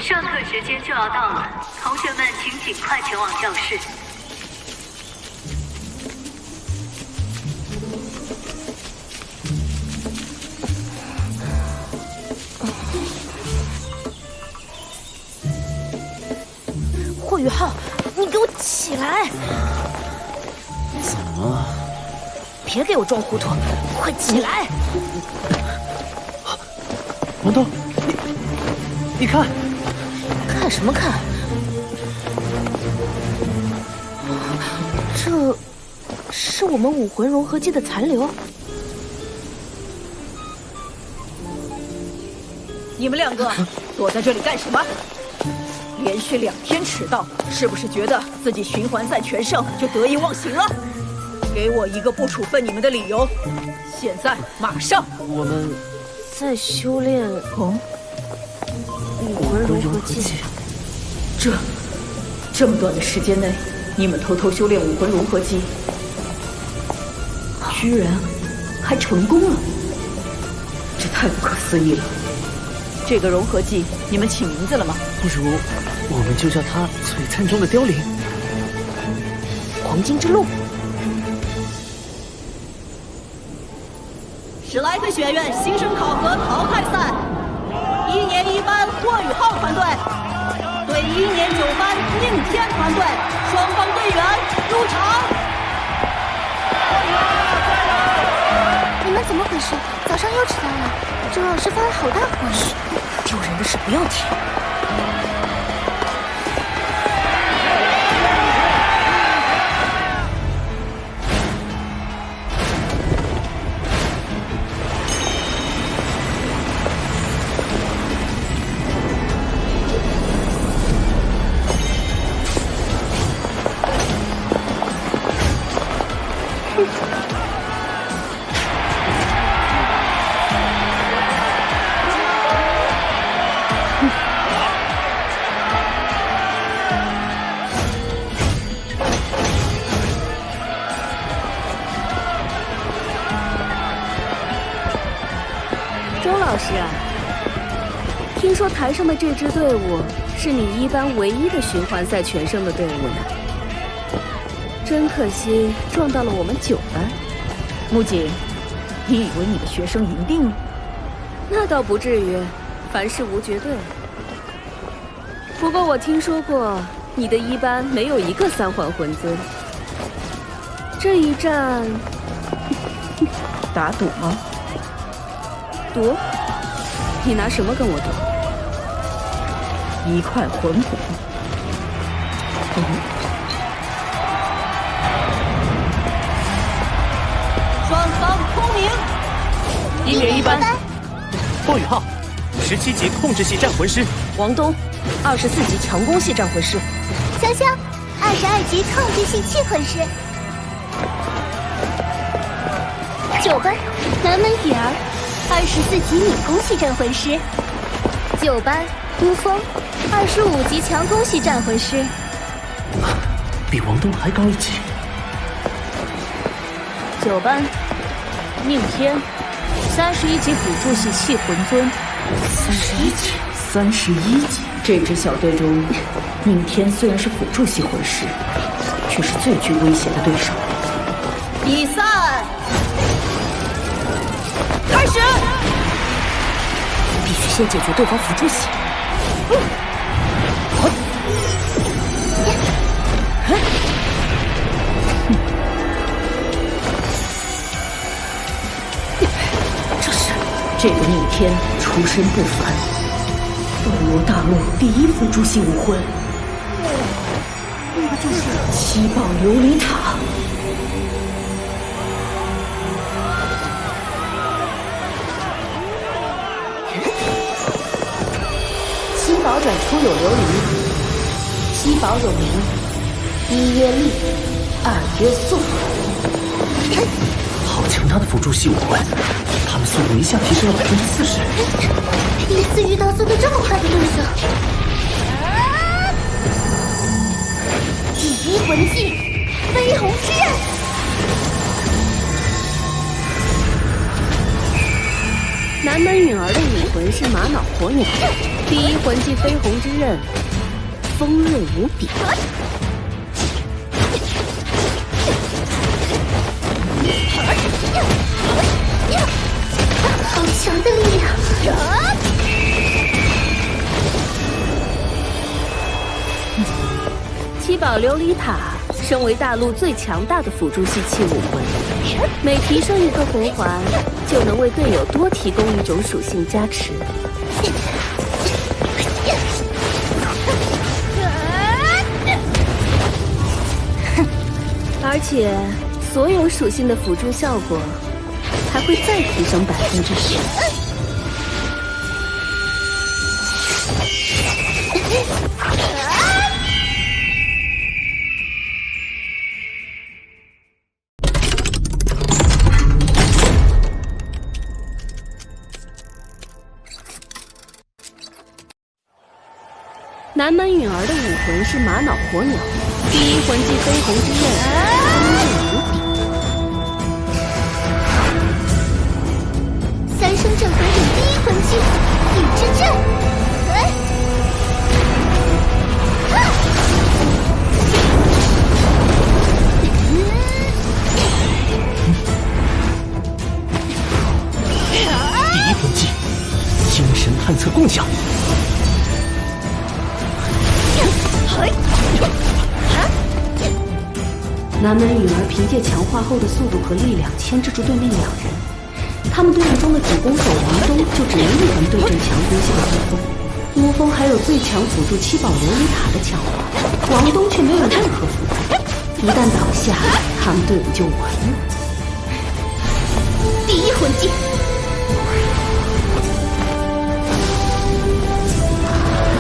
上课时间就要到了，同学们请尽快前往教室。霍雨浩，你给我起来！怎么了？别给我装糊涂，快起来！王东，你看。看什么看？这是我们武魂融合技的残留。你们两个躲在这里干什么？连续2天迟到，是不是觉得自己循环赛全胜就得意忘形了？给我一个不处分你们的理由！现在马上！我们在修炼武魂融合技。这么短的时间内，你们偷偷修炼武魂融合技，居然还成功了，这太不可思议了！这个融合技你们起名字了吗？不如我们就叫它璀璨中的凋零。黄金之路。史莱克学院新生考核淘汰赛，1年1班霍雨浩团队对1年9班宁天团队，双方队员入场。你们怎么回事？早上又迟到了，周老师发了好大火。丢人的事不要提。周老师啊，听说台上的这支队伍是你1班唯一的循环赛全胜的队伍呢。真可惜撞到了我们9班。木槿，你以为你的学生赢定了？那倒不至于，凡事无绝对。不过我听说过你的1班没有一个3环魂尊。这一战打赌吗？赌？你拿什么跟我赌？1块魂骨。双方空明。1年1班。霍雨浩，17级控制系战魂师。王东，24级强攻系战魂师。潇潇，22级控制系气魂师。9班，南门雨儿，24级敏攻系战魂师。9班，孤峰，25级强攻系战魂师。比王东还高1级。9班，宁天，31级辅助系气魂尊。31级。这支小队中，宁天虽然是辅助系魂师，却是最具威胁的对手。比赛开始！必须先解决对方辅助系。这个宁天出身不凡，斗罗大陆第1辅助系武魂，那个就是7宝琉璃塔。7宝转出有琉璃，7宝有名，1曰力，2曰速。好强大的辅助系武魂，他们速度一下提升了40%。第一次遇到速度这么快的对手。第1魂技，飞鸿之刃。南门允儿的武魂是玛瑙火鸟，第1魂技飞鸿之刃，锋锐无比。好强的力量！7宝琉璃塔身为大陆最强大的辅助系气武魂，每提升1个魂环，就能为队友多提供1种属性加持。而且所有属性的辅助效果还会再提升10%。南门允儿的武魂是玛瑙火鸟，第1魂技飞鸿之刃，锋锐无比。3生镇魂鼎第1魂技，地之阵。第1魂技，精神探测共享。南门允儿凭借强化后的速度和力量牵制住对面2人，他们队伍中的主攻手王东就只能一人对阵强攻系的孤峰。孤峰还有最强辅助7宝琉璃塔的强化，王东却没有任何辅助，一旦倒下，他们队伍就完了。第1魂技，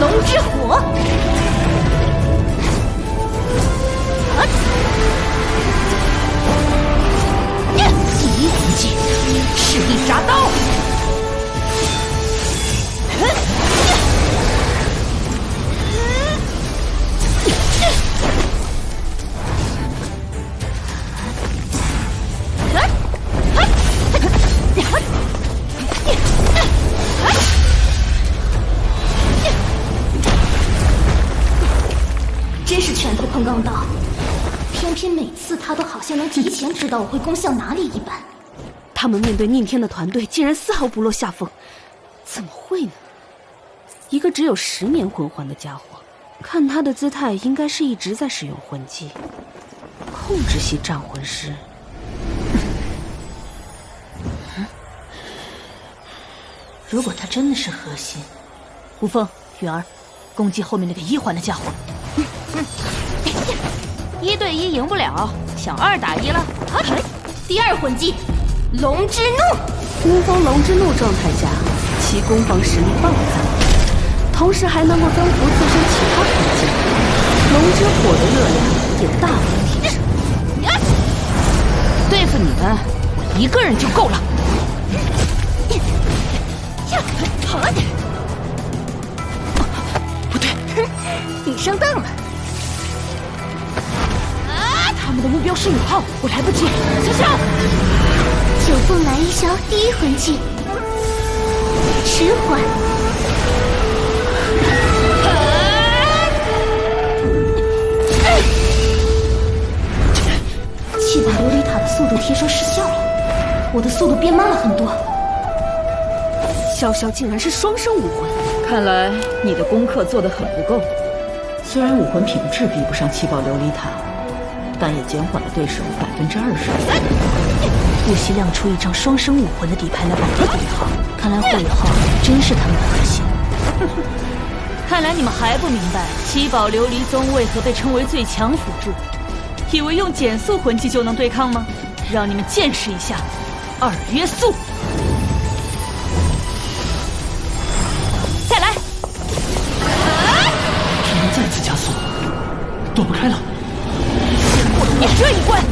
龙之火。第1魂技，赤壁铡刀。真是拳头碰钢刀，偏偏每次他都好像能提前知道我会攻向哪里一般。他们面对宁天的团队竟然丝毫不落下风，怎么会呢？一个只有10年魂环的家伙，看他的姿态，应该是一直在使用魂技。控制系战魂师。如果他真的是核心，吴峰、允儿，攻击后面那个1环的家伙。1对1赢不了，想2打1了。第2魂技，龙之怒。吴峰龙之怒状态下，其攻防实力暴增，同时还能够增幅自身其他魂技，龙之火的热量也大幅提升。对付你们，我1个人就够了。不对，你上当了。他们的目标是宇浩，我来不及。小小，九凤来一消第1魂技，迟缓。7把琉璃塔的速度提升失效了，我的速度变慢了很多。潇潇竟然是双生武魂，看来你的功课做得很不够。虽然武魂品质比不上7宝琉璃塔，但也减缓了对手20%。不惜亮出一张双生武魂的底牌来保护霍雨浩，看来霍雨浩真是他们的核心。看来你们还不明白7宝琉璃宗为何被称为最强辅助，以为用减速魂技就能对抗吗？让你们见识一下2约速。再来！只能再次加速，躲不开了。先过了我这一关。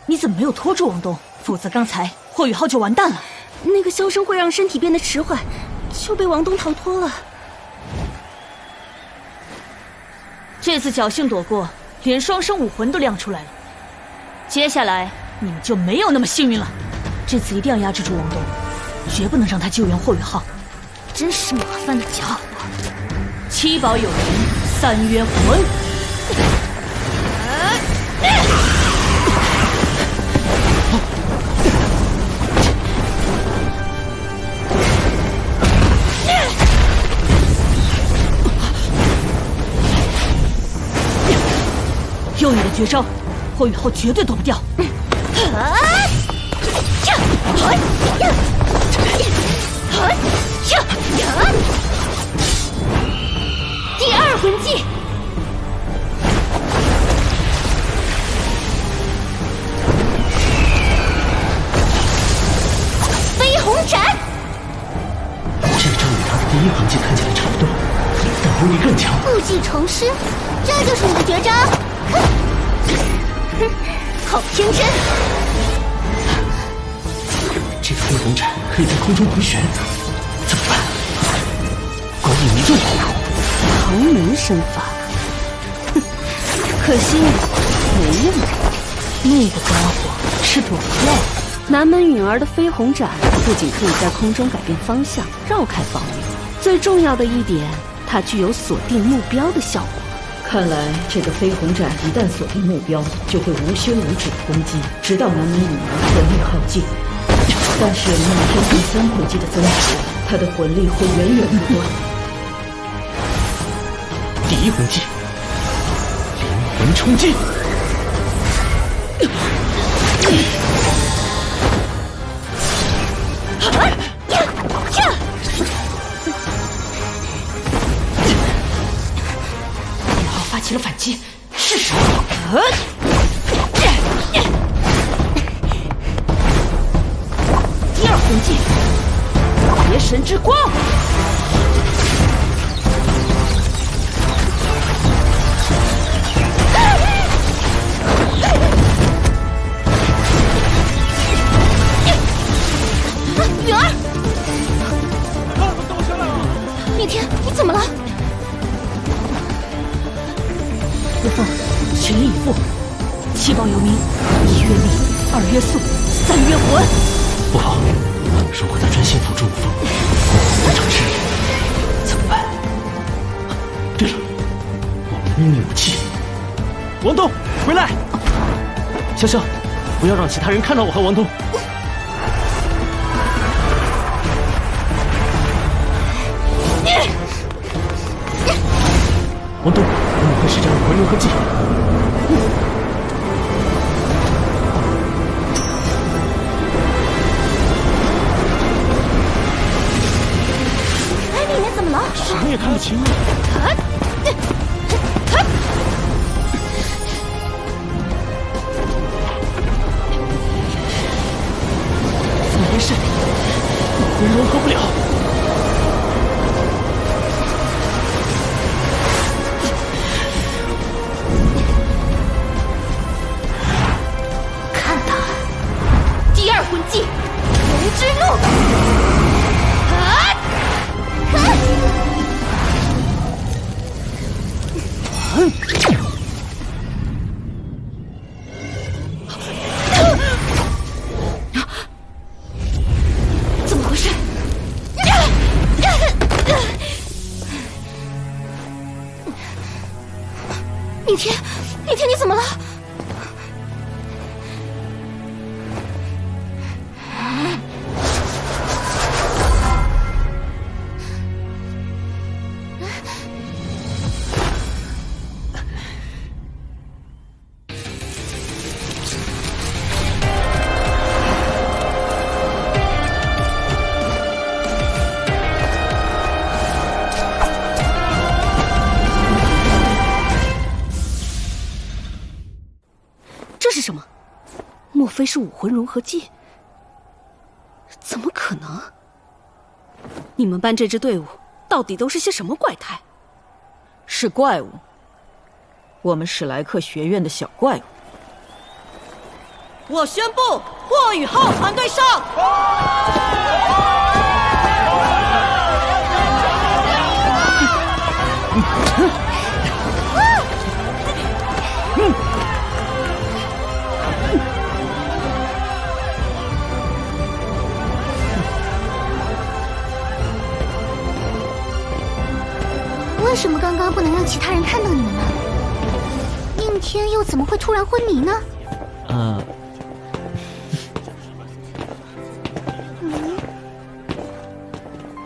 你怎么没有拖住王东？否则刚才霍雨浩就完蛋了。那个箫声会让身体变得迟缓，就被王东逃脱了。这次侥幸躲过，连双生武魂都亮出来了。接下来你们就没有那么幸运了。这次一定要压制住王东，绝不能让他救援霍雨浩。真是麻烦的家伙。7宝有灵，3约魂。用你的绝招，霍雨浩绝对躲不掉。第2魂技，飞鸿斩。这招与他的第1魂技看起来差不多，但威力更强。故技重施，这就是你的绝招。好天真！这个飞鸿斩可以在空中回旋，怎么办？光影迷盾，唐门身法，可惜没用。那个家伙是躲不掉。南门允儿的飞鸿斩不仅可以在空中改变方向，绕开防御，最重要的一点，它具有锁定目标的效果。看来这个飞鸿斩一旦锁定目标，就会无休无止的攻击，直到南门允儿魂力耗尽。但是没有天第3魂技的增值，他的魂力会源源不断。第1魂技，灵魂冲击。发起了反击，是时候。第2魂技，邪神之光。允儿，灭天，你怎么了？吴凤，全力以赴，7宝有名，1约力，2约速，3约魂。不好，如果他专心辅助吴凤，会长失利，怎么办？对了，我们的秘密武器。王东，回来！潇潇，不要让其他人看到我和王东。王东，我们会施展武魂融合技。什么也看不清了。怎么回事？武魂融合不了。看他，第二魂技，龙之怒。怎么回事？逆天，逆天，你怎么了？这是什么？莫非是武魂融合技？怎么可能？你们班这支队伍到底都是些什么怪胎？是怪物，我们史莱克学院的小怪物。我宣布，霍雨浩团队上！为什么刚刚不能让其他人看到你们呢？应天又怎么会突然昏迷呢？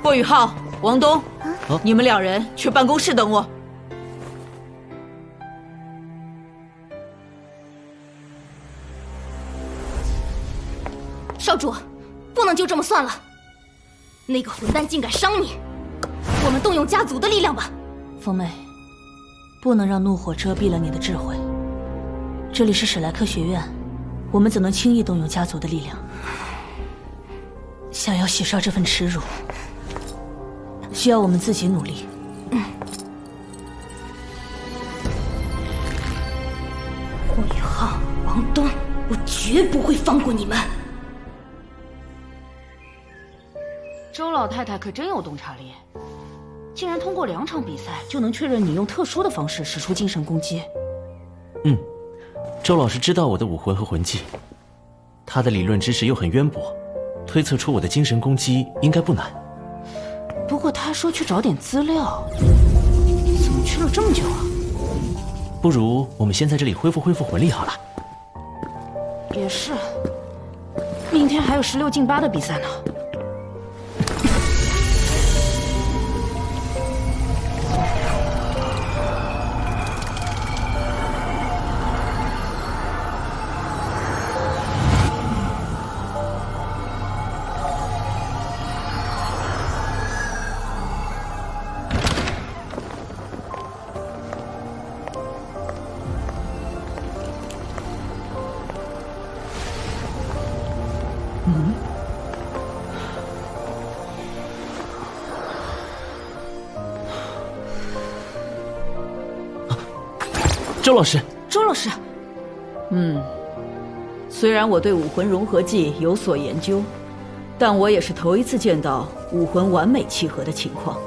霍雨浩、王东，你们两人去办公室等我。少主，不能就这么算了。那个混蛋竟敢伤你，我们动用家族的力量吧。风妹，不能让怒火遮蔽了你的智慧。这里是史莱克学院，我们怎能轻易动用家族的力量？想要洗刷这份耻辱，需要我们自己努力。霍雨浩、王东，我绝不会放过你们。周老太太可真有洞察力，竟然通过2场比赛就能确认你用特殊的方式使出精神攻击。周老师知道我的武魂和魂技，他的理论知识又很渊博，推测出我的精神攻击应该不难。不过他说去找点资料，怎么去了这么久啊？不如我们先在这里恢复魂力好了。也是，明天还有16进8的比赛呢。周老师，周老师，虽然我对武魂融合技有所研究，但我也是头一次见到武魂完美契合的情况，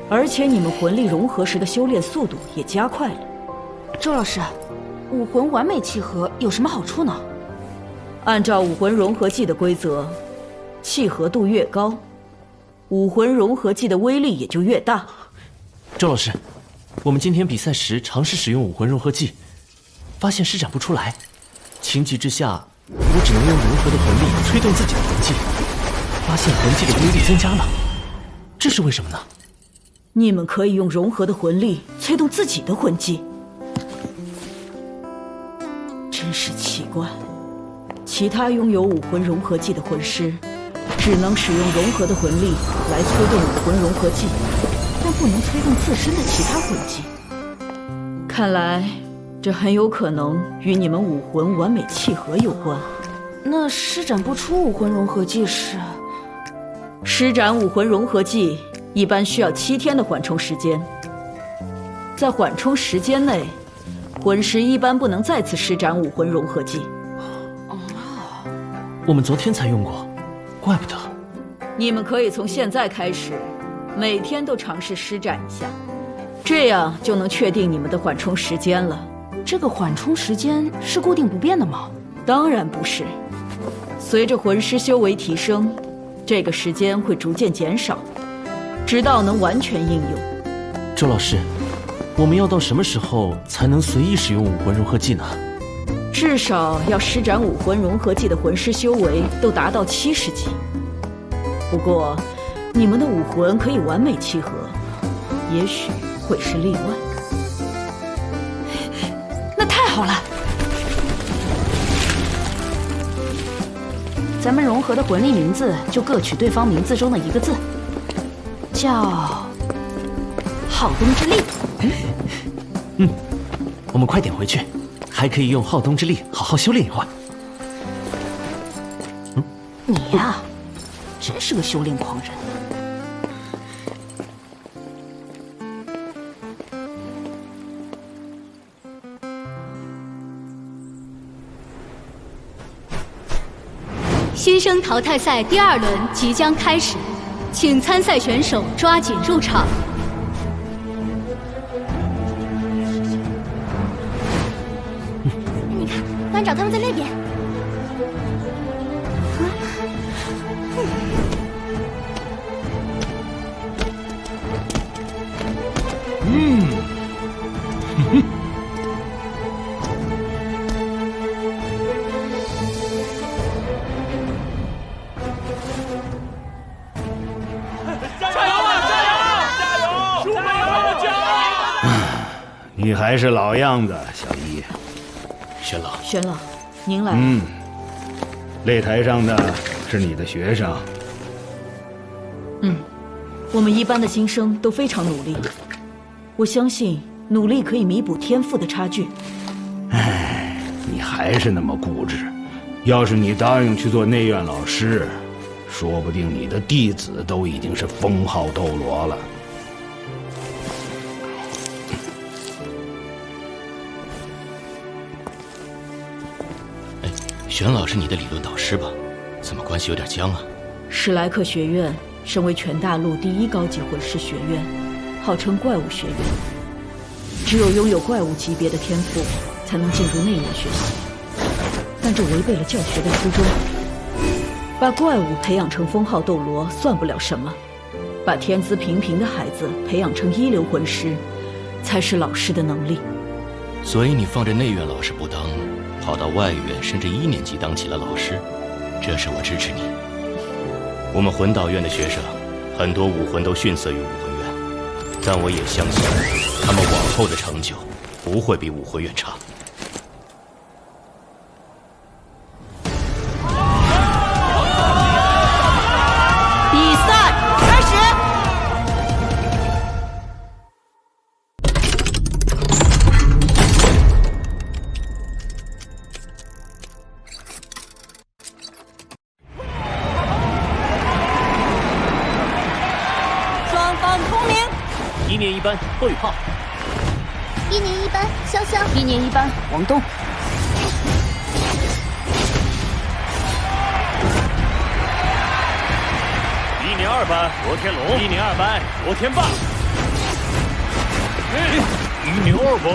而且你们魂力融合时的修炼速度也加快了。周老师，武魂完美契合有什么好处呢？按照武魂融合技的规则，契合度越高，武魂融合技的威力也就越大。周老师，我们今天比赛时尝试使用武魂融合技，发现施展不出来，情急之下，我只能用融合的魂力催动自己的魂技，发现魂技的威力增加了，这是为什么呢？你们可以用融合的魂力催动自己的魂技，真是奇怪。其他拥有武魂融合技的魂师，只能使用融合的魂力来催动武魂融合技，但不能催动自身的其他魂技。看来，这很有可能与你们武魂完美契合有关。那施展不出武魂融合技时，施展武魂融合技一般需要7天的缓冲时间。在缓冲时间内，魂师一般不能再次施展武魂融合技。我们昨天才用过，怪不得。你们可以从现在开始，每天都尝试施展一下，这样就能确定你们的缓冲时间了。这个缓冲时间是固定不变的吗？当然不是，随着魂师修为提升，这个时间会逐渐减少，直到能完全应用。周老师，我们要到什么时候才能随意使用武魂融合技呢？至少要施展武魂融合技的魂师修为都达到70级。不过，你们的武魂可以完美契合，也许会是例外。那太好了！咱们融合的魂力名字就各取对方名字中的一个字，叫浩东之力。我们快点回去，还可以用浩东之力好好修炼一会儿。你呀，真是个修炼狂人。新生淘汰赛第2轮即将开始，请参赛选手抓紧入场。你看，班长他们在那边。你还是老样子，小一。玄老，玄老，您来。擂台上的是你的学生。我们一班的新生都非常努力，我相信努力可以弥补天赋的差距。唉，你还是那么固执。要是你答应去做内院老师，说不定你的弟子都已经是封号斗罗了。玄老是你的理论导师吧？怎么关系有点僵啊？史莱克学院身为全大陆第1高级魂师学院，号称怪物学院，只有拥有怪物级别的天赋才能进入内院学习。但这违背了教学的初衷。把怪物培养成封号斗罗算不了什么，把天资平平的孩子培养成一流魂师，才是老师的能力。所以你放着内院老师不当，跑到外院甚至1年级当起了老师，这事我支持你。我们魂导院的学生，很多武魂都逊色于武魂院，但我也相信他们往后的成就不会比武魂院差。比赛开始！双方同名1年1班霍雨浩，1年1班潇潇，1年1班王东。1年2班罗天龙，1年2班罗天霸，1年2班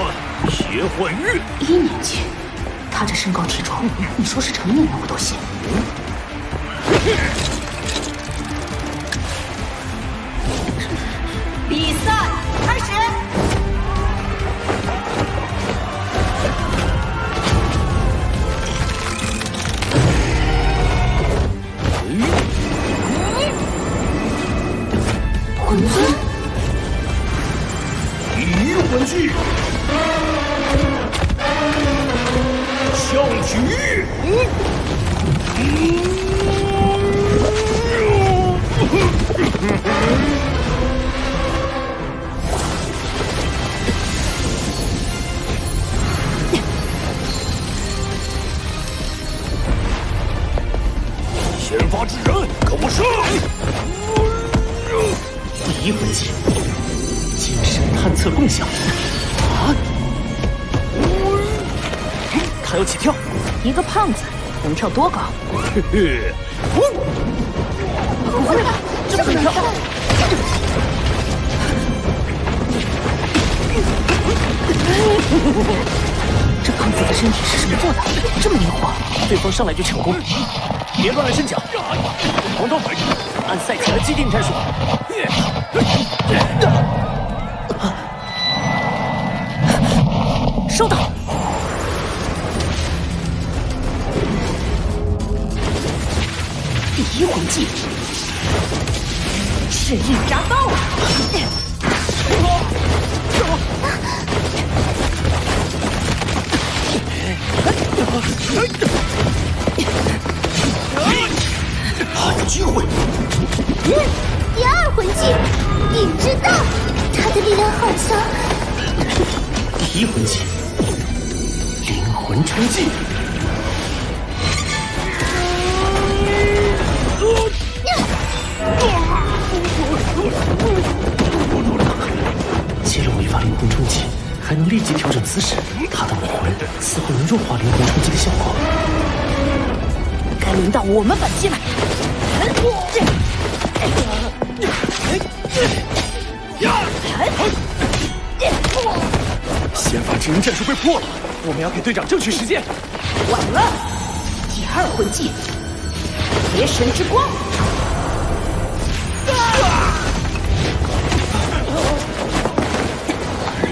谢幻玉。1年级，他这身高体重，你说是成年人我都信。比赛开始！魂尊，魂技，象举。可不赦！第一魂技，精神探测共享。啊！他要起跳，一个胖子能跳多高？嘿嘿，这怎么跳？这胖子的身体是什么做的？这么灵活？对方上来就抢攻，别乱按身脚。黄东，按赛前的既定战术。收到。第一魂技，赤印扎刀。好机会！第二魂技，影之道，他的力量好强。第一魂技，灵魂冲击。接了我一发灵魂冲击，还能立即调整姿势。他的武魂似乎能弱化灵魂冲击的效果。该轮到我们反击了。先发制人战术被破了，我们要给队长争取时间。晚了，第二魂技，邪神之光。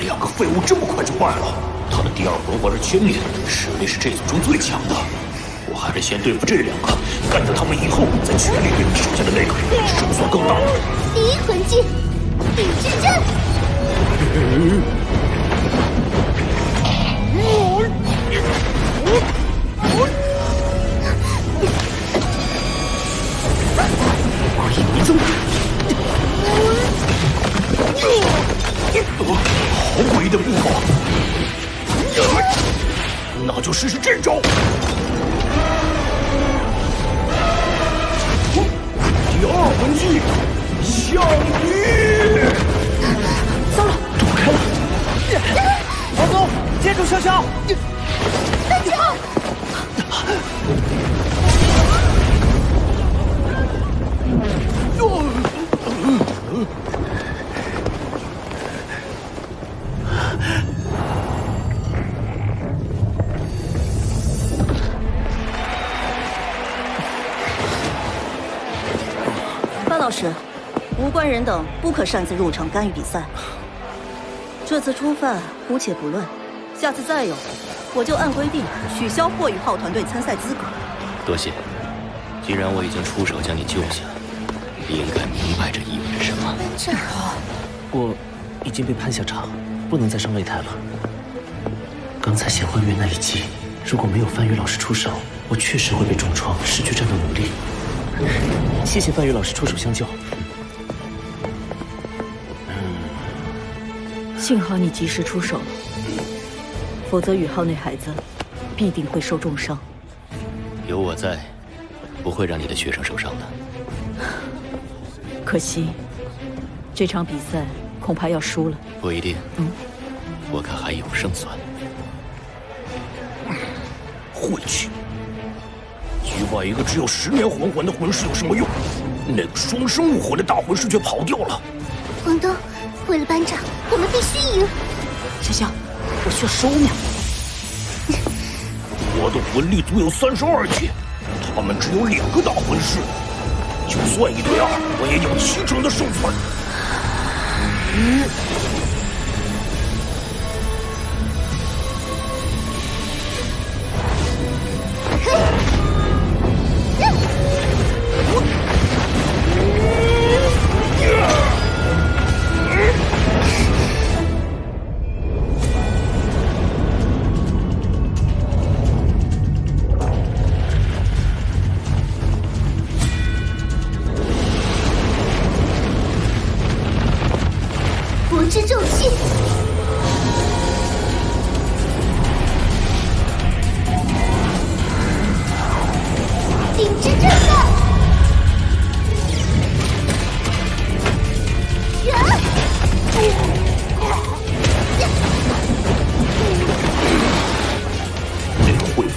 两个废物这么快就败了，他的第二魂环是千年，实力是这组中最强的。我还是先对付这两个，干掉他们以后，再全力对付手下的那个，胜算更大。第一魂技，鼎之阵。火影迷踪。好诡异的步伐，那就试试这招。第二魂技，象羽。糟了，躲开了。王总，接住潇潇！大脚！范老师，无关人等不可擅自入场干预比赛。这次初犯姑且不论，下次再有，我就按规定取消霍雨浩团队参赛资格。多谢。既然我已经出手将你救下，你应该明白这意味着什么。班长，我已经被判下场，不能再上擂台了。刚才显幻月那一击，如果没有范宇老师出手，我确实会被重创，失去战斗能力。谢谢范宇老师出手相救。幸好你及时出手了，否则宇浩那孩子必定会受重伤。有我在，不会让你的学生受伤的。可惜，这场比赛恐怕要输了。不一定。我看还有胜算。晦气！击败一个只有10年魂环的魂师有什么用？那个双生武魂的大魂师却跑掉了。黄东，为了班长，我们必须赢。潇潇，我需要10秒。我的魂力足有32阶，他们只有2个大魂师，就算1对2，我也有70%的胜算。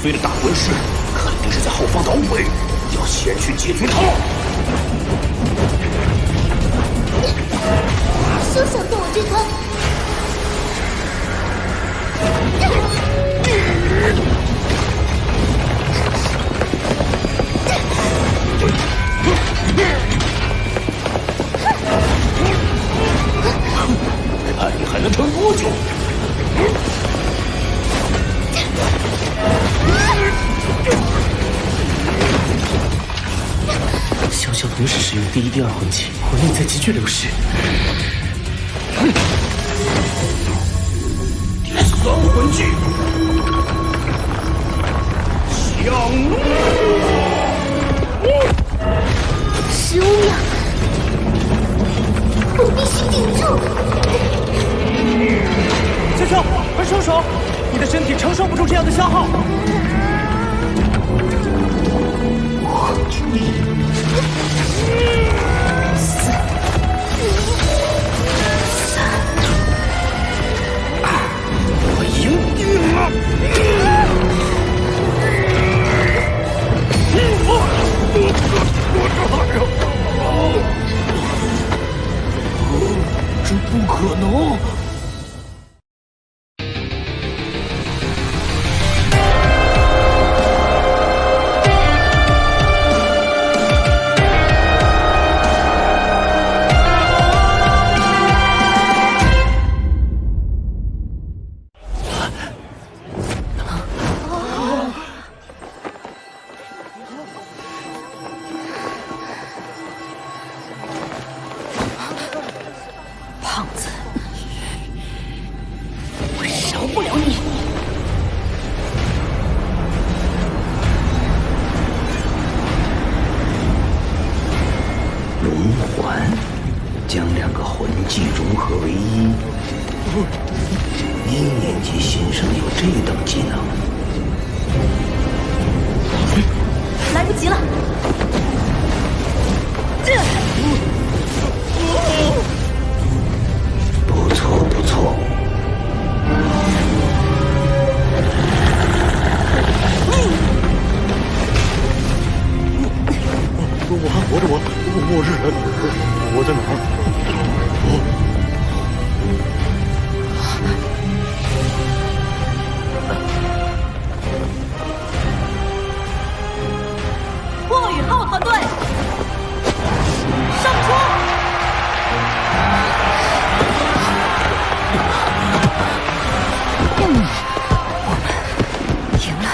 飞的大魂师肯定是在后方捣鬼，要先去解决他。休想动我这套！看你还能撑多久！潇潇同时使用第一、第二魂技，魂力在急剧流失。第三魂技，降怒！15秒，我必须顶住！潇潇，快收手！你的身体承受不住这样的消耗。我赢定了！这不可能！胖子，我饶不了你！龙环，将2个魂技融合为一。1年级新生有这等技能，来不及了！不错不错。我还活着，我是人，我在哪儿？霍雨浩团队，上车！赢了。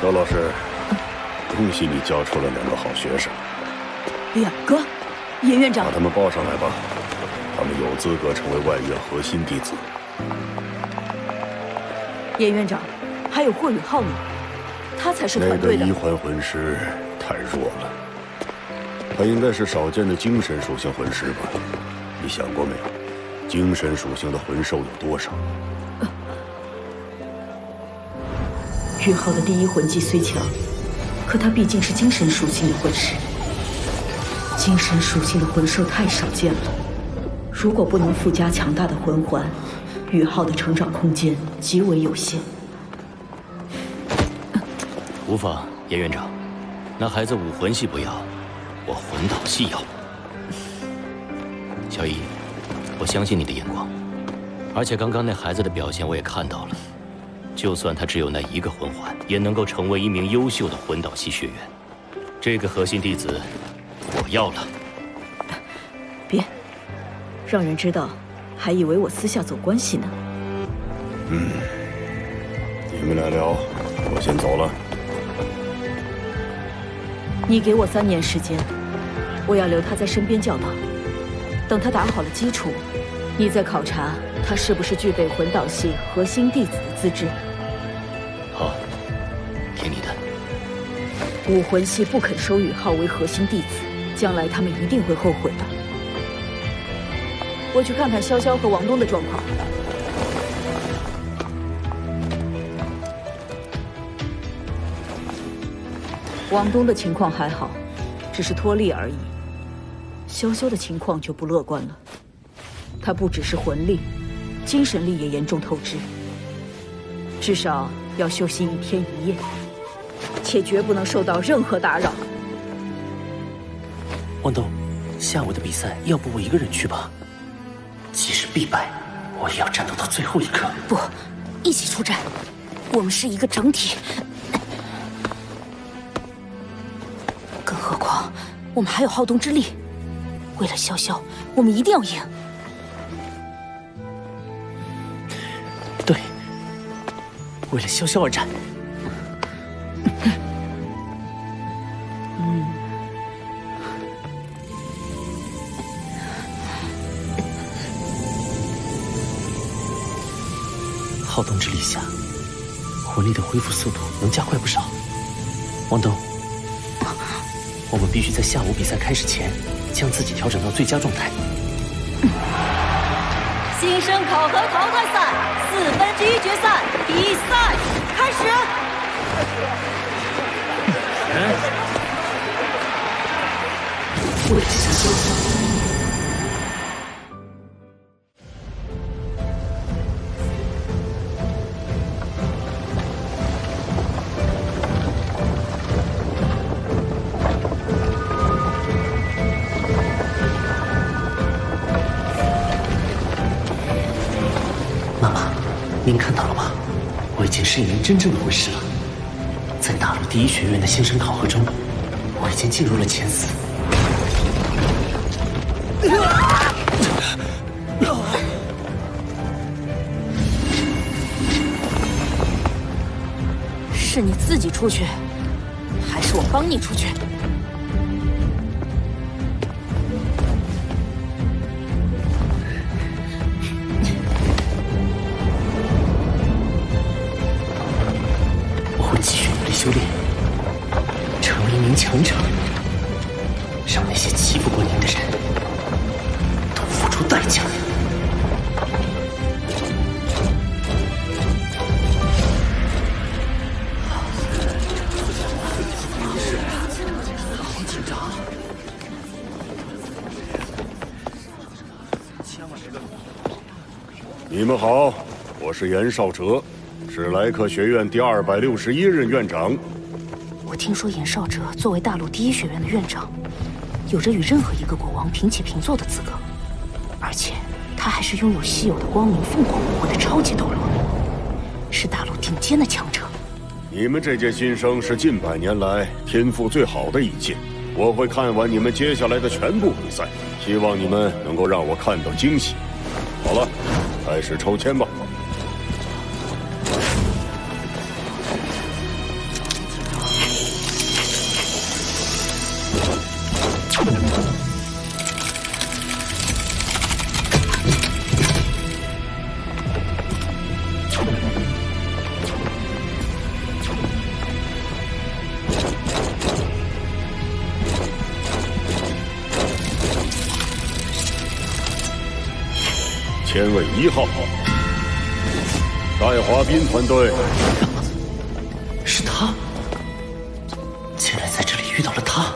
周老师，恭喜你教出了2个好学生。2个？严院长，把他们报上来吧，他们有资格成为外院核心弟子。严院长，还有霍雨浩呢，他才是团队的。那个1环魂师太弱了，他应该是少见的精神属性魂师吧？你想过没有，精神属性的魂兽有多少？雨浩的第一魂技虽强，可他毕竟是精神属性的魂师，精神属性的魂兽太少见了。如果不能附加强大的魂环，雨浩的成长空间极为有限。无妨，严院长，那孩子武魂系不要，我魂导系要。小易，我相信你的眼光，而且刚刚那孩子的表现我也看到了。就算他只有那1个魂环，也能够成为一名优秀的魂导系学员。这个核心弟子，我要了。别，让人知道，还以为我私下走关系呢。你们俩聊，我先走了。你给我3年时间，我要留他在身边教导。等他打好了基础，你再考察他是不是具备魂导系核心弟子的资质。好，听你的。武魂系不肯收雨浩为核心弟子，将来他们一定会后悔的。我去看看潇潇和王东的状况。王东的情况还好，只是脱力而已。潇潇的情况就不乐观了。他不只是魂力，精神力也严重透支，至少要休息1天1夜，且绝不能受到任何打扰。汪东，下午的比赛要不我一个人去吧？即使必败，我也要战斗到最后一刻。不，一起出战，我们是一个整体。更何况，我们还有好动之力。为了潇潇，我们一定要赢。对，为了潇潇而战。好动之力下，魂力的恢复速度能加快不少。汪东，我们必须在下午比赛开始前，将自己调整到最佳状态。新生考核淘汰赛4分之1决赛比赛开始。为了潇潇。您看到了吗？我已经是一名真正的魂师了。在大陆第1学院的新生考核中，我已经进入了前4。是你自己出去，还是我帮你出去？修炼，成为一名强者，让那些欺负过您的人都付出代价。好紧张！你们好，我是严少哲。史莱克学院第261任院长。我听说严少哲作为大陆第1学院的院长，有着与任何一个国王平起平坐的资格，而且他还是拥有稀有的光明凤凰武魂的超级斗罗，是大陆顶尖的强者。你们这届新生是近100年来天赋最好的一届，我会看完你们接下来的全部比赛，希望你们能够让我看到惊喜。好了，开始抽签吧。签位1号，戴华斌团队。是他，竟然在这里遇到了他。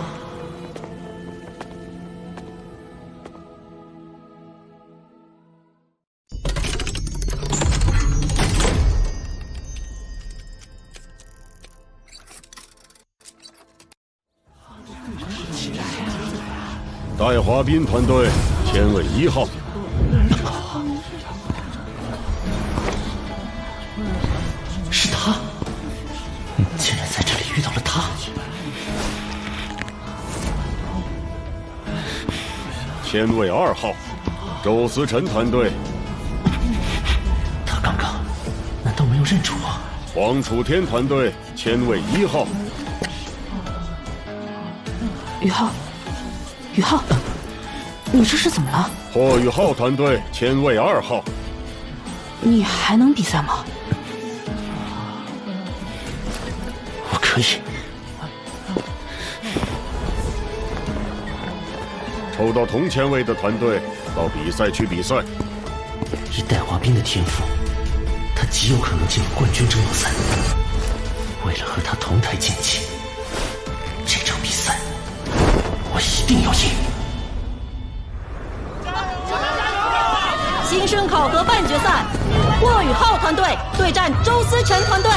戴华斌团队，签位1号。是他，竟然在这里遇到了他。签位2号，周思辰团队。他刚刚难道没有认出我？黄楚天团队，签位1号。于浩，于浩，你这是怎么了？霍雨浩团队，签位2号。你还能比赛吗？我可以。抽到同签位的团队到比赛区比赛。以戴华斌的天赋，他极有可能进入冠军争夺赛。为了和他同台竞技，这场比赛我一定要赢。新生考核半决赛，霍雨浩团队对战周思辰团队。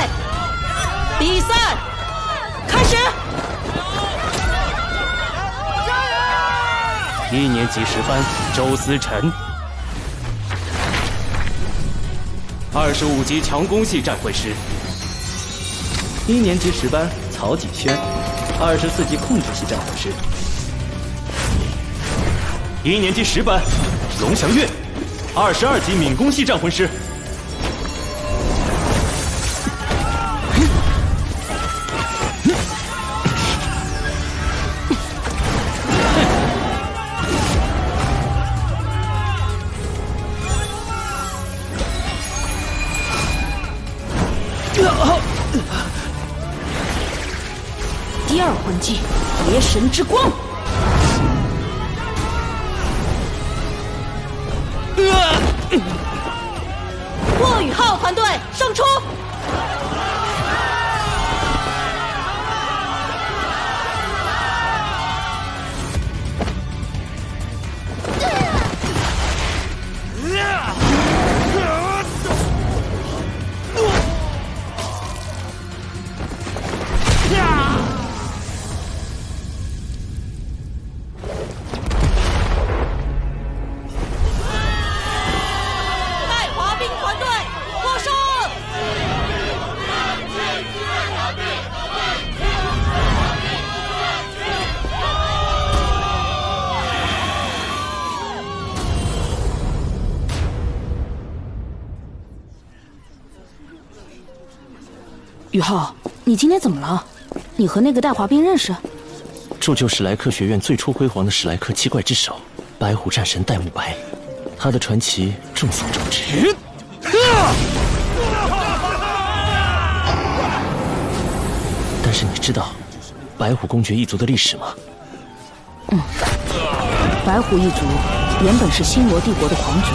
比赛开始。1年级10班周思辰，25级强攻系战会师。1年级10班曹锦轩，24级控制系战会师。1年级10班龙翔月，22级敏攻系战魂师。第2魂技邪神之光。霍雨浩团队胜出。宇浩，你今天怎么了？你和那个带滑冰认识？铸就史莱克学院最初辉煌的史莱克七怪之首，白虎战神戴沐白，他的传奇众所周知。但是你知道白虎公爵一族的历史吗？白虎一族原本是星罗帝国的皇族，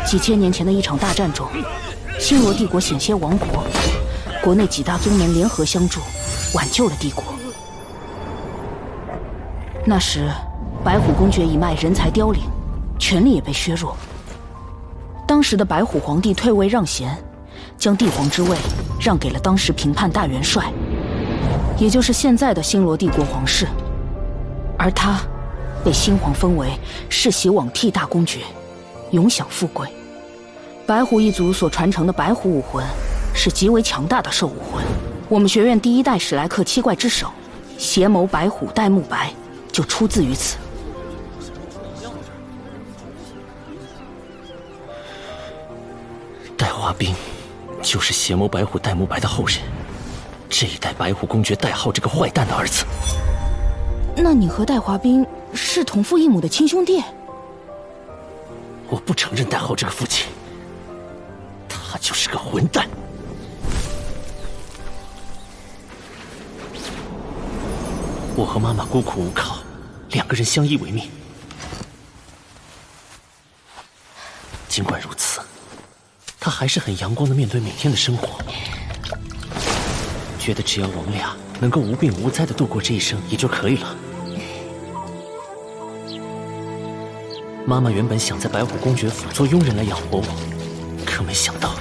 几千年前的一场大战中，星罗帝国险些亡国，国内几大宗门联合相助，挽救了帝国。那时，白虎公爵一脉人才凋零，权力也被削弱。当时的白虎皇帝退位让贤，将帝皇之位让给了当时平叛大元帅，也就是现在的星罗帝国皇室，而他被新皇封为世袭罔替大公爵，永享富贵。白虎一族所传承的白虎武魂是极为强大的兽武魂，我们学院第1代史莱克七怪之首邪眸白虎戴沐白就出自于此。戴华冰就是邪眸白虎戴沐白的后人，这一代白虎公爵戴浩这个坏蛋的儿子。那你和戴华冰是同父异母的亲兄弟？我不承认戴浩这个父亲，他就是个混蛋。我和妈妈孤苦无靠，2个人相依为命。尽管如此，他还是很阳光的面对每天的生活，觉得只要我们俩能够无病无灾的度过这一生也就可以了。妈妈原本想在白虎公爵府做佣人来养活我，可没想到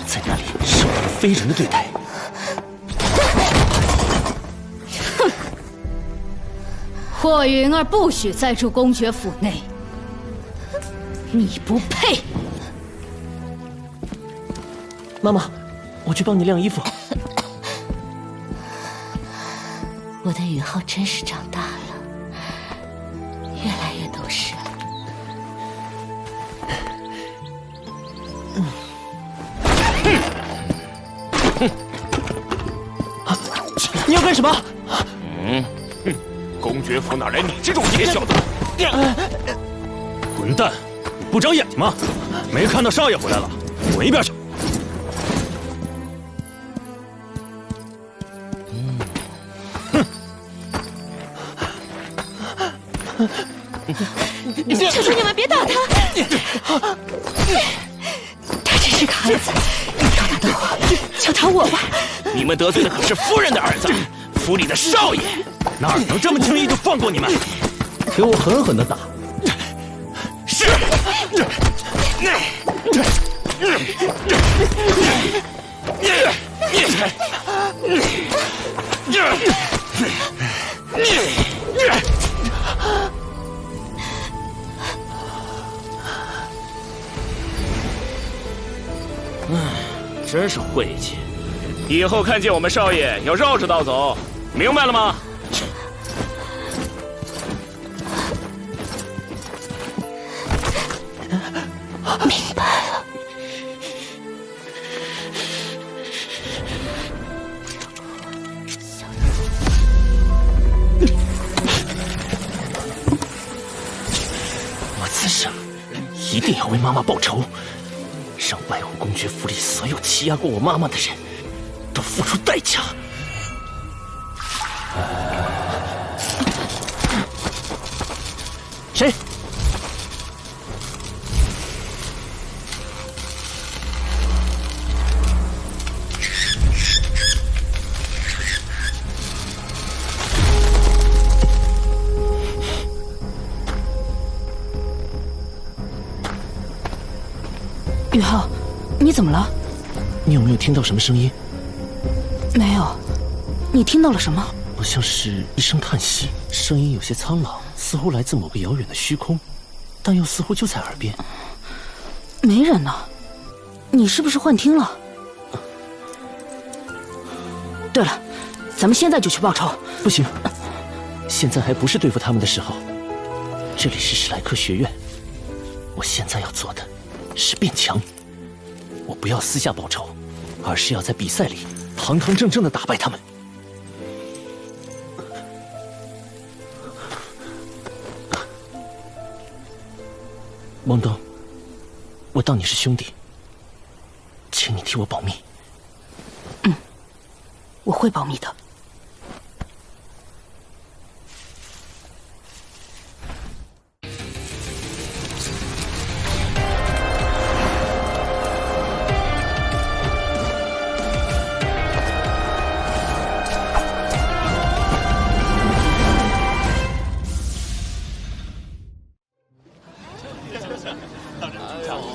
在那里受到了非人的对待。哼！霍云儿不许再住公爵府内，你不配！妈妈，我去帮你晾衣服。我的宇浩真是长大了，越来越懂事了。你要干什么？公爵府哪来你这种野小子？混蛋，你不长眼睛吗？没看到少爷回来了，滚一边去！求求你们别打他！他只是个孩子，要打的话就打我吧。你们得罪的可是夫人的儿子，府里的少爷，哪能这么轻易就放过你们？给我狠狠的打！是。真是晦气！以后看见我们少爷要绕着道走，明白了吗？明白了。我此生一定要为妈妈报仇。 让外湖公爵府里所有欺压过我妈妈的人都付出代价。谁？宇浩，你怎么了？你有没有听到什么声音？没有。你听到了什么？好像是一声叹息，声音有些苍老，似乎来自某个遥远的虚空，但又似乎就在耳边。没人呢，你是不是幻听了？对了，咱们现在就去报仇。不行，现在还不是对付他们的时候。这里是史莱克学院，我现在要做的。 是变强，我不要私下报仇，而是要在比赛里堂堂正正的打败他们。汪东，我当你是兄弟，请你替我保密。嗯，我会保密的。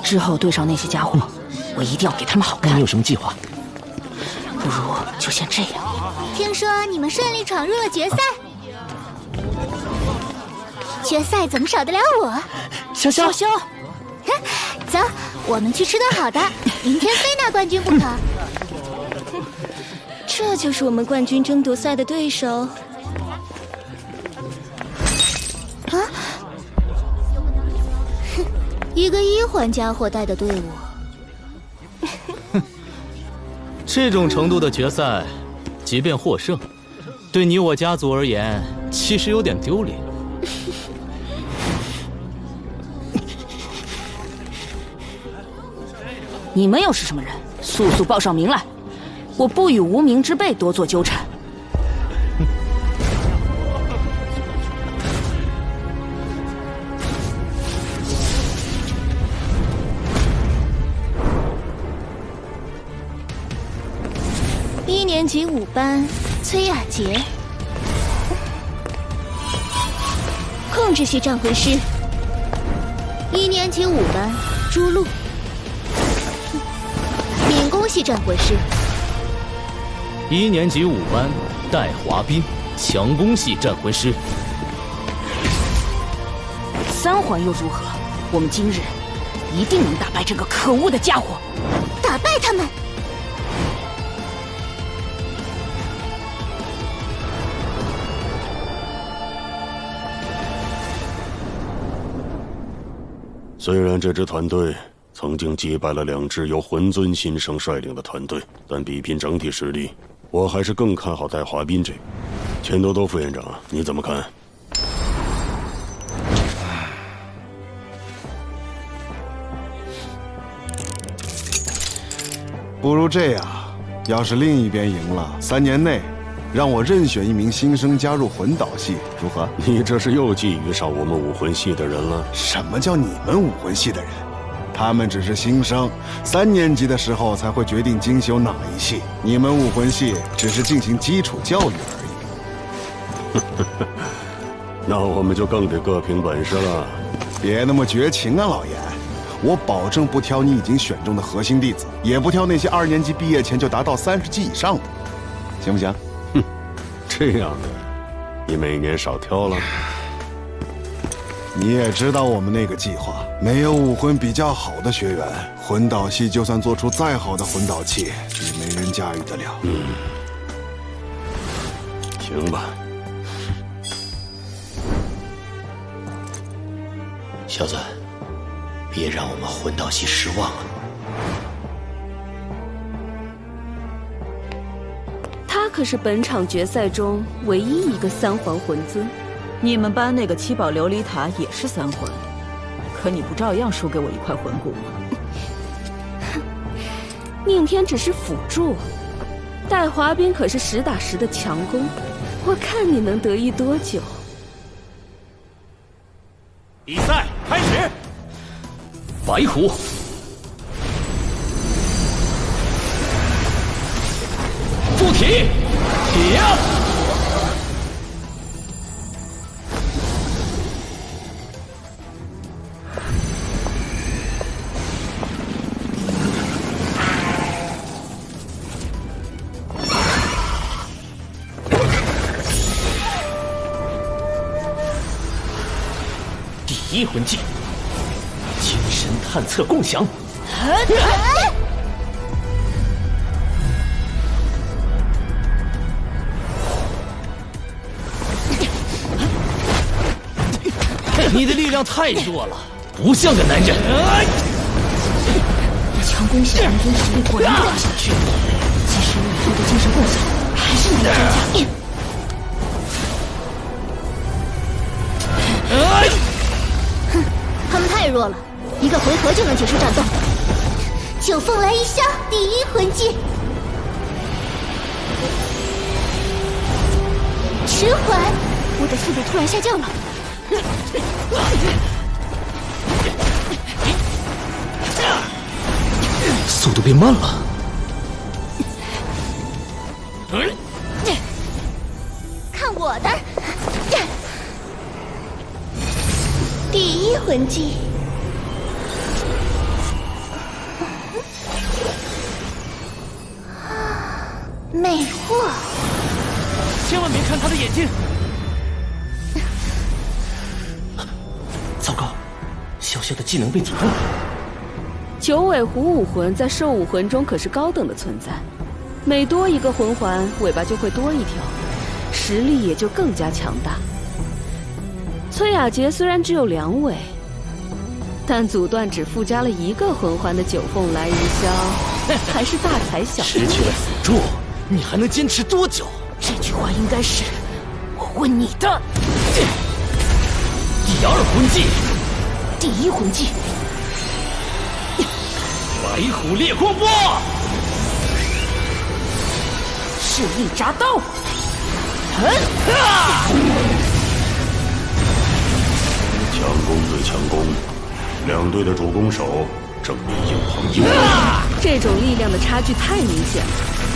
之后对上那些家伙，我一定要给他们好看。你有什么计划？不如就先这样。听说你们顺利闯入了决赛，决赛怎么少得了我？潇潇，走，我们去吃顿好的，明天非拿冠军不可。这就是我们冠军争夺赛的对手。啊！ 一个一环家伙带的队伍，这种程度的决赛，即便获胜，对你我家族而言，其实有点丢脸。你们又是什么人？速速报上名来！我不与无名之辈多做纠缠。 1年级5班崔雅洁，控制系战魂师；1年级5班朱露，免攻系战魂师；1年级5班戴华斌，强攻系战魂师。3环又如何？我们今日一定能打败这个可恶的家伙！打败他们！ 虽然这支团队曾经击败了2支由魂尊新生率领的团队，但比拼整体实力，我还是更看好戴华斌这个。钱多多副院长，你怎么看？不如这样，要是另一边赢了，3年内。 让我任选1名新生加入魂导系，如何？你这是又觊觎上我们武魂系的人了？什么叫你们武魂系的人？他们只是新生，3年级的时候才会决定精修哪一系。你们武魂系只是进行基础教育而已。那我们就更得各凭本事了。别那么绝情啊，老严！我保证不挑你已经选中的核心弟子，也不挑那些2年级毕业前就达到30级以上的，行不行？哼，这样的，你每年少挑了。你也知道我们那个计划，没有武魂比较好的学员，魂导系就算做出再好的魂导器，也没人驾驭得了。行吧。小子，别让我们魂导系失望啊！他可是本场决赛中唯一一个3环魂尊。你们班那个7宝琉璃塔也是3环，可你不照样输给我1块魂骨吗？宁天只是辅助，戴华斌可是实打实的强攻，我看你能得意多久。比赛开始。白虎，附体，呀！第1魂技，精神探测共享。你的力量太弱了，不像个男人。强攻小人尊实力果然掉下去，即使以后的精神共享，还是难以增加。哼，他们太弱了，1个回合就能结束战斗。九凤来一消，第1魂技。迟缓，我的速度突然下降了。速度变慢了。看我的！第1魂技。魅惑。千万别看他的眼睛！糟糕，小小的技能被阻断了。九尾狐武魂在兽武魂中可是高等的存在，每多一个魂环，尾巴就会多一条，实力也就更加强大。崔雅洁虽然只有2尾，但阻断只附加了1个魂环的九凤来一消，还是大材小用。失去了辅助，你还能坚持多久？这句话应该是我问你的。第2魂技，第1魂技。白虎烈光波，势力铡刀。强攻对强攻，2队的主攻手正面硬碰硬。这种力量的差距太明显了。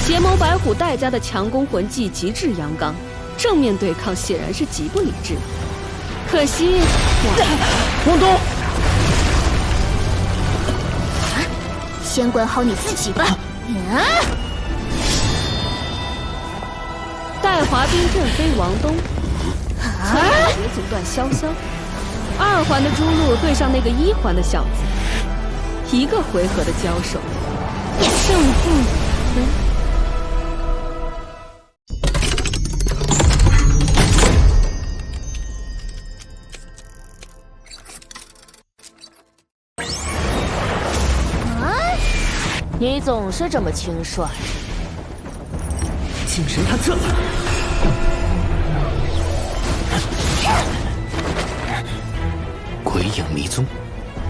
邪眸白虎戴家的强攻魂技极致阳刚，正面对抗显然是极不理智的。可惜，王东，先管好你自己吧。戴华斌震飞王东，崔雅洁阻断潇潇，2环的朱露对上那个1环的小子，1个回合的交手，胜负已分。你总是这么轻率。精神探测，鬼影迷踪，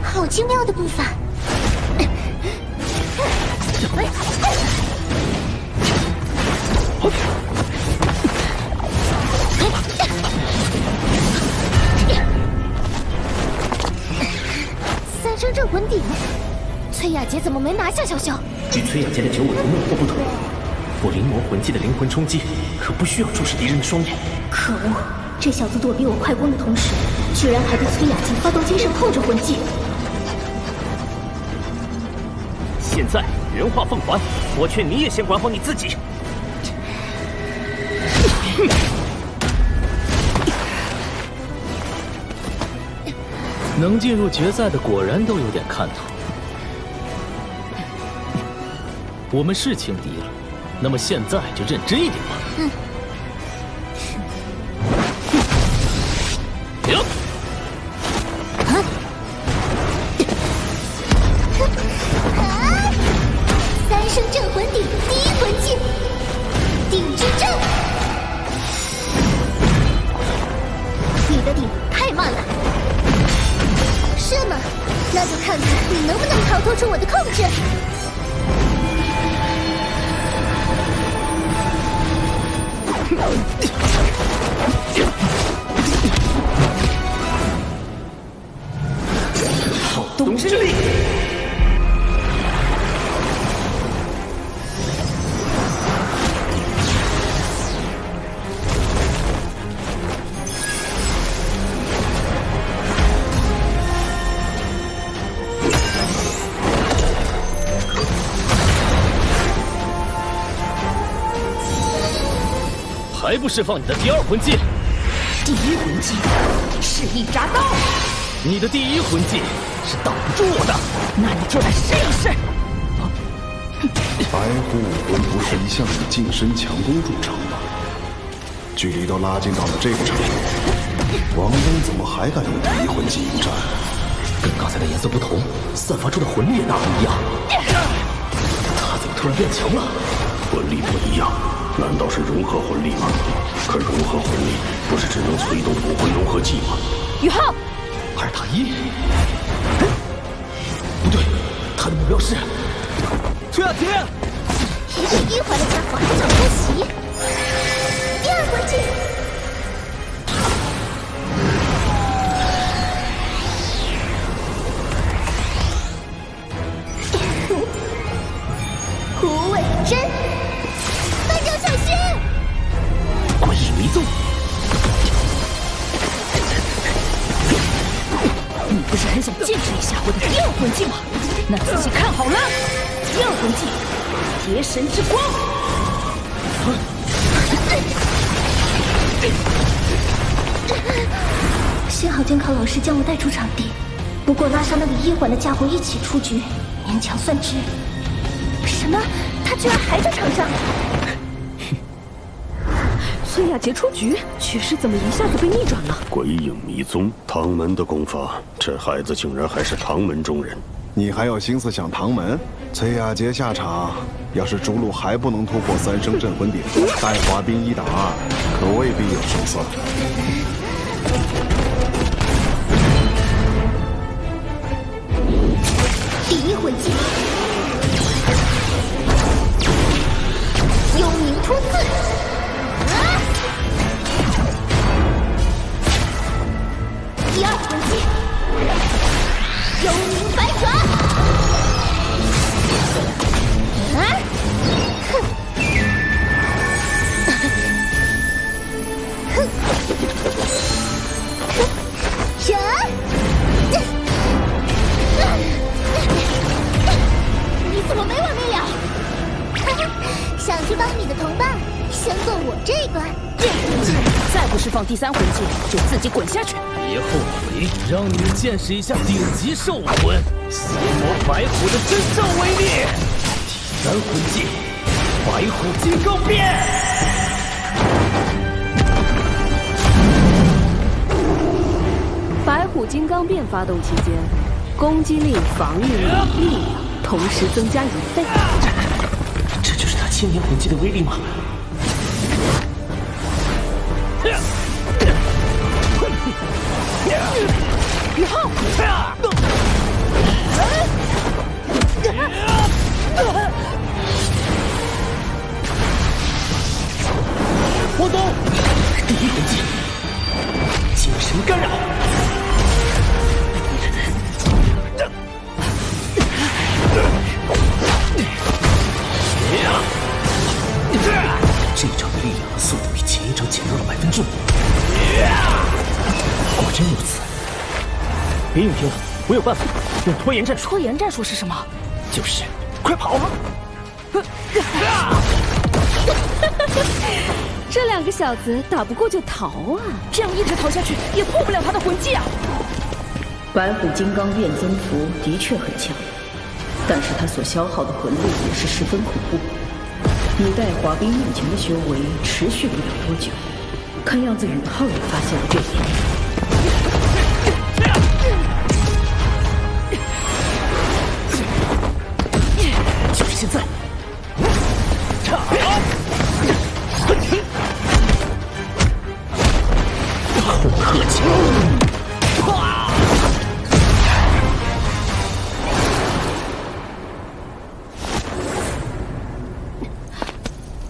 好精妙的步伐。3声镇魂鼎，崔雅洁怎么没拿下潇潇？与崔雅洁的九尾狐魅惑不同，我灵魔魂技的灵魂冲击可不需要注视敌人的双眼。可恶，这小子躲避我快攻的同时，居然还对崔雅静发动精神控制魂技。现在原化凤还，我劝你也先管好你自己。能进入决赛的果然都有点看头。我们是轻敌了，那么现在就认真一点吧。三圣镇魂鼎第一魂技，鼎之阵。你的鼎太慢了。是吗？那就看看你能不能逃脱出我的控制。好动之力。还不释放你的第二魂技？第一魂技是一铡刀，你的第一魂技是挡不住我的，那你就来试一试。白虎武魂不是一向以近身强攻著称吗？距离都拉近到了这个程度，王东怎么还敢用第一魂技应战？跟刚才的颜色不同，散发出的魂力也大不一样。他怎么突然变强了？魂力不一样。难道是融合魂力吗？可融合魂力不是只能催动武魂融合技吗？宇浩，2打1，不对，他的目标是崔雅婷。一个一环的家伙还想偷袭，第二魂技。胡伟真。小心！诡异迷踪，你不是很想见识一下我的第二魂技吗？那仔细看好了，第二魂技，邪神之光。幸好监考老师将我带出场地，不过拉上那个一环的家伙一起出局，勉强算值。什么？他居然还在场上！崔雅洁出局，局势怎么一下子被逆转了？鬼影迷踪，唐门的功法，这孩子竟然还是唐门中人。你还有心思想唐门？崔雅洁下场，要是逐鹿还不能突破三圣镇魂鼎，带滑冰1打2，可未必有胜算。第一魂技，幽冥突刺。第二魂技，幽冥百爪。神！你怎么没完没了？想去帮你的同伴，先过我这关。再不释放第三魂技，就自己滚下去。别后悔，让你们见识一下顶级兽武魂邪魔白虎的真正威力。第三魂技，白虎金刚变。白虎金刚变发动期间，攻击力、防御力、力量同时增加1倍。这就是他千年魂技的威力吗？宇浩，我懂。第一魂技，精神干扰。这一招的力量和速度比前一招减弱了5%。果真如此。别硬拼了，我有办法，用拖延战术。拖延战术是什么？就是快跑！这两个小子打不过就逃啊！这样一直逃下去也破不了他的魂技啊！白虎金刚变增符的确很强，但是他所消耗的魂力也是十分恐怖。以戴华冰目前的修为，持续不了多久。看样子宇浩也发现了这一点。就是现在！后客气。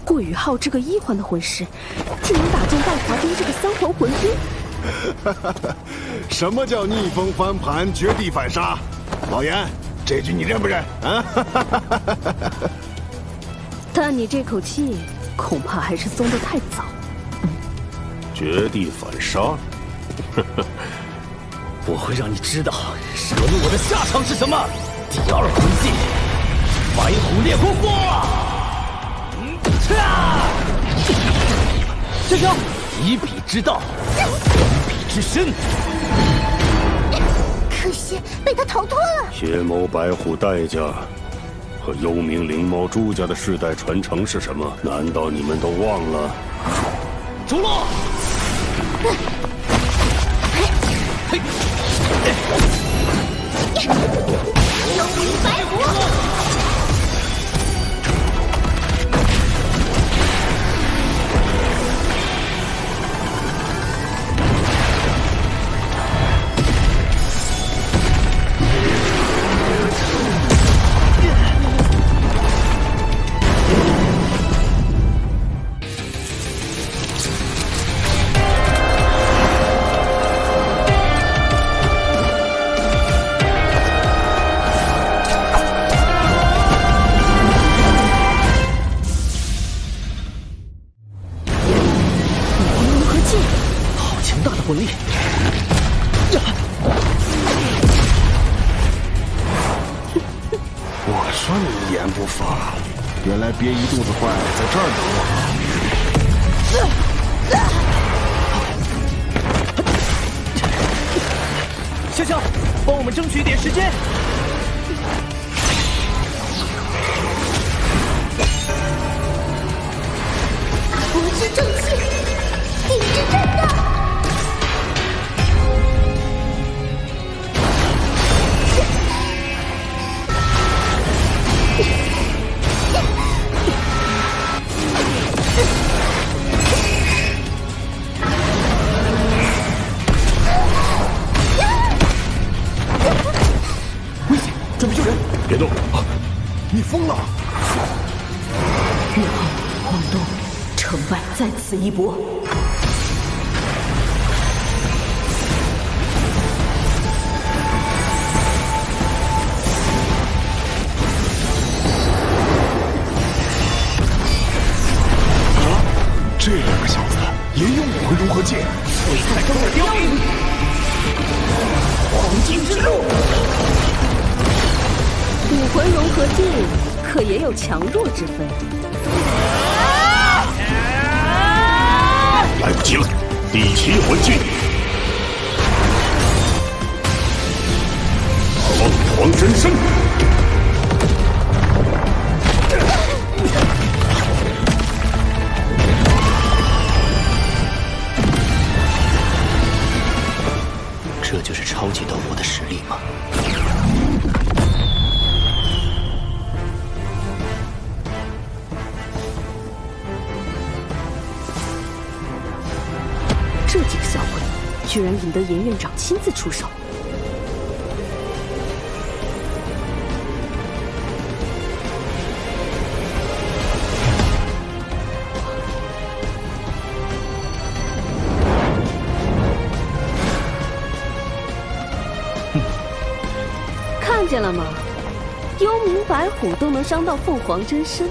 过宇浩这个1环的魂师，竟能打中戴华冰这个3环魂兵。什么叫逆风翻盘、绝地反杀？老严，这局你认不认？啊！但你这口气，恐怕还是松得太早。绝地反杀，我会让你知道惹怒我的下场是什么。第2魂技，白虎烈火火。师兄，以彼之道，还彼之身。可惜被他逃脱了。邪眸白虎代价和幽冥灵猫朱家的世代传承是什么？难道你们都忘了？出落！幽冥白虎。魂力。我说你一言不发，原来憋一肚子坏在这儿等我。潇潇，帮我们争取一点时间。国之正气，地之震荡。危险，准备救人！别动！你疯了！宇浩、黄东，成败在此一搏。这两个小子也有武魂融合剑，鬼才跟我凋零！黄金之路，武魂融合技可也有强弱之分。来不及了，第7魂技，凤凰真身。这就是超级斗罗的实力吗？这几个小鬼，居然引得严院长亲自出手。看见了吗？幽冥白虎都能伤到凤凰真身。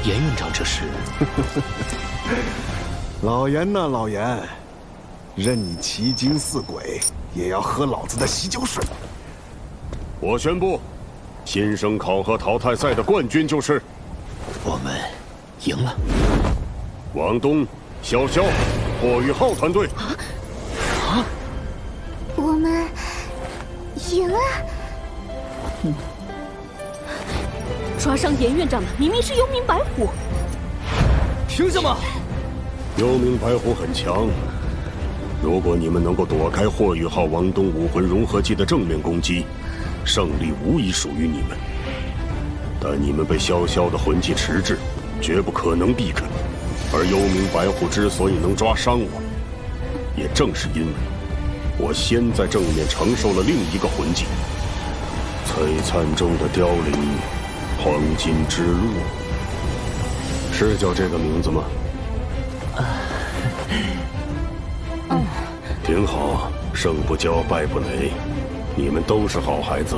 严院长这是？老严呐，老严，任你奇经似鬼，也要喝老子的喜酒水。我宣布，新生考核淘汰赛的冠军就是我们赢了。王东、潇潇、霍雨浩团队。我们赢了。抓伤严院长的明明是幽冥白虎。凭什么？幽冥白虎很强，如果你们能够躲开霍雨浩、王东武魂融合技的正面攻击，胜利无疑属于你们。但你们被潇潇的魂技迟滞，绝不可能避开。而幽冥白虎之所以能抓伤我，也正是因为我先在正面承受了另一个魂技——璀璨中的凋零，黄金之路，是叫这个名字吗？挺好，胜不骄，败不馁，你们都是好孩子。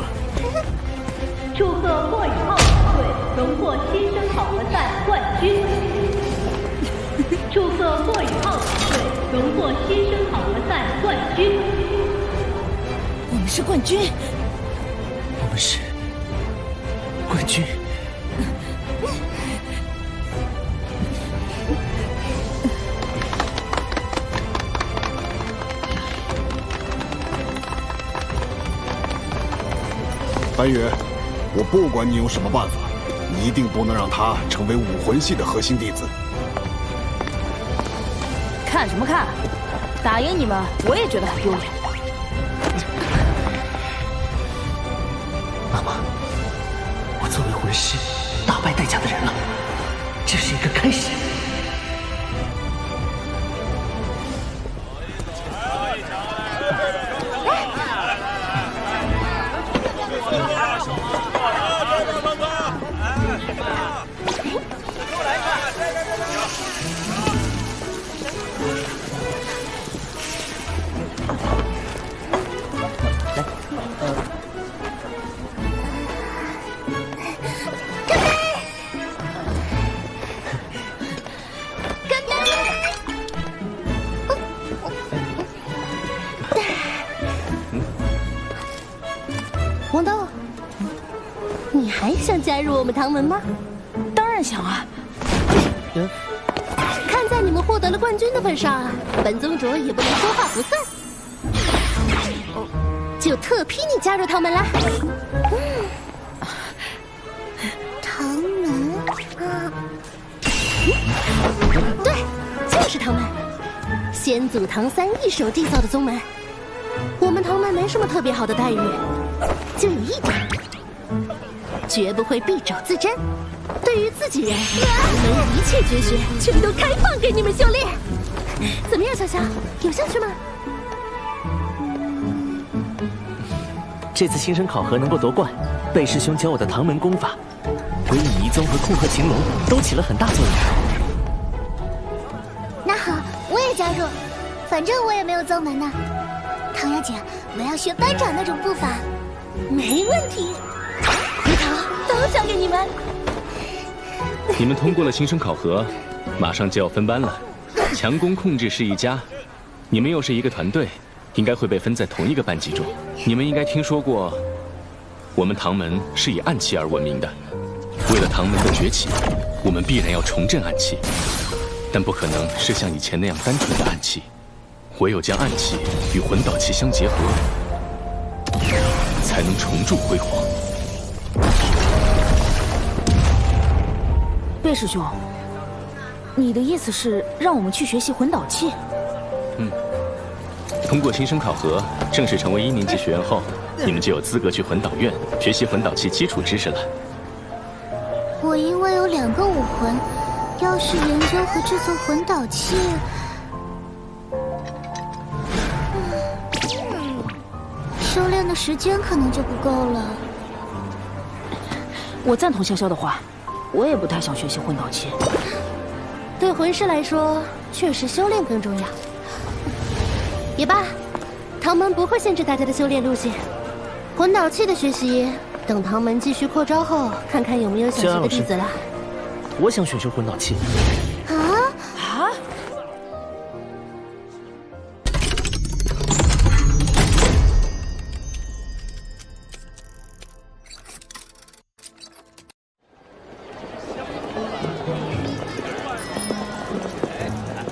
祝贺霍雨浩团队荣获新生考核赛冠军！祝贺霍雨浩团队荣获新生考核赛冠军！我们是冠军！我们是冠军！白羽，我不管你用什么办法，一定不能让他成为武魂系的核心弟子。看什么看？打赢你们，我也觉得很丢脸。妈妈，我作为魂师大败代价的人了，这是一个开始。王东，你还想加入我们唐门吗？当然想啊！看在你们获得了冠军的份上，本宗主也不能说话不算，就特批你加入唐门啦。唐门啊，对，就是唐门，先祖唐三一手缔造的宗门。我们唐门没什么特别好的待遇，就有一点，绝不会敝帚自珍。对于自己人，唐门一切绝学全都开放给你们修炼。怎么样，小小，有兴趣吗？这次新生考核能够夺冠，贝师兄教我的唐门功法，对于迷宗和控鹤擒龙都起了很大作用。那好，我也加入，反正我也没有宗门呢。唐瑶姐，我要学班长那种步伐。没问题，回头都交给你们。你们通过了新生考核，马上就要分班了。强攻控制是一家，你们又是一个团队，应该会被分在同一个班级中。你们应该听说过，我们唐门是以暗器而闻名的。为了唐门的崛起，我们必然要重振暗器，但不可能是像以前那样单纯的暗器，唯有将暗器与魂导器相结合，才能重铸辉煌。贝师兄，你的意思是让我们去学习魂导器？通过新生考核，正式成为1年级学员后，你们就有资格去魂导院学习魂导器基础知识了。我因为有2个武魂，要是研究和制作魂导器，修炼的时间可能就不够了。我赞同潇潇的话，我也不太想学习魂导器。对魂师来说，确实修炼更重要。也罢，唐门不会限制大家的修炼路线。魂导器的学习，等唐门继续扩招后，看看有没有想学的弟子了。我想选修魂导器。啊！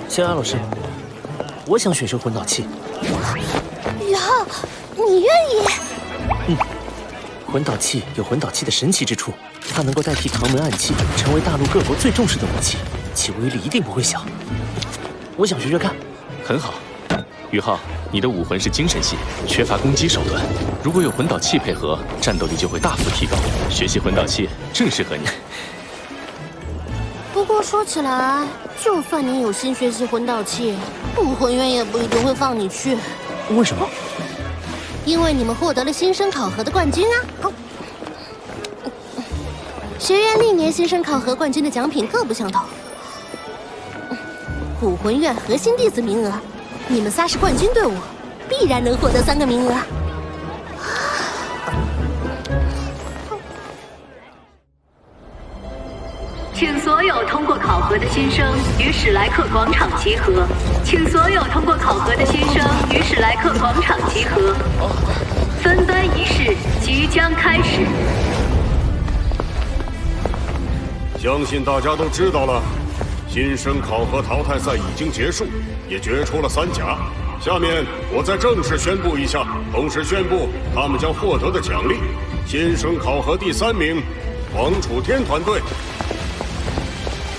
萧炎老师，我想选修魂导器。宇浩，你愿意？嗯，魂导器有魂导器的神奇之处，它能够代替唐门暗器，成为大陆各国最重视的武器，其威力一定不会小。我想学学看。很好，宇浩，你的武魂是精神系，缺乏攻击手段，如果有魂导器配合，战斗力就会大幅提高。学习魂导器正适合你。不过说起来，就算你有心学习魂导器，武魂院也不一定会放你去。为什么？因为你们获得了新生考核的冠军啊！学院历年新生考核冠军的奖品各不相同。武魂院核心弟子名额，你们仨是冠军队伍，必然能获得3个名额。请所有通过考核的新生于史莱克广场集合。请所有通过考核的新生于史莱克广场集合。分班仪式即将开始。相信大家都知道了，新生考核淘汰赛已经结束，也决出了3甲。下面我再正式宣布一下，同时宣布他们将获得的奖励：新生考核第3名，王楚天团队。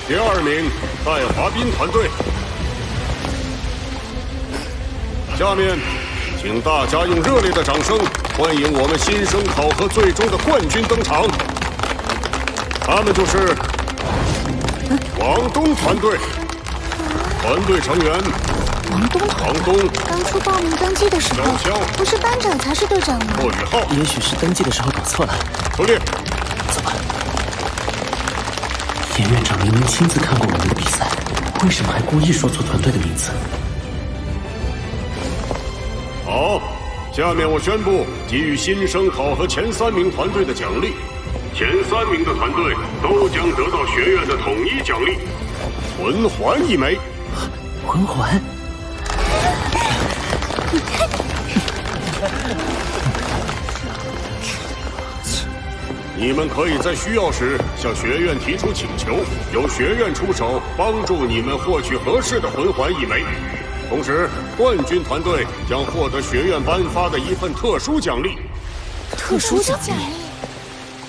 第2名，戴华斌团队。下面，请大家用热烈的掌声欢迎我们新生考核最终的冠军登场。他们就是王东团队。团队成员：王东。当初报名登记的时候，不是班长才是队长吗？骆宇浩，也许是登记的时候搞错了。出列。怎么？严院长明明亲自看过我们的比赛，为什么还故意说错团队的名字？好，下面我宣布给予新生考核前3名团队的奖励。前3名的团队都将得到学院的统一奖励，魂环1枚。魂环？你们可以在需要时向学院提出请求，由学院出手帮助你们获取合适的魂环1枚。同时，冠军团队将获得学院颁发的一份特殊奖励。特殊奖励？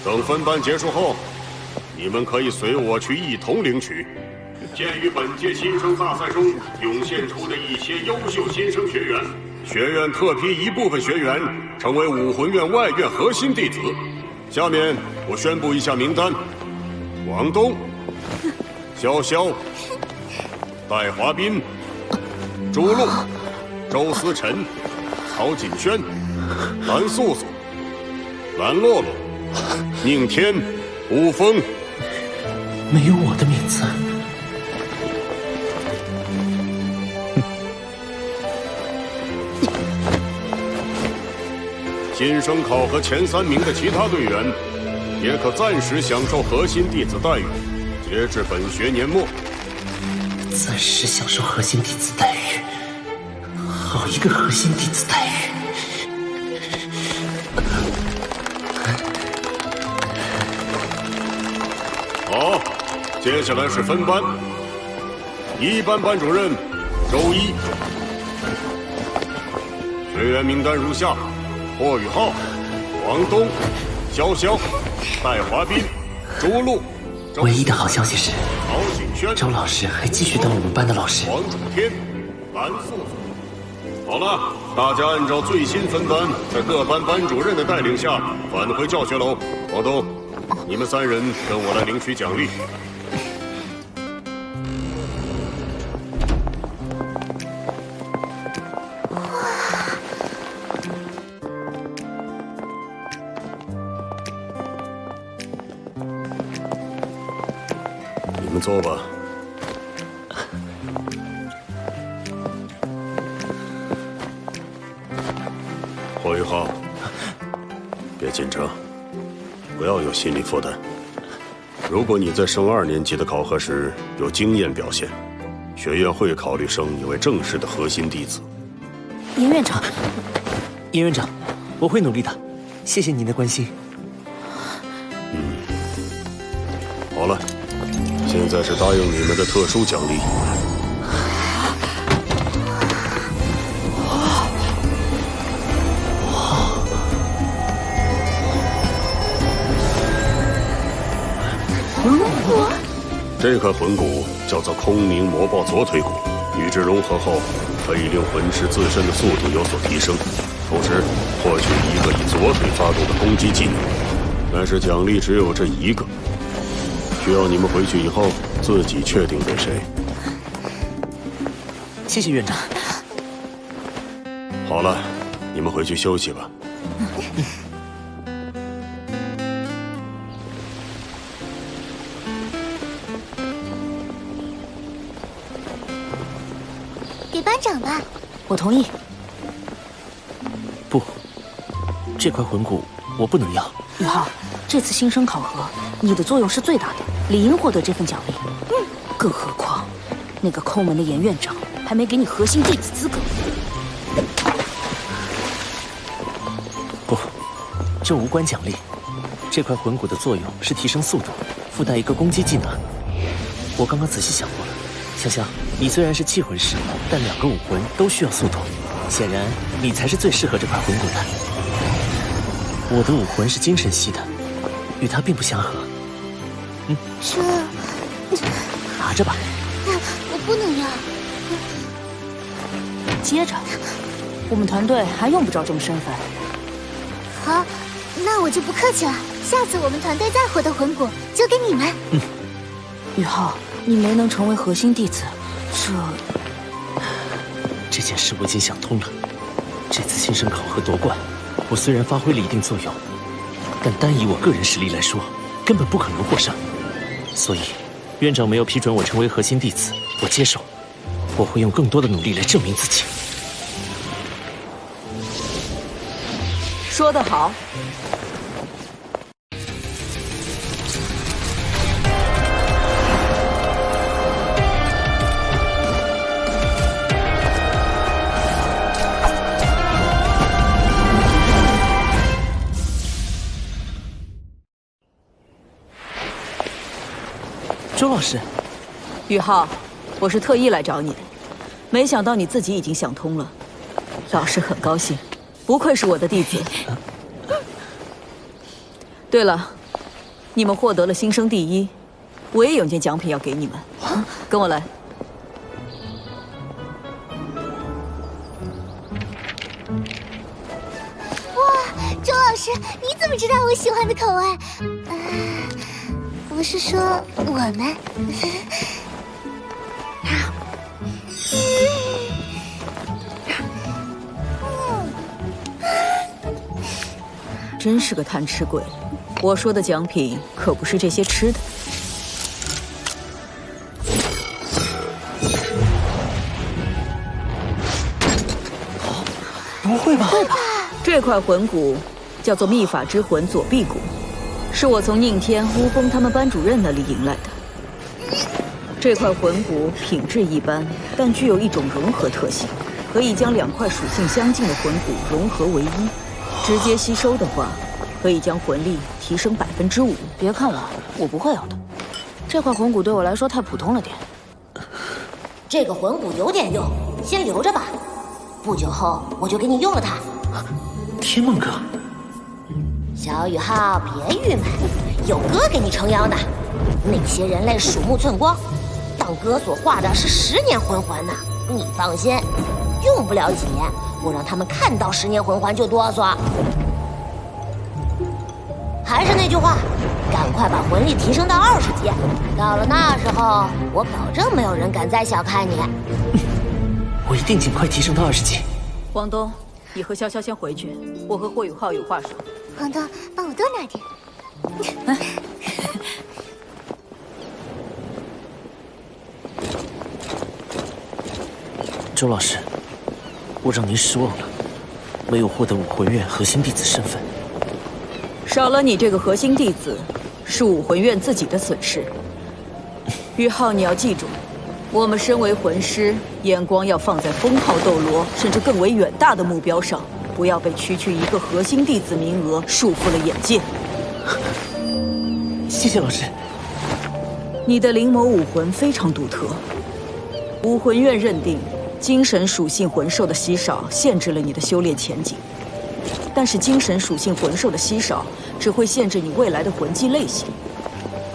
等分班结束后，你们可以随我去一同领取。鉴于本届新生大赛中涌现出的一些优秀新生学员，学院特批一部分学员成为武魂院外院核心弟子。下面我宣布一下名单：王东、潇潇、戴华斌、朱露、周思辰、曹锦轩、蓝素素、蓝洛洛、宁天、吴峰。没有我的名字。新生考核前3名的其他队员，也可暂时享受核心弟子待遇，截至本学年末。暂时享受核心弟子待遇，好一个核心弟子待遇！好，接下来是分班。1班班主任周一。学员名单如下：霍宇浩、王东、潇潇、戴华斌、朱露。唯一的好消息是，曹景轩、周老师还继续当我们班的老师。王楚天、蓝素素。好了，大家按照最新分班，在各班班主任的带领下返回教学楼。王东，你们3人跟我来领取奖励。你们坐吧。霍宇浩，别紧张，不要有心理负担。如果你在升2年级的考核时有惊艳表现，学院会考虑升你为正式的核心弟子。严院长，严院长，我会努力的，谢谢您的关心。好了，现在是答应你们的特殊奖励。魂骨，这块魂骨叫做空明魔豹左腿骨，与之融合后，可以令魂师自身的速度有所提升，同时获取一个以左腿发动的攻击技能。但是奖励只有这一个，需要你们回去以后自己确定给谁。谢谢院长。好了，你们回去休息吧。给班长吧。我同意。不，这块魂骨我不能要。宇浩，这次新生考核，你的作用是最大的，理应获得这份奖励。更何况，那个抠门的严院长还没给你核心弟子资格。不，这无关奖励。这块魂骨的作用是提升速度，附带一个攻击技能。我刚刚仔细想过了，潇潇，你虽然是气魂师，但2个武魂都需要速度，显然你才是最适合这块魂骨的。我的武魂是精神系的，与它并不相合。这拿着吧。我不能要。接着，我们团队还用不着这么身份。好，那我就不客气了。下次我们团队再获得魂骨，就给你们。宇浩，你没能成为核心弟子，这件事我已经想通了。这次新生考核夺冠，我虽然发挥了一定作用，但单以我个人实力来说，根本不可能获胜。所以，院长没有批准我成为核心弟子，我接受。我会用更多的努力来证明自己。说得好。周老师，宇浩，我是特意来找你，没想到你自己已经想通了，老师很高兴，不愧是我的弟子。对了，你们获得了新生第1，我也有件奖品要给你们，跟我来。哇，周老师，你怎么知道我喜欢的口味？我是说我们。真是个贪吃鬼！我说的奖品可不是这些吃的。不会吧？这块魂骨叫做秘法之魂左臂骨，是我从宁天、乌峰他们班主任那里赢来的。这块魂骨品质一般，但具有一种融合特性，可以将2块属性相近的魂骨融合为一。直接吸收的话，可以将魂力提升5%。别看我不会要的。这块魂骨对我来说太普通了点。这个魂骨有点用，先留着吧。不久后我就给你用了它。天梦哥，小宇浩，别郁闷，有哥给你撑腰呢。那些人类鼠目寸光，当哥所画的是10年魂环呢。你放心，用不了几年，我让他们看到10年魂环就哆嗦。还是那句话，赶快把魂力提升到20级。到了那时候，我保证没有人敢再小看你。我一定尽快提升到20级。王东，你和潇潇先回去，我和霍雨浩有话说。王东，帮我多拿点。周老师，我让您失望了，没有获得武魂院核心弟子身份。少了你这个核心弟子，是武魂院自己的损失。宇浩，你要记住，我们身为魂师，眼光要放在封号斗罗甚至更为远大的目标上，不要被区区一个核心弟子名额束缚了眼界。谢谢老师。你的灵眸武魂非常独特，武魂院认定精神属性魂兽的稀少限制了你的修炼前景，但是精神属性魂兽的稀少只会限制你未来的魂技类型。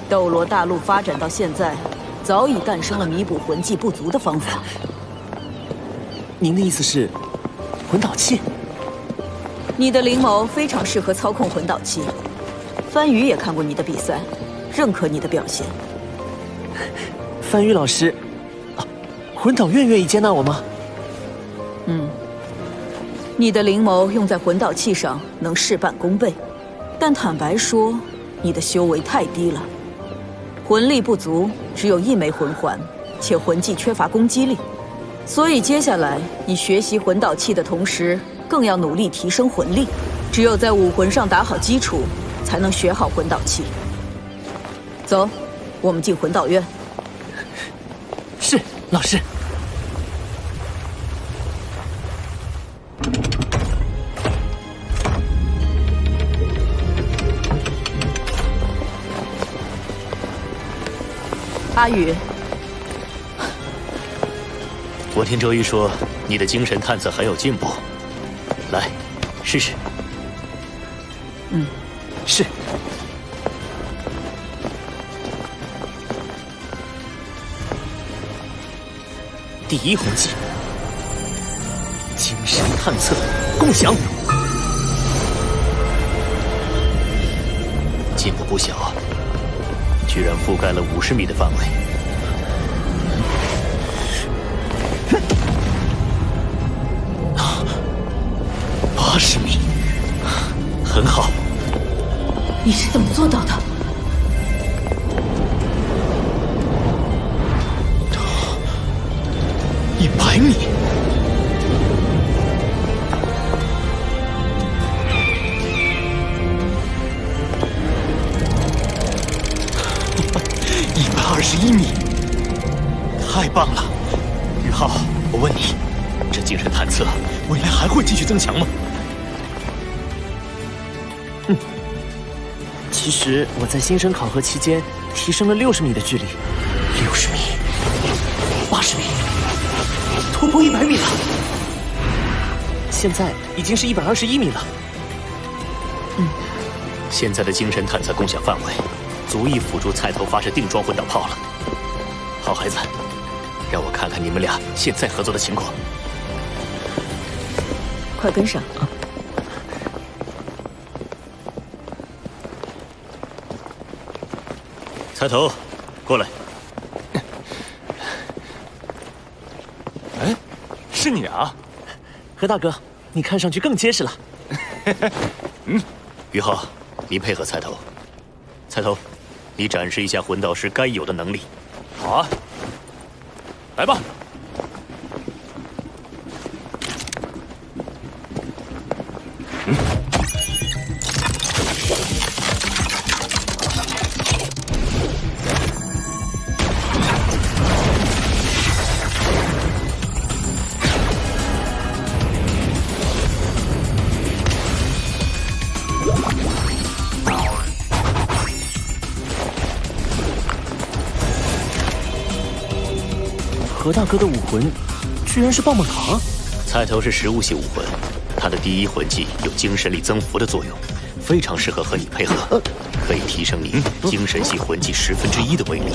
斗罗大陆发展到现在，早已诞生了弥补魂技不足的方法。您的意思是，魂导器？你的灵眸非常适合操控魂导器。番禺也看过你的比赛，认可你的表现。番禺老师，魂导院愿意接纳我吗？你的灵眸用在魂导器上能事半功倍，但坦白说，你的修为太低了，魂力不足，只有1枚魂环，且魂技缺乏攻击力，所以接下来你学习魂导器的同时，更要努力提升魂力。只有在武魂上打好基础，才能学好魂导器。走，我们进魂导院。是，老师。阿宇，我听周一说你的精神探测很有进步，来，试试。是。第一魂技，精神探测，共享。进步不小，居然覆盖了50米的范围。80米，很好。你是怎么做到的？100米。121米，太棒了！宇浩，我问你，这精神探测未来还会继续增强吗？其实我在新生考核期间提升了60米的距离，60米，80米，突破100米了。现在已经是121米了。现在的精神探测共享范围，足以辅助菜头发射定装魂导炮了。好孩子，让我看看你们俩现在合作的情况。快跟上。菜头，过来。哎，是你啊，何大哥，你看上去更结实了。于浩，你配合菜头。菜头，你展示一下魂导师该有的能力。好啊，来吧。何大哥的武魂居然是棒棒糖。菜头是食物系武魂，他的第一魂技有精神力增幅的作用，非常适合和你配合，可以提升你精神系魂技1/10的威力。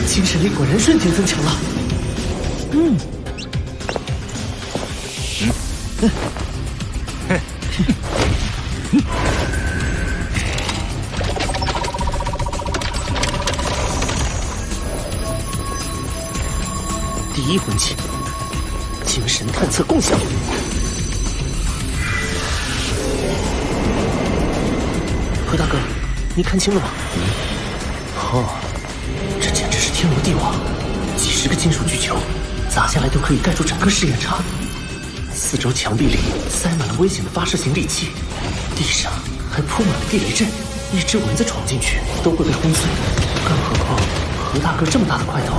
精神力果然瞬间增强了。第一魂技，精神探测共享。何大哥，你看清了吗？这简直是天罗地网，几十个金属巨球砸下来都可以盖住整个试验场。四周墙壁里塞满了危险的发射型利器，地上还铺满了地雷阵。一只蚊子闯进去都会被轰碎，更何况何大哥这么大的块头。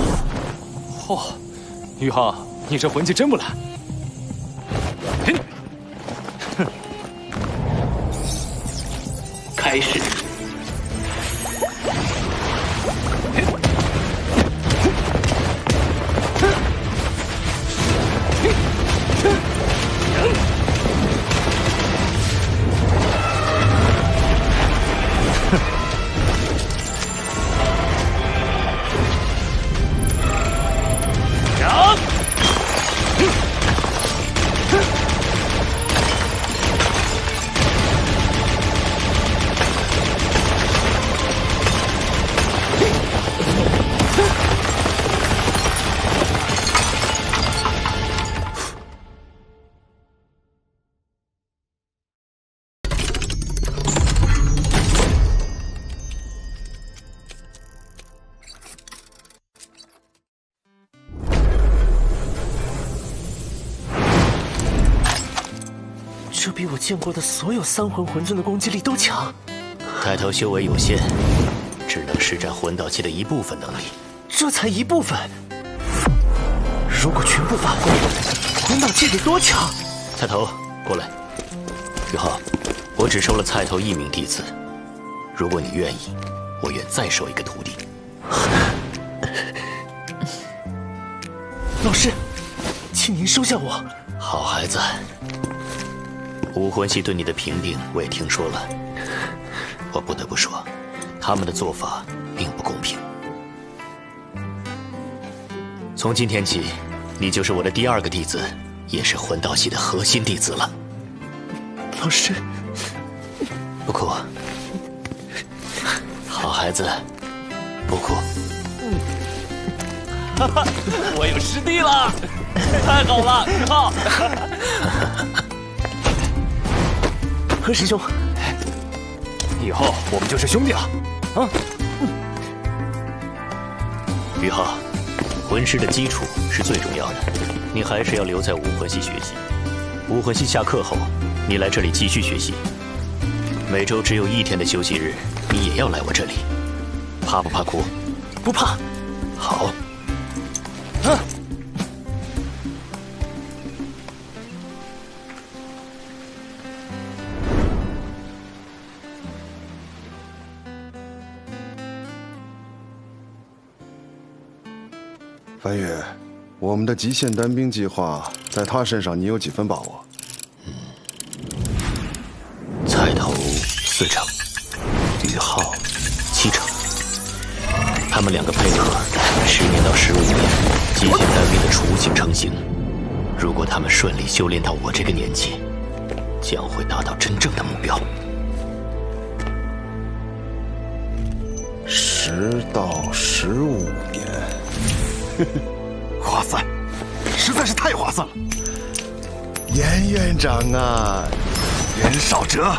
嚯，于浩，你这魂技真不赖。哼，开始。这比我见过的所有三魂魂尊的攻击力都强。抬头修为有限，只能施展魂导器的一部分能力。这才一部分，如果全部发挥，魂导器得多强？菜头，过来。于浩，我只收了菜头1名弟子，如果你愿意，我愿再收一个徒弟。老师，请您收下我。好孩子。武魂系对你的评定我也听说了，我不得不说，他们的做法并不公平。从今天起，你就是我的第2个弟子，也是魂导系的核心弟子了。老师，不哭，好孩子，不哭。哈哈，我有师弟了，太好了，于浩。何师兄，以后我们就是兄弟了，啊！于浩，魂师的基础是最重要的，你还是要留在武魂系学习。武魂系下课后，你来这里继续学习。每周只有1天的休息日，你也要来我这里。怕不怕苦？不怕。好。樊宇，我们的极限单兵计划，在他身上你有几分把握？菜头4成，于浩7成。他们2个配合，10年到15年，极限单兵的雏形成型。如果他们顺利修炼到我这个年纪，将会达到真正的目标。10到15年。划算，实在是太划算了。严院长啊，人少折，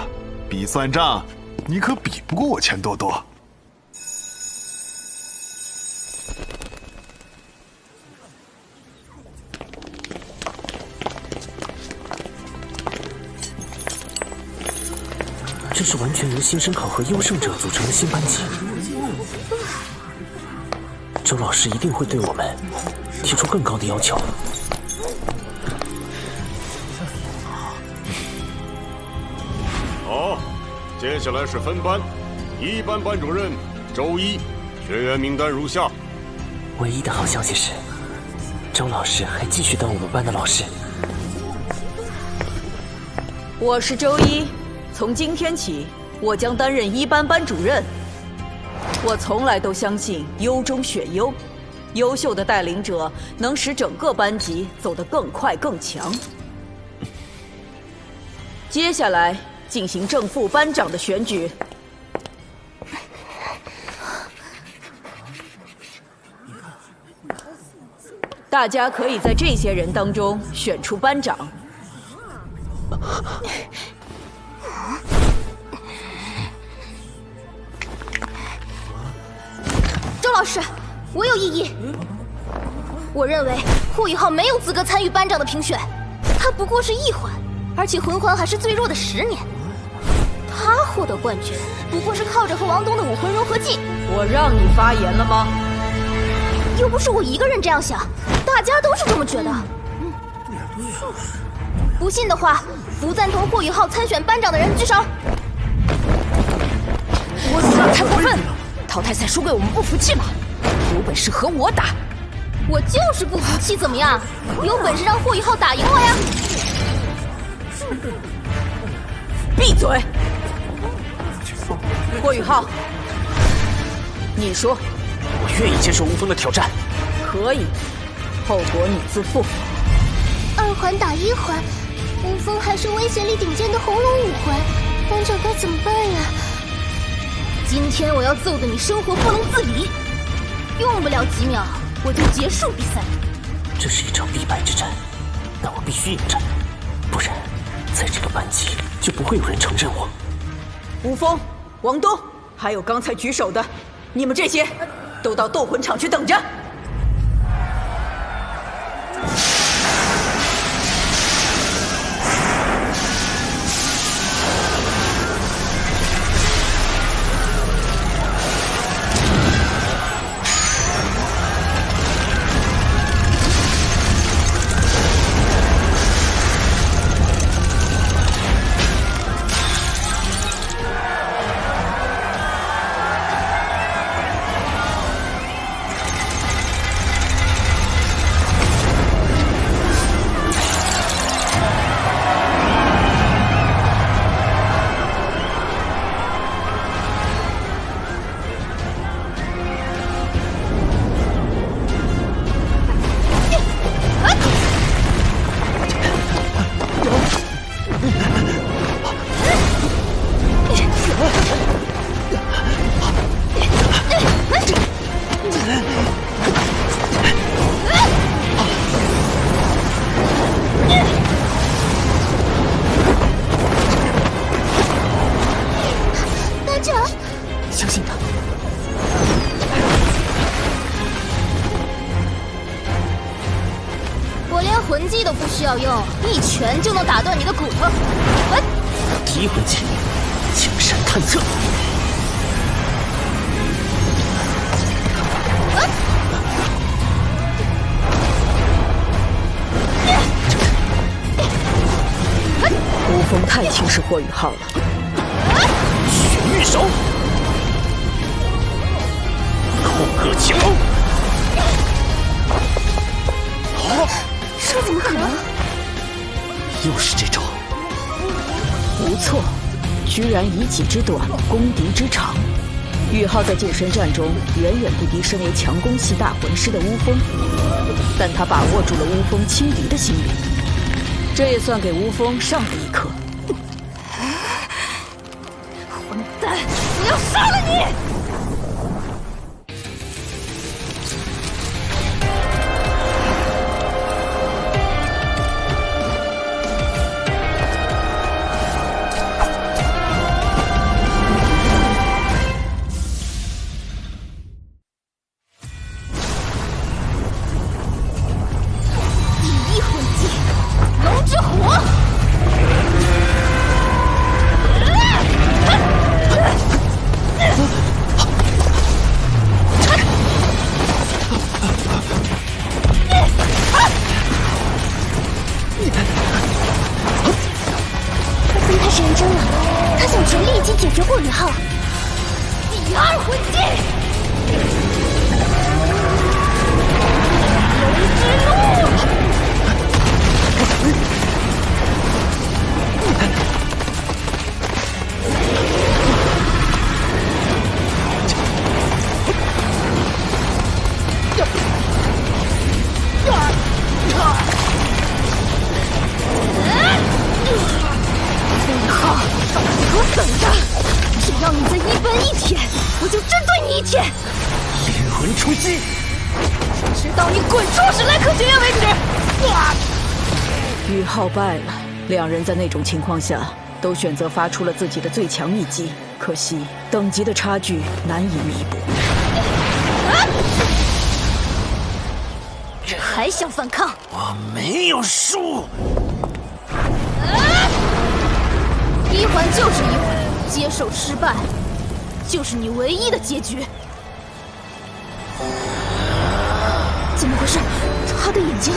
比算账，你可比不过我钱多多。这是完全由新生考核优胜者组成的新班级。周老师一定会对我们提出更高的要求。好，接下来是分班，1班班主任周一，学员名单如下。唯一的好消息是，周老师还继续当我们班的老师。我是周一，从今天起，我将担任1班班主任。我从来都相信优中选优，优秀的带领者能使整个班级走得更快更强。接下来进行正副班长的选举。大家可以在这些人当中选出班长。周老师，我有异议。我认为顾以浩没有资格参与班长的评选，他不过是1环，而且魂环还是最弱的10年。他获得冠军，不过是靠着和王东的武魂融合技。我让你发言了吗？又不是我一个人这样想，大家都是这么觉得。不信的话，不赞同霍雨浩参选班长的人举手。我死了，太过分了！淘汰赛输给我们不服气吗？有本事和我打！我就是不服气，怎么样？有本事让霍雨浩打赢我呀！闭嘴！霍雨浩，你说，我愿意接受吴峰的挑战。可以，后果你自负。2环打1环，吴峰还是威胁力顶尖的红龙武魂，班长该怎么办呀？今天我要揍得你生活不能自理，用不了几秒我就结束比赛。这是一场必败之战，但我必须应战，不然在这个班级就不会有人承认我。吴峰、王东，还有刚才举手的，你们这些都到斗魂场去等着。魂技都不需要用，一拳就能打断你的骨头。第一魂技，景山探测。吴峰太轻视霍雨浩了。玄玉手，后鹤青龙。这怎么可能？又是这招。不错，居然以己之短攻敌之长。雨浩在近身战中远远不敌身为强攻系大魂师的乌峰，但他把握住了乌峰轻敌的心理，这也算给乌峰上了一课。混蛋！我要杀了你！败了，两人在那种情况下都选择发出了自己的最强秘技，可惜等级的差距难以弥补。还想反抗？我没有输。一环就是一环，接受失败，就是你唯一的结局。怎么回事？他的眼睛……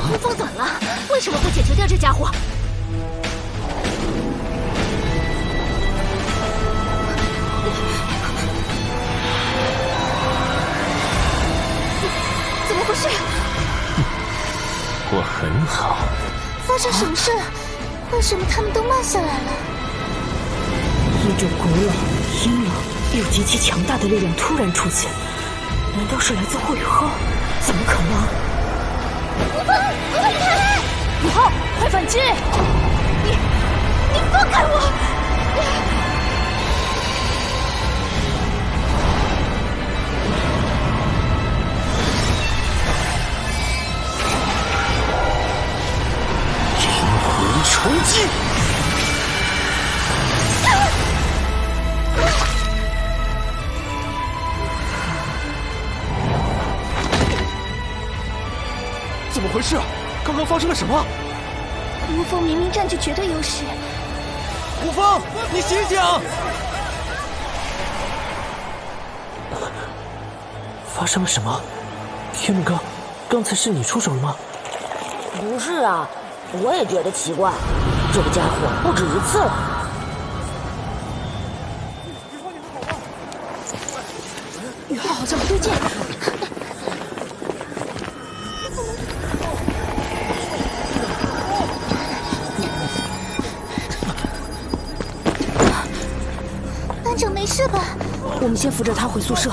无风怎么了？为什么不解决掉这家伙？怎么回事？我很好。发生什么事了？为什么他们都慢下来了？一种古老、阴冷又极其强大的力量突然出现，难道是来自霍雨浩？怎么可能？无风，快开！雨浩，快反击！你放开我！冲击！怎么回事？刚刚发生了什么？无风明明占据绝对优势。无风，你醒醒！发生了什么？天梦哥，刚才是你出手了吗？不是啊。我也觉得奇怪，这个家伙不止一次了。雨浩好像不对劲。班长没事吧？我们先扶着他回宿舍。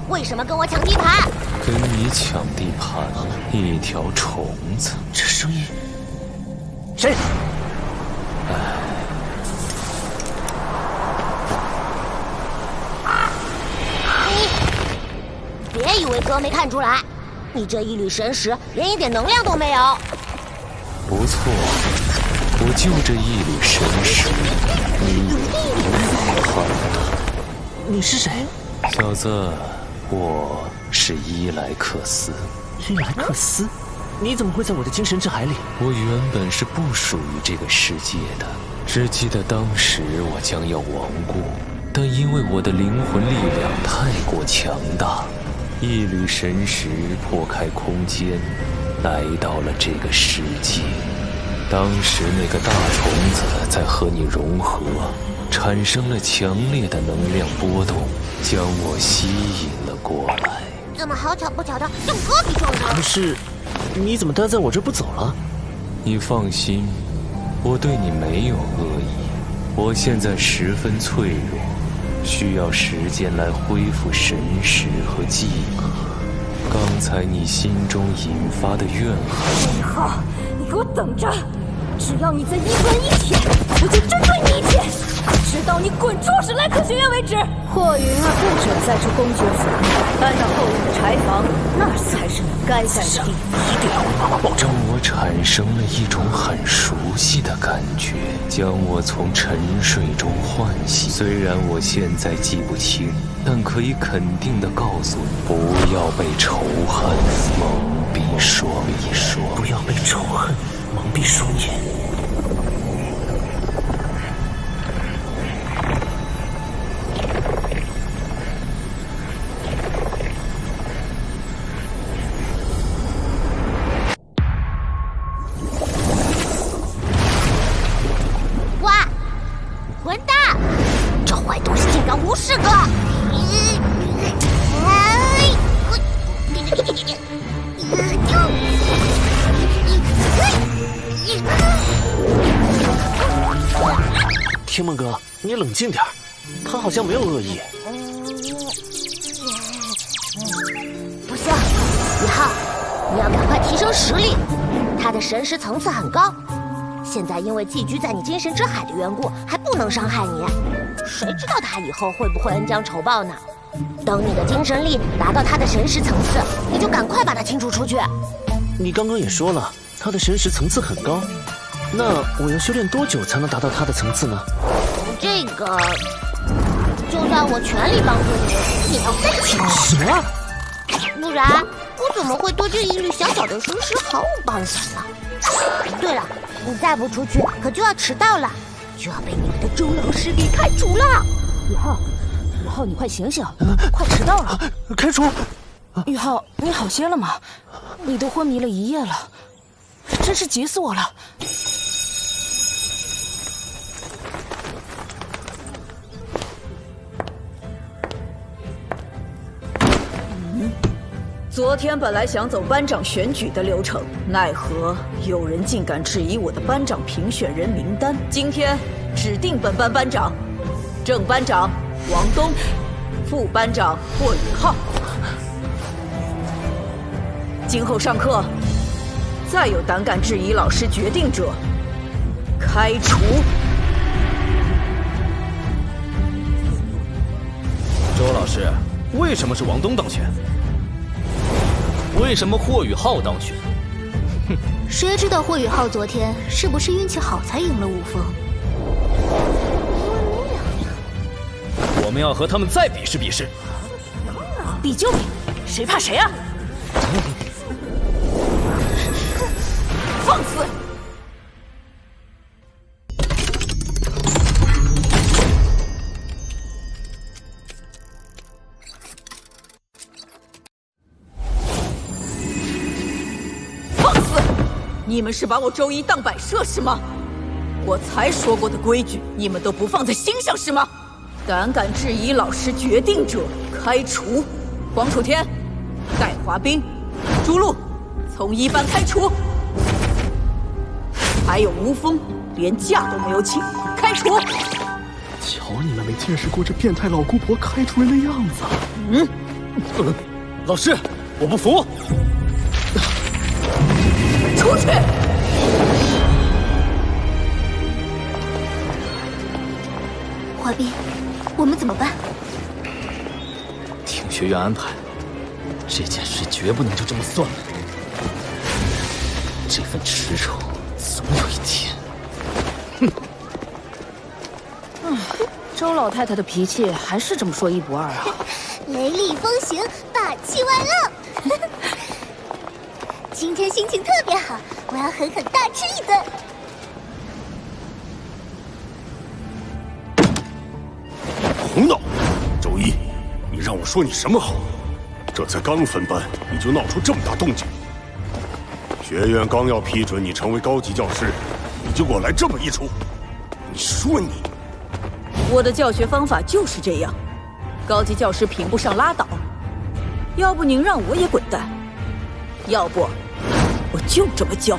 为什么跟我抢地盘？跟你抢地盘，一条虫子。这声音，谁？你别以为哥没看出来，你这一缕神识连一点能量都没有。不错，我就这一缕神识，你也不害的。你是谁？小子。我是伊莱克斯。伊莱克斯？你怎么会在我的精神之海里？我原本是不属于这个世界的，只记得当时我将要亡故，但因为我的灵魂力量太过强大，一缕神识破开空间，来到了这个世界。当时那个大虫子在和你融合，产生了强烈的能量波动，将我吸引了过来。怎么好巧不巧的用哥给撞上？可是，你怎么待在我这不走了？你放心，我对你没有恶意。我现在十分脆弱，需要时间来恢复神识和记忆。刚才你心中引发的怨恨，以后你给我等着！只要你再阴魂一铁，我就针对你一剑，直到你滚出史莱克学院为止。霍云儿不准再去公爵府内，搬到后院的柴房，那才是你该在的地方。一定要为妈妈保证。我产生了一种很熟悉的感觉，将我从沉睡中唤醒。虽然我现在记不清，但可以肯定地告诉你，不要被仇恨蒙蔽双眼。不要被仇恨蒙蔽双眼。哇！混蛋！这坏东西竟敢无视哥！天梦哥，你冷静点，他好像没有恶意。不行，以后你要赶快提升实力。他的神识层次很高。现在因为寄居在你精神之海的缘故，还不能伤害你。谁知道他以后会不会恩将仇报呢？等你的精神力达到他的神识层次，你就赶快把他清除出去。你刚刚也说了，他的神识层次很高，那我要修炼多久才能达到他的层次呢？这个，就算我全力帮助你，也要费钱。什么？不然我怎么会对这一缕小小的神识毫无办法呢？对了，你再不出去，可就要迟到了，就要被你们的周老师给开除了。宇浩，你快醒醒，快迟到了！开除！宇浩，你好些了吗？你都昏迷了一夜了，真是急死我了。昨天本来想走班长选举的流程，奈何有人竟敢质疑我的班长评选人名单。今天指定本班班长，正班长王东，副班长霍宇浩。今后上课，再有胆敢质疑老师决定者，开除。周老师，为什么是王东当选？为什么霍宇浩当选？哼，谁知道霍宇浩昨天是不是运气好才赢了5峰？我们要和他们再比试比试。比就比，谁怕谁啊！放肆！你们是把我周一当摆设是吗？我才说过的规矩，你们都不放在心上是吗？胆敢质疑老师决定者，开除。黄楚天、戴华斌、朱露，从1班开除。还有吴峰，连假都没有请，开除。瞧你们没见识过这变态老姑婆开除人的样子。老师，我不服。出去！华斌，我们怎么办？听学院安排，这件事绝不能就这么算了。这份耻辱总有一天。周老太太的脾气还是这么说1不2啊！雷厉风行，霸气外露。今天心情特别好，我要狠狠大吃一顿。胡闹！周一，你让我说你什么好？这才刚分班，你就闹出这么大动静。学院刚要批准你成为高级教师，你就给我来这么一出。你说你，我的教学方法就是这样，高级教师评不上拉倒。要不您让我也滚蛋，要不我就这么教。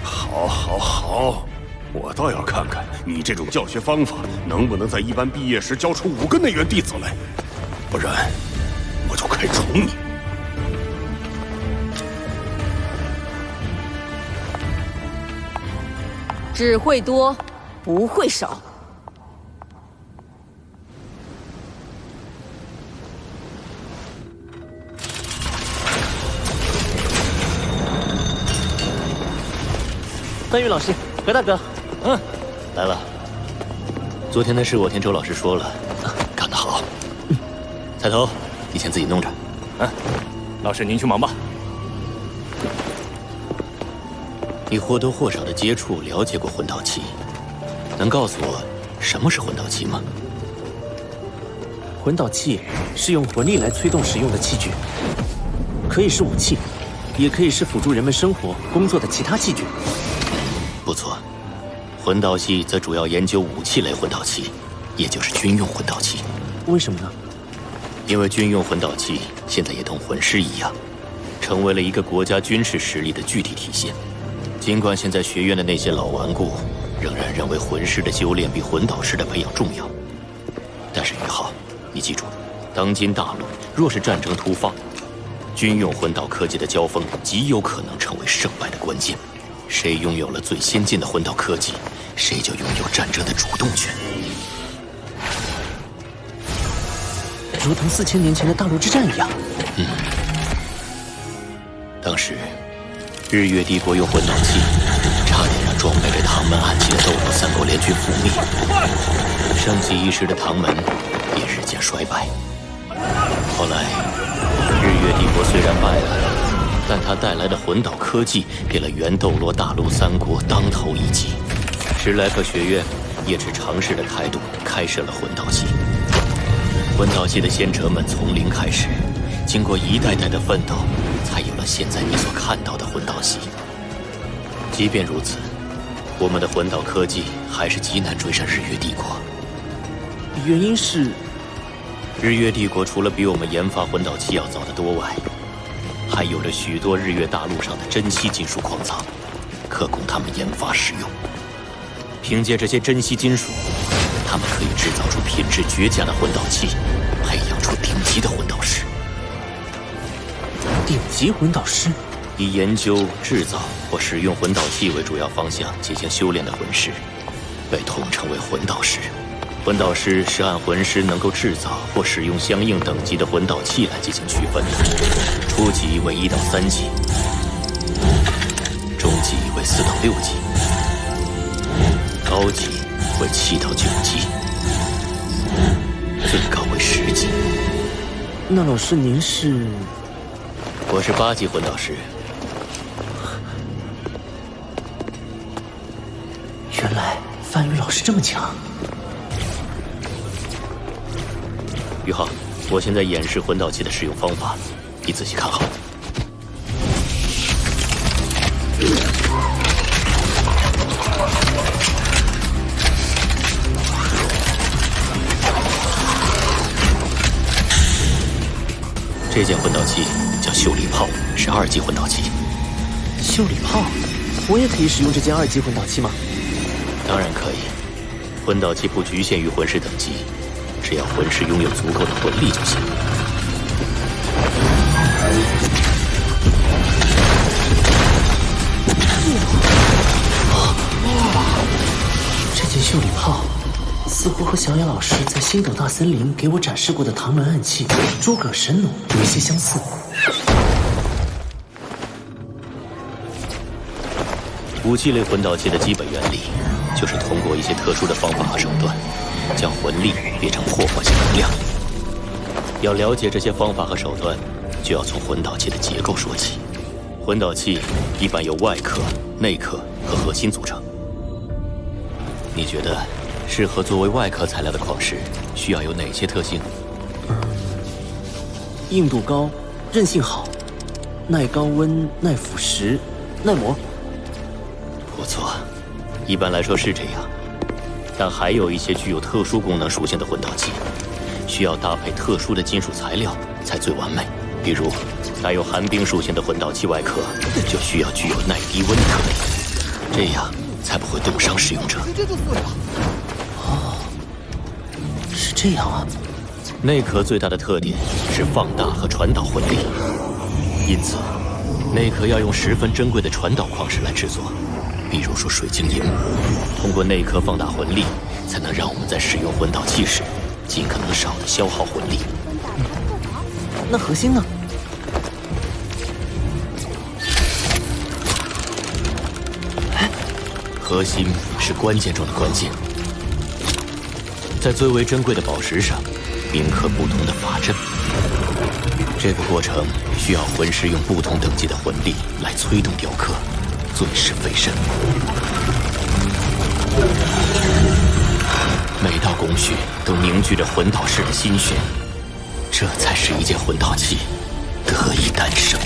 好，好，好，我倒要看看你这种教学方法能不能在1班毕业时教出5个内院弟子来，不然我就开除你。只会多，不会少。范玉老师，何大哥，来了。昨天的事我听周老师说了，干得好。彩头，你先自己弄着。老师您去忙吧。你或多或少的接触了解过魂导器，能告诉我什么是魂导器吗？魂导器是用魂力来催动使用的器具，可以是武器，也可以是辅助人们生活工作的其他器具。不错，魂导系则主要研究武器类魂导器，也就是军用魂导器。为什么呢？因为军用魂导器现在也同魂师一样，成为了一个国家军事实力的具体体现。尽管现在学院的那些老顽固仍然认为魂师的修炼比魂导师的培养重要。但是于浩，你记住，当今大陆若是战争突发，军用魂导科技的交锋极有可能成为胜败的关键。谁拥有了最先进的魂导科技，谁就拥有战争的主动权。如同4000年前的大陆之战一样。当时，日月帝国用魂导器，差点让装备着唐门暗器的斗罗三国联军覆灭。盛极一时的唐门也日渐衰败。后来，日月帝国虽然败了，但它带来的魂导科技给了原斗罗大陆三国当头一击。史莱克学院也持尝试的态度开设了魂导系。魂导系的先哲们从零开始，经过一代代的奋斗，才有了现在你所看到的魂导系。即便如此，我们的魂导科技还是极难追上日月帝国。原因是，日月帝国除了比我们研发魂导器要早得多外，还有着许多日月大陆上的珍稀金属矿藏，可供他们研发使用。凭借这些珍稀金属，他们可以制造出品质绝佳的魂导器，培养出顶级的魂导师。顶级魂导师？以研究、制造或使用魂导器为主要方向进行修炼的魂师，被统称为魂导师。魂导师是按魂师能够制造或使用相应等级的魂导器来进行区分的，初级为1到3级，中级为4到6级，高级为7到9级，最高为10级。那老师您是？我是8级魂导师。原来范宇老师这么强。于浩，我现在演示魂导器的使用方法，你仔细看好。这件魂导器叫秀丽炮，是2级魂导器。秀丽炮，我也可以使用这件2级魂导器吗？当然可以。魂导器不局限于魂师等级，只要魂师拥有足够的魂力就行。这件秀丽炮似乎和小野老师在星斗大森林给我展示过的唐门暗器诸葛神弩有一些相似。武器类魂导器的基本原理，就是通过一些特殊的方法和手段，将魂力变成破坏性能量。要了解这些方法和手段，就要从魂导器的结构说起。魂导器一般由外壳、内壳和核心组成。你觉得适合作为外壳材料的矿石需要有哪些特性？硬度高，韧性好，耐高温、耐腐蚀、耐磨。不错，一般来说是这样。但还有一些具有特殊功能属性的魂导器，需要搭配特殊的金属材料才最完美。比如，带有寒冰属性的魂导器外壳就需要具有耐低温的特点，这样才不会冻伤使用者。哦，是这样啊。内壳最大的特点是放大和传导魂力，因此内壳要用十分珍贵的传导矿石来制作，比如说水晶银。通过内壳放大魂力，才能让我们在使用魂导器时尽可能少的消耗魂力。那核心呢？核心是关键中的关键，在最为珍贵的宝石上铭刻不同的法阵。这个过程需要魂师用不同等级的魂力来催动雕刻，最是费神。每道工序都凝聚着魂导师的心血，这才使一件魂导器得以诞生。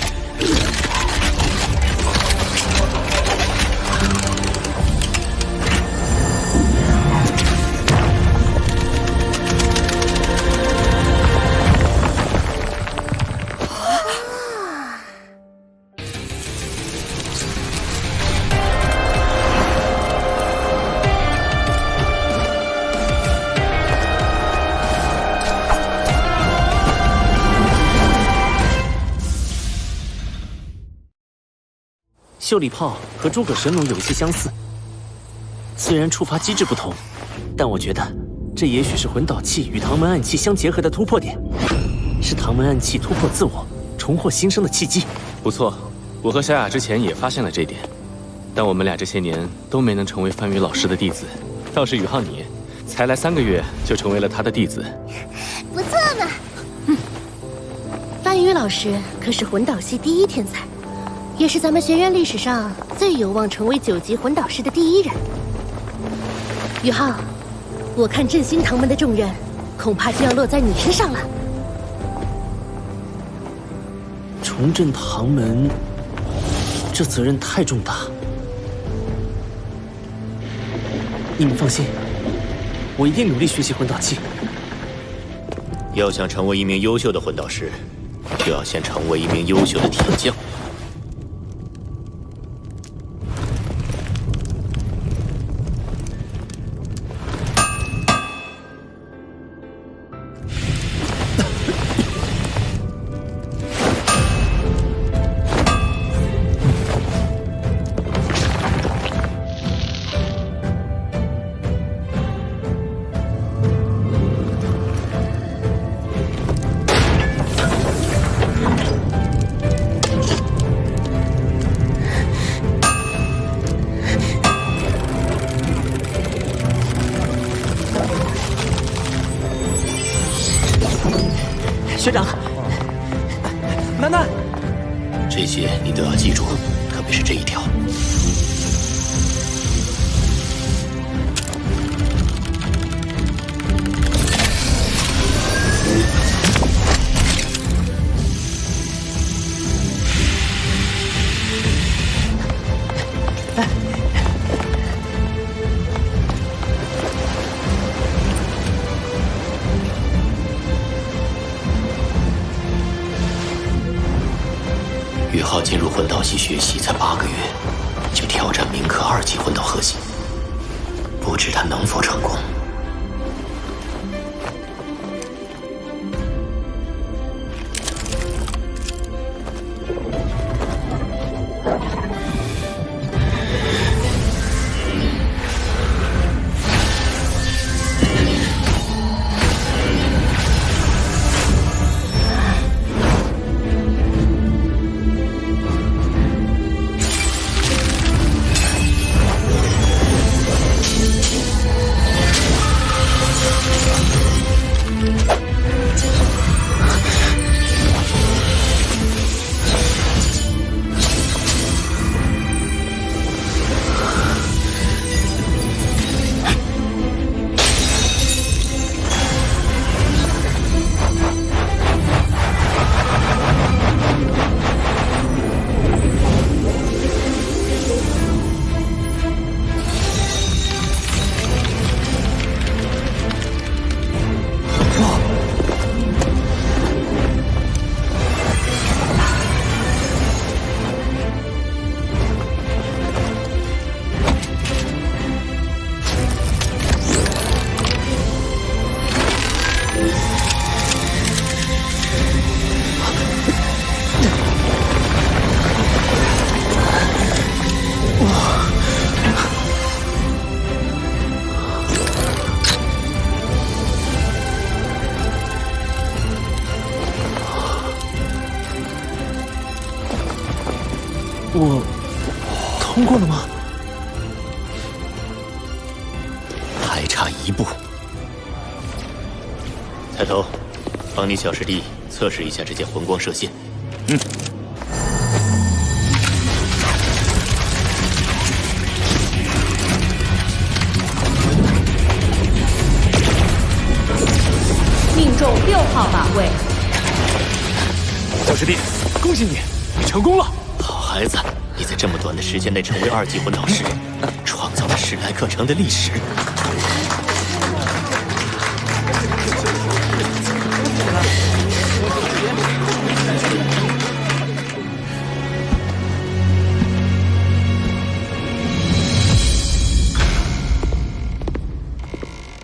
秀礼炮和诸葛神弩有一些相似，虽然触发机制不同，但我觉得这也许是魂导器与唐门暗器相结合的突破点，是唐门暗器突破自我、重获新生的契机。不错，我和小雅之前也发现了这点，但我们俩这些年都没能成为范宇老师的弟子，倒是宇浩你，才来3个月就成为了他的弟子，不错嘛。范宇老师可是魂导系第一天才，也是咱们学院历史上最有望成为9级魂导师的第一人。宇浩，我看振兴唐门的重任，恐怕就要落在你身上了。重振唐门，这责任太重大。你们放心，我一定努力学习魂导器。要想成为一名优秀的魂导师，就要先成为一名优秀的铁匠。学长，楠楠，这些你都要记住，特别是这一条。宇浩进入魂导系学习才8个月，就挑战铭刻2级魂导核心，不知他能否成功。我通过了吗？还差1步。抬头，帮你小师弟测试一下这件魂光射线。命中6号靶位。小师弟，恭喜你，你成功了！好孩子，你在这么短的时间内成为2级魂导师，创造了10来课程的历史。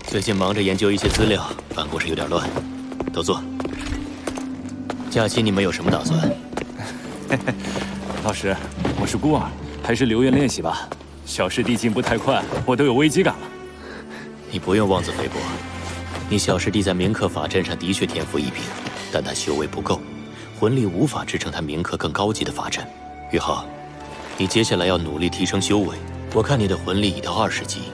最近忙着研究一些资料，办公室有点乱，都坐。假期你们有什么打算？老师，我是孤儿，还是留院练习吧。小师弟进步太快，我都有危机感了。你不用妄自菲薄。你小师弟在铭刻法阵上的确天赋异禀，但他修为不够，魂力无法支撑他铭刻更高级的法阵。宇浩，你接下来要努力提升修为。我看你的魂力已到20级，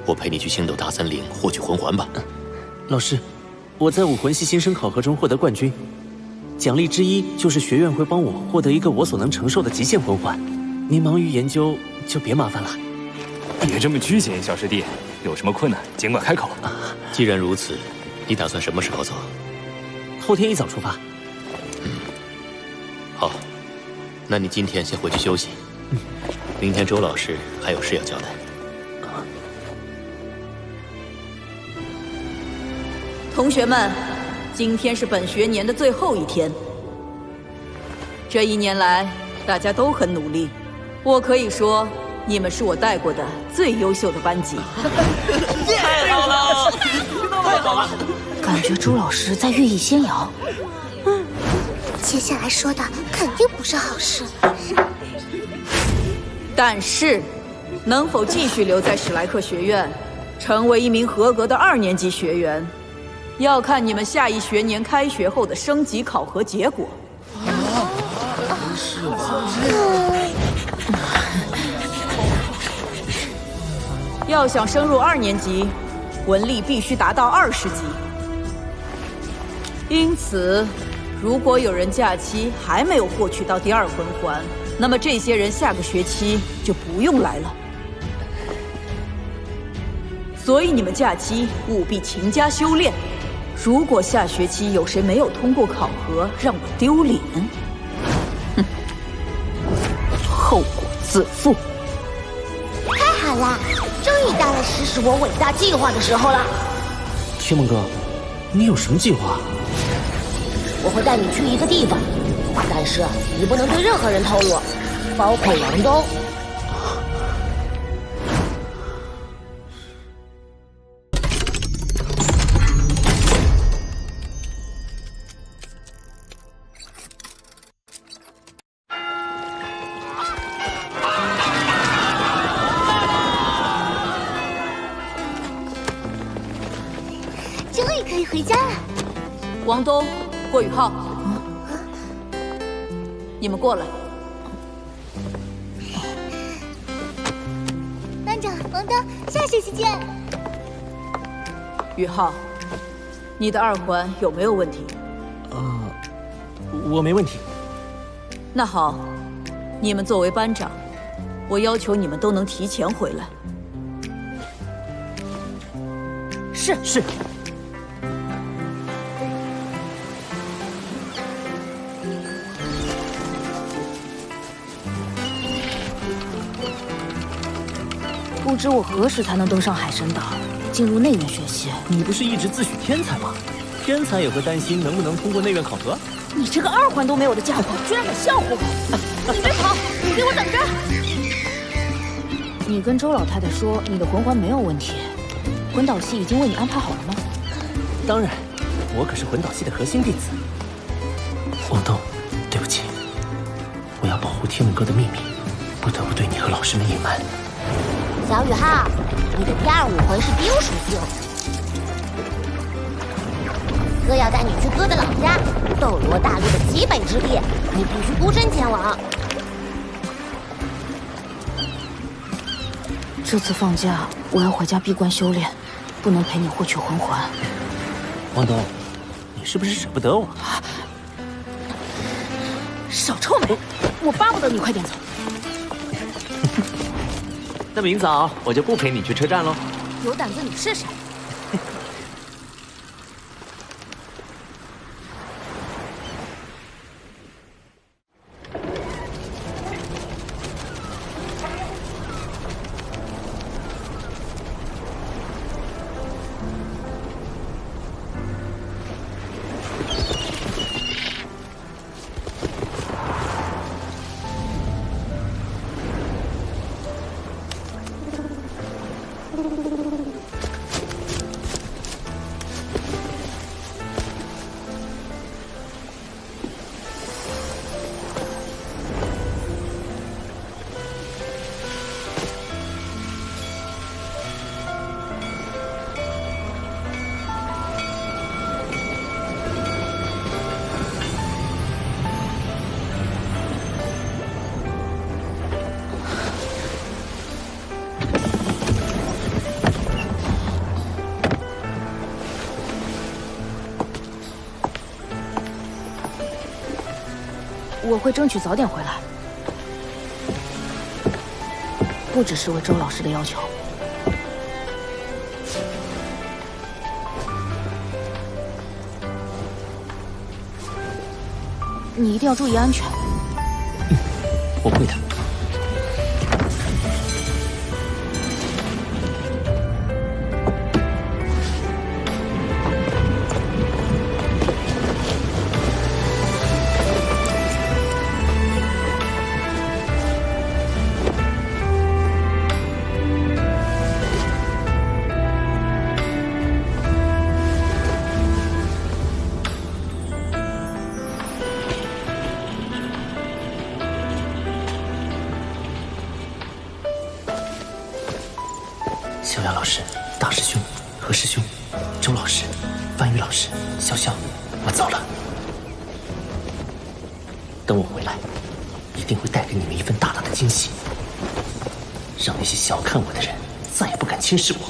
我陪你去星斗大森林获取魂环吧。老师，我在武魂系新生考核中获得冠军，奖励之一就是学院会帮我获得一个我所能承受的极限魂环。您忙于研究，就别麻烦了。别这么拘谨，小师弟，有什么困难尽管开口。既然如此，你打算什么时候走？后天一早出发。好，那你今天先回去休息。明天周老师还有事要交代。同学们，今天是本学年的最后一天。这1年来，大家都很努力，我可以说，你们是我带过的最优秀的班级。太好了，太好了！感觉朱老师在寓意先摇。接下来说的肯定不是好事。但是，能否继续留在史莱克学院，成为一名合格的2年级学员？要看你们下一学年开学后的升级考核结果。是吧？要想升入2年级，魂力必须达到20级。因此，如果有人假期还没有获取到第2魂环，那么这些人下个学期就不用来了。所以你们假期务必勤加修炼。如果下学期有谁没有通过考核，让我丢脸，后果自负。太好了，终于到了实施我伟大计划的时候了。天梦哥，你有什么计划？我会带你去一个地方，但是你不能对任何人透露，包括王东。终于可以回家了。王东、郭宇浩，你们过来。班长，王东，下学期见。宇浩，你的2环有没有问题？我没问题。那好，你们作为班长，我要求你们都能提前回来。是。不知我何时才能登上海神岛，进入内院学习？你不是一直自诩天才吗？天才也会担心能不能通过内院考核。你这个2环都没有的家伙，居然敢笑话我！你别跑，你给我等着！你跟周老太太说你的魂环没有问题，魂导系已经为你安排好了吗？当然，我可是魂导系的核心弟子。王东，对不起，我要保护天梦哥的秘密，不得不对你和老师们隐瞒。小宇浩，你的第2武魂是冰属性，哥要带你去哥的老家斗罗大陆的极北之地，你必须孤身前往。这次放假我要回家闭关修炼，不能陪你获取魂环。王东，你是不是舍不得我？少臭美！我巴不得你快点走。那明早我就不陪你去车站喽。有胆子你试试。我会争取早点回来，不只是为周老师的要求。你一定要注意安全。我会的。小杨老师、大师兄、何师兄、周老师、范宇老师、潇潇，我走了。等我回来，一定会带给你们一份大大的惊喜，让那些小看我的人再也不敢轻视我。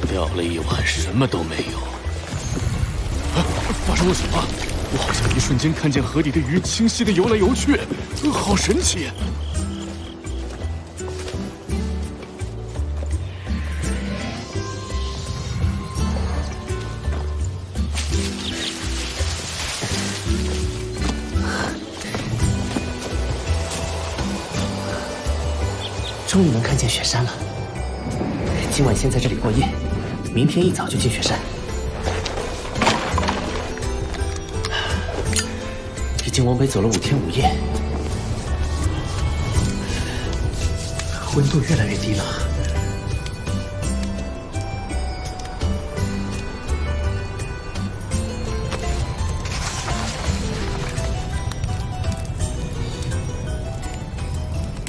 钓了一晚，什么都没有。发生了什么？我好像一瞬间看见河底的鱼清晰地游来游去，好神奇！终于能看见雪山了。今晚先在这里过夜，明天一早就进雪山。已经往北走了5天5夜，温度越来越低了。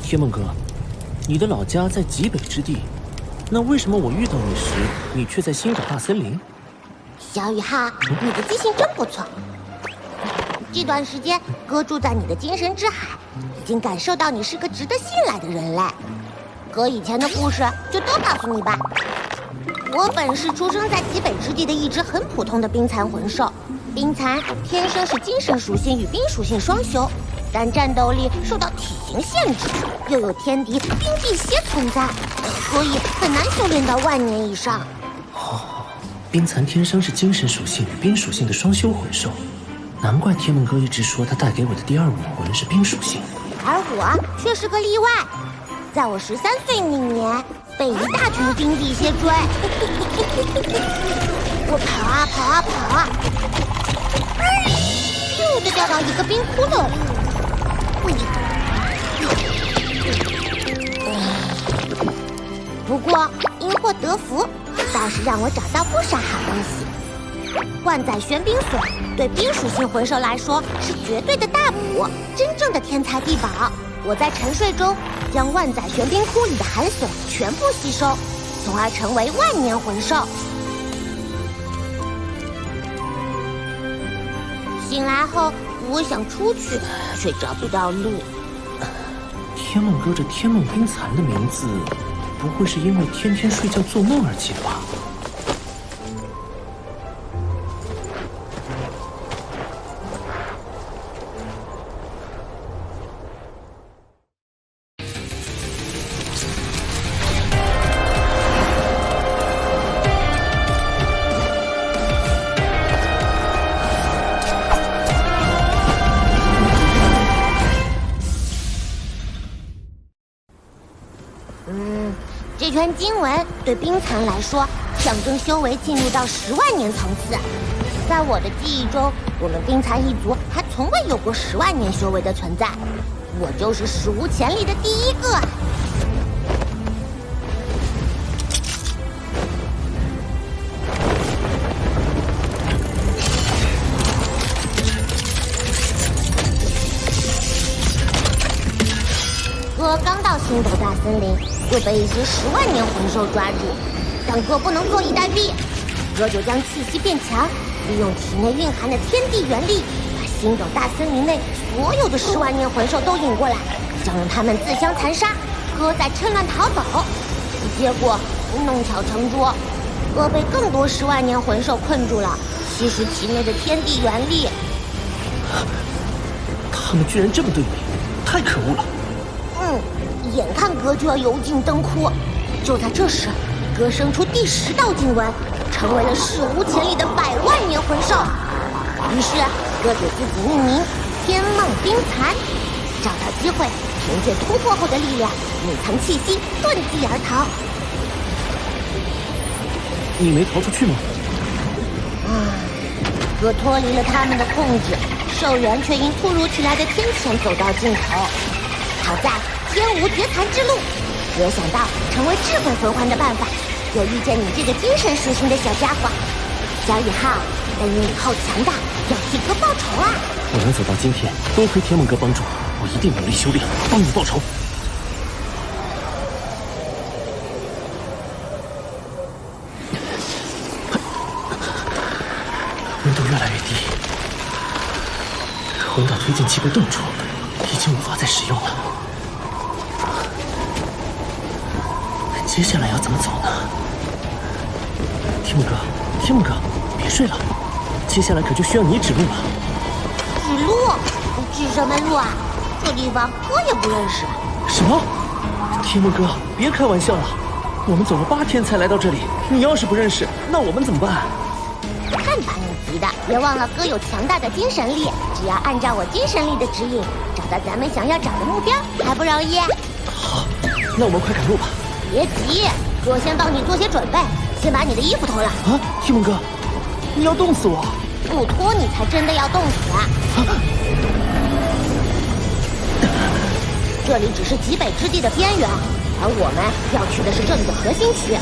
天梦哥，你的老家在极北之地，那为什么我遇到你时，你却在星岛大森林？小雨浩，你的记性真不错。这段时间，哥住在你的精神之海，已经感受到你是个值得信赖的人类。哥以前的故事就都告诉你吧。我本是出生在极北之地的一只很普通的冰蚕魂兽。冰蚕天生是精神属性与冰属性双修，但战斗力受到体型限制，又有天敌冰辟邪存在，所以很难修炼到万年以上。哦，冰蚕天生是精神属性与冰属性的双修魂兽。难怪天梦哥一直说他带给我的第2武魂是冰属性，而我却是个例外。在我13岁那年，被一大群冰辟邪追，我跑啊跑啊跑啊，咻就掉到一个冰窟窿里。不过因祸得福，倒是让我找到不少好东西。万载玄冰锁对冰属性魂兽来说是绝对的大补，真正的天才地宝。我在沉睡中将万载玄冰窟里的寒锁全部吸收，从而成为万年魂兽。醒来后，我想出去，却找不到路。天梦哥这天梦冰蚕的名字，不会是因为天天睡觉做梦而起的吧？这篇经文对冰蚕来说，象征修为进入到10万年层次。在我的记忆中，我们冰蚕一族还从未有过10万年修为的存在，我就是史无前例的第1个。哥刚到星斗大森林，就被一只10万年魂兽抓住，但哥不能坐以待毙。哥就将气息变强，利用体内蕴含的天地元力，把星斗大森林内所有的10万年魂兽都引过来，想让他们自相残杀，哥再趁乱逃走。结果弄巧成拙，哥被更多10万年魂兽困住了，吸食体内的天地元力。他们居然这么对你，太可恶了！眼看哥就要油尽灯枯，就在这时，哥生出第10道经文，成为了史无前例的100万年魂兽。于是，哥给自己命名“天梦冰蚕”，找到机会，凭借突破后的力量，隐藏气息，遁地而逃。你没逃出去吗？哥脱离了他们的控制，兽源却因突如其来的天谴走到尽头。好在天无绝残之路，哥想到成为智慧魂环的办法，又遇见你这个精神属性的小家伙。小宇浩，但你以后强大，要替哥报仇啊！我能走到今天，多亏天梦哥帮助，我一定努力修炼，帮你报仇。温度越来越低，魂导推进器被冻住，已经无法再使用了。接下来要怎么走呢？天梦哥，别睡了，接下来可就需要你指路了。指路？指什么路啊？这地方哥也不认识。什么？天梦哥，别开玩笑了，我们走了8天才来到这里，你要是不认识，那我们怎么办？看把你急的！别忘了哥有强大的精神力，只要按照我精神力的指引，找到咱们想要找的目标，还不容易？好，那我们快赶路吧。别急，哥先帮你做些准备，先把你的衣服脱了。啊，天梦哥，你要冻死我！不脱你才真的要冻死啊！这里只是极北之地的边缘，而我们要去的是这里的核心区。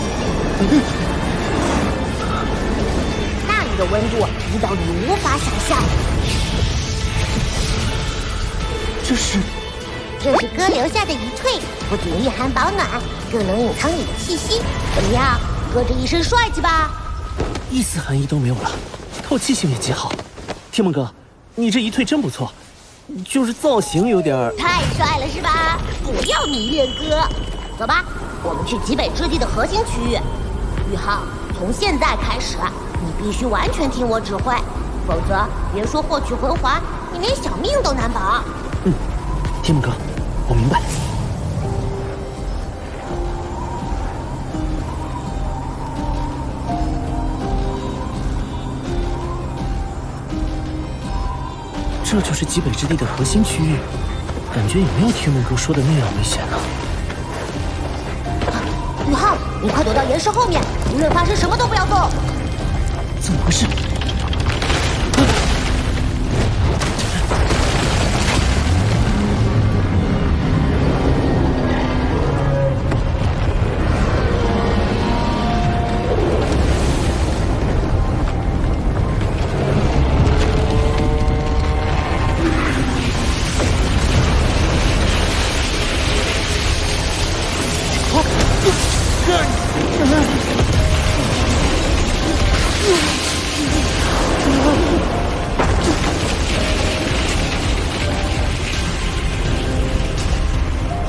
那里的温度低到你无法想象。这是哥留下的遗退，不仅御寒保暖，更能隐藏你的气息。怎么样，哥这一身帅气吧？一丝寒意都没有了，透气性也极好。天梦哥，你这一退真不错，就是造型有点太帅了是吧？不要迷恋哥。走吧，我们去极北之地的核心区域。宇浩，从现在开始，你必须完全听我指挥，否则别说获取魂环，你连小命都难保。天梦哥，我明白。这就是极北之地的核心区域，感觉也没有天梦哥说的那样危险呢。宇浩，你快躲到岩石后面，无论发生什么都不要动。怎么回事？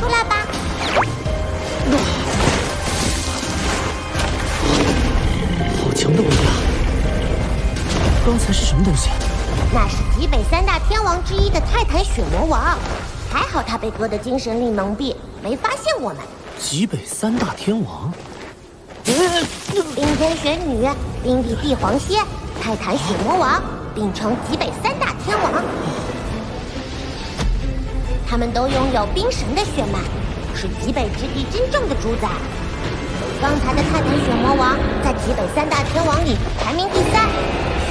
出来吧！好强的威力啊！刚才是什么东西？那是极北3大天王之一的泰坦血魔王，还好他被哥的精神力蒙蔽，没发现我们。极北3大天王？冰天雪女、冰帝帝皇蝎、泰坦血魔王并称极北3大天王。他们都拥有冰神的血脉，是极北之地真正的主宰。刚才的泰坦血魔王在极北3大天王里排名第3，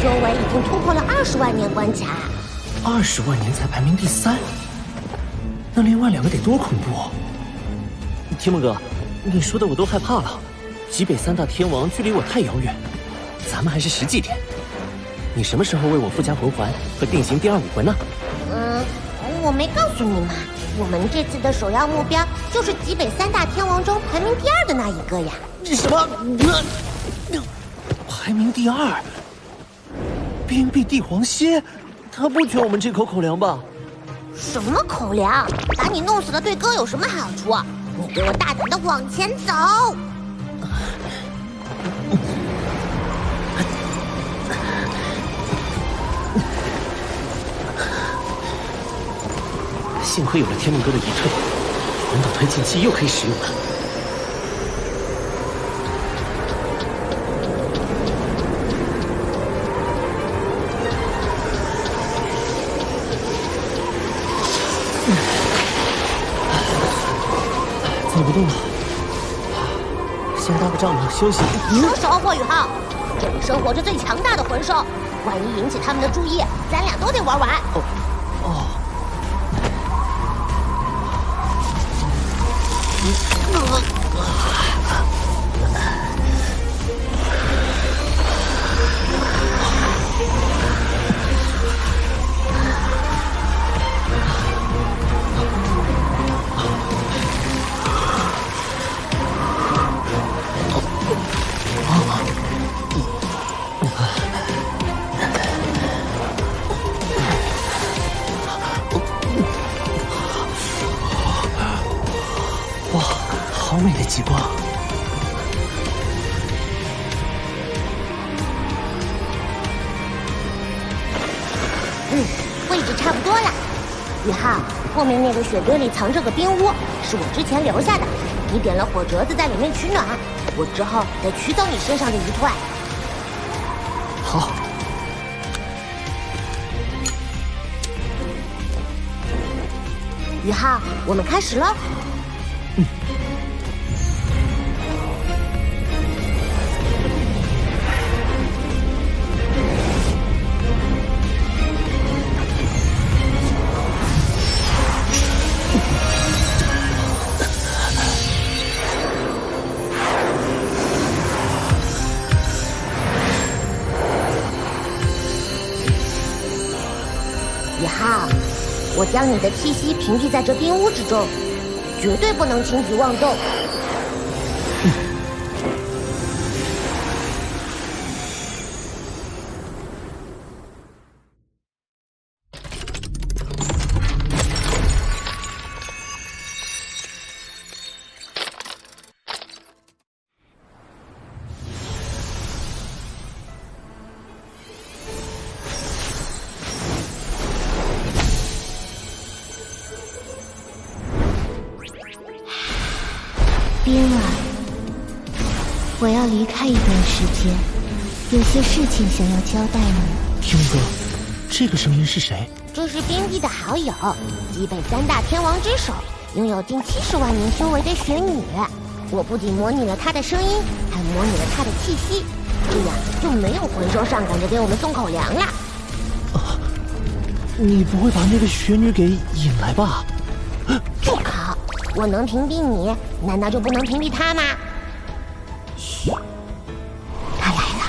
修为已经突破了20万年关卡。20万年才排名第3，那另外2个得多恐怖！天梦哥，你说的我都害怕了。极北3大天王距离我太遥远，咱们还是实际点。你什么时候为我附加魂环和定型第2武魂呢？我没告诉你嘛，我们这次的首要目标就是极北3大天王中排名第2的那一个呀。什么？排名第2，冰壁帝皇蝎，他不缺我们这口口粮吧？什么口粮？把你弄死了对哥有什么好处？你给我大胆的往前走！幸亏有了天梦哥的移退，魂导推进器又可以使用了。走不动了，先搭个帐篷休息。收手，霍雨浩！这里生活着最强大的魂兽，万一引起他们的注意，咱俩都得玩完。哇，好美的极光！位置差不多了。雨浩，后面那个雪堆里藏着个冰屋，是我之前留下的。你点了火折子在里面取暖，我之后得取走你身上的遗退。好。雨浩，我们开始喽。雨浩，我将你的气息屏蔽在这冰屋之中，绝对不能轻举妄动。冰儿，我要离开一段时间，有些事情想要交代你。天梦哥，这个声音是谁？这是冰帝的好友，极北3大天王之首，拥有近70万年修为的雪女。我不仅模拟了她的声音，还模拟了她的气息，这样就没有魂兽上赶着给我们送口粮了。你不会把那个雪女给引来吧？住口！我能屏蔽你，难道就不能屏蔽他吗？嘘，他来了。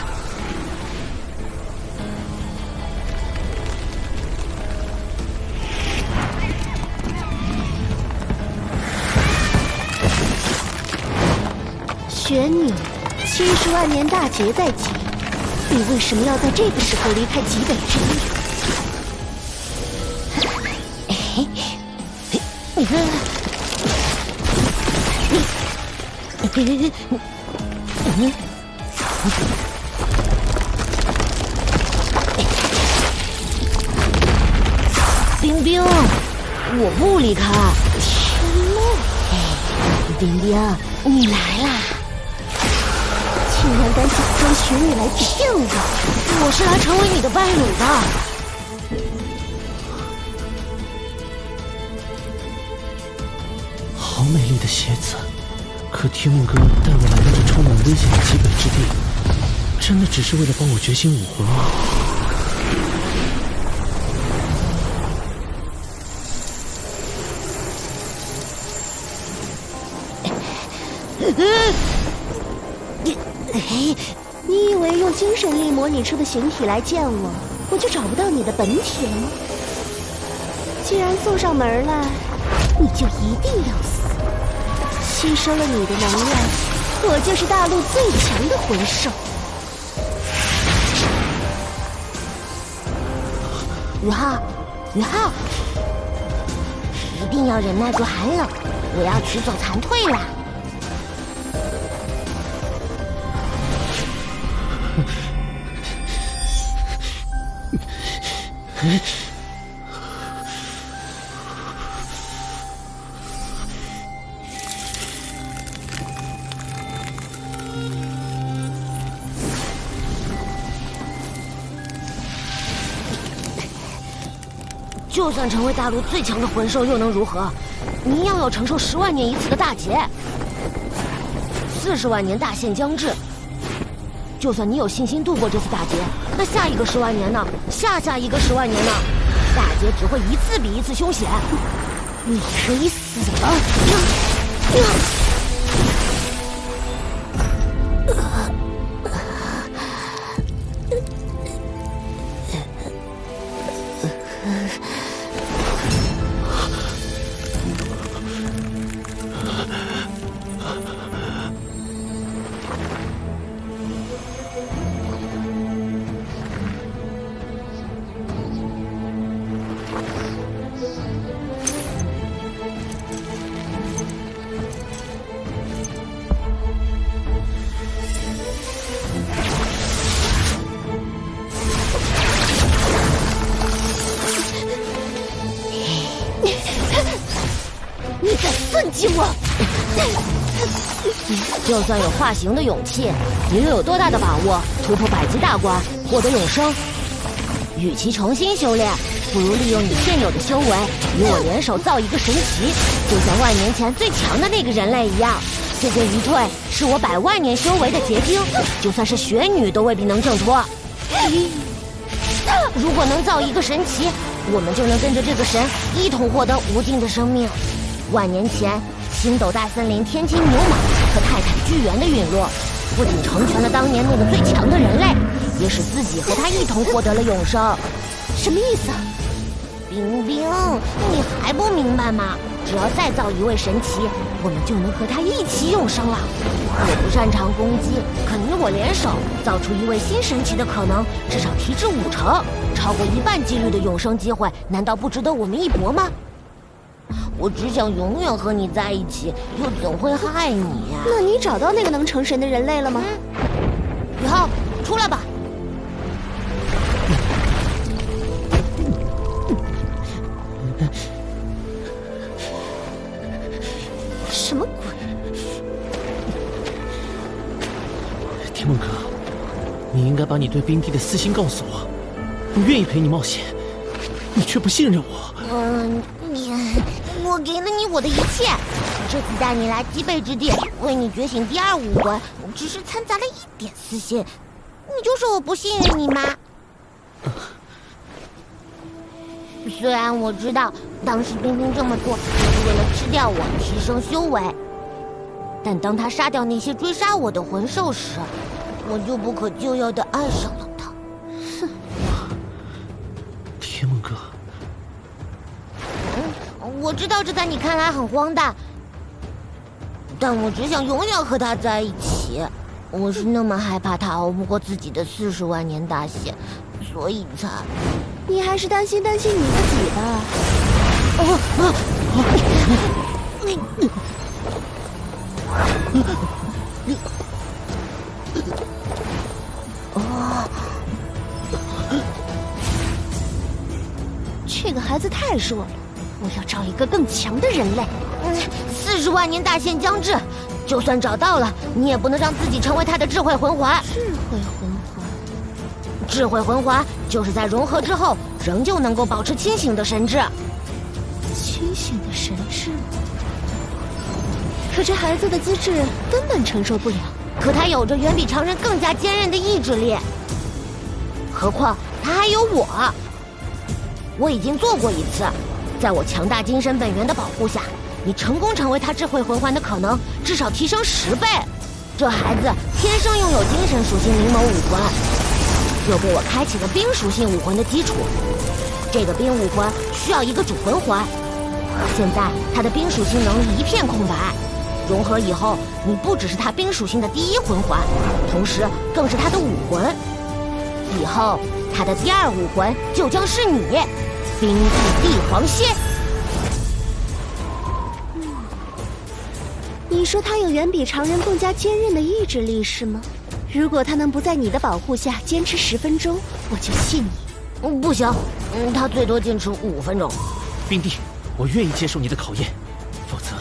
雪女，70万年大劫在即，你为什么要在这个时候离开极北之地？冰冰，我不离开。天梦，冰冰，你来啦！竟然敢假装雪女来骗我！我是来成为你的伴侣的。好美丽的鞋子，可天梦哥带我来到这充满危险的极北之地，真的只是为了帮我觉醒武魂吗？你以为用精神力模拟出的形体来见我，我就找不到你的本体了吗？既然送上门来，你就一定要死。牺牲了你的能量，我就是大陆最强的魂兽。宇浩，宇浩，一定要忍耐住寒冷，我要取走残退了。就算成为大陆最强的魂兽，又能如何？你一样要承受10万年一次的大劫，40万年大限将至。就算你有信心度过这次大劫，那下一个10万年呢？下一个10万年呢？大劫只会一次比一次凶险。你可以死了！算计我！就算有化形的勇气，你又有多大的把握突破100级大关，获得永生？与其重新修炼，不如利用你现有的修为，与我联手造一个神奇，就像万年前最强的那个人类一样。这件鱼蜕是我100万年修为的结晶，就算是雪女都未必能挣脱。如果能造一个神奇，我们就能跟着这个神一同获得无尽的生命。万年前，星斗大森林天津牛马和泰坦巨猿的陨落，不仅成全了当年那个最强的人类，也使自己和他一同获得了永生。什么意思？冰冰，你还不明白吗？只要再造一位神奇，我们就能和他一起永生了。我不擅长攻击，可你我联手造出一位新神奇的可能，至少提至50%，超过1半几率的永生机会，难道不值得我们一搏吗？我只想永远和你在一起，又怎会害你呀？那你找到那个能成神的人类了吗？宇浩，出来吧。什么鬼？天梦哥，你应该把你对冰帝的私心告诉我。我愿意陪你冒险，你却不信任我。我给了你我的一切。这次带你来极北之地，为你觉醒第2武魂，只是掺杂了一点私心。你就说我不信任你吗？虽然我知道当时冰冰这么做是为了吃掉我，提升修为，但当他杀掉那些追杀我的魂兽时，我就不可救药地爱上了他。哼！天梦哥，我知道这在你看来很荒诞，但我只想永远和他在一起。我是那么害怕他熬不过自己的40万年大限，所以才……你还是担心你自己吧。这个孩子太弱了，我要找一个更强的人类。40万年大限将至，就算找到了，你也不能让自己成为他的智慧魂环。智慧魂环就是在融合之后，仍旧能够保持清醒的神智。清醒的神智？可这孩子的资质根本承受不了。可他有着远比常人更加坚韧的意志力，何况他还有我。我已经做过一次，在我强大精神本源的保护下，你成功成为他智慧魂环的可能至少提升10倍。这孩子天生拥有精神属性灵眸武魂，又给我开启了冰属性武魂的基础。这个冰武魂需要一个主魂环，现在他的冰属性能力一片空白。融合以后，你不只是他冰属性的第1魂环，同时更是他的武魂。以后他的第二武魂就将是你，冰柱帝皇蝎。你说他有远比常人更加坚韧的意志力是吗？如果他能不在你的保护下坚持10分钟，我就信你。不行，他最多坚持5分钟。冰帝，我愿意接受你的考验，否则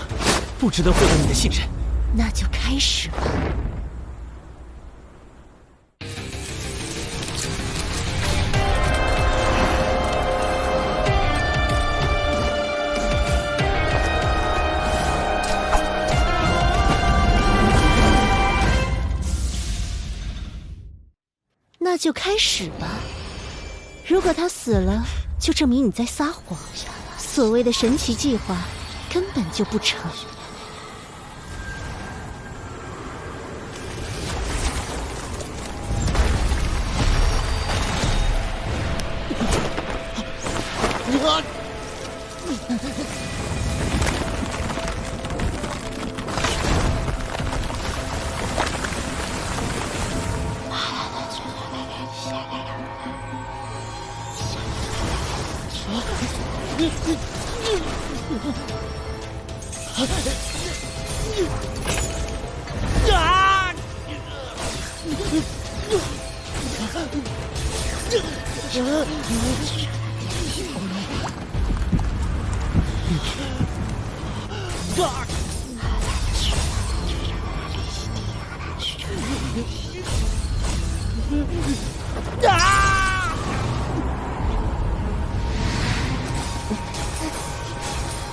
不值得获得你的信任。那就开始吧。那就开始吧。如果他死了，就证明你在撒谎。所谓的神奇计划根本就不成。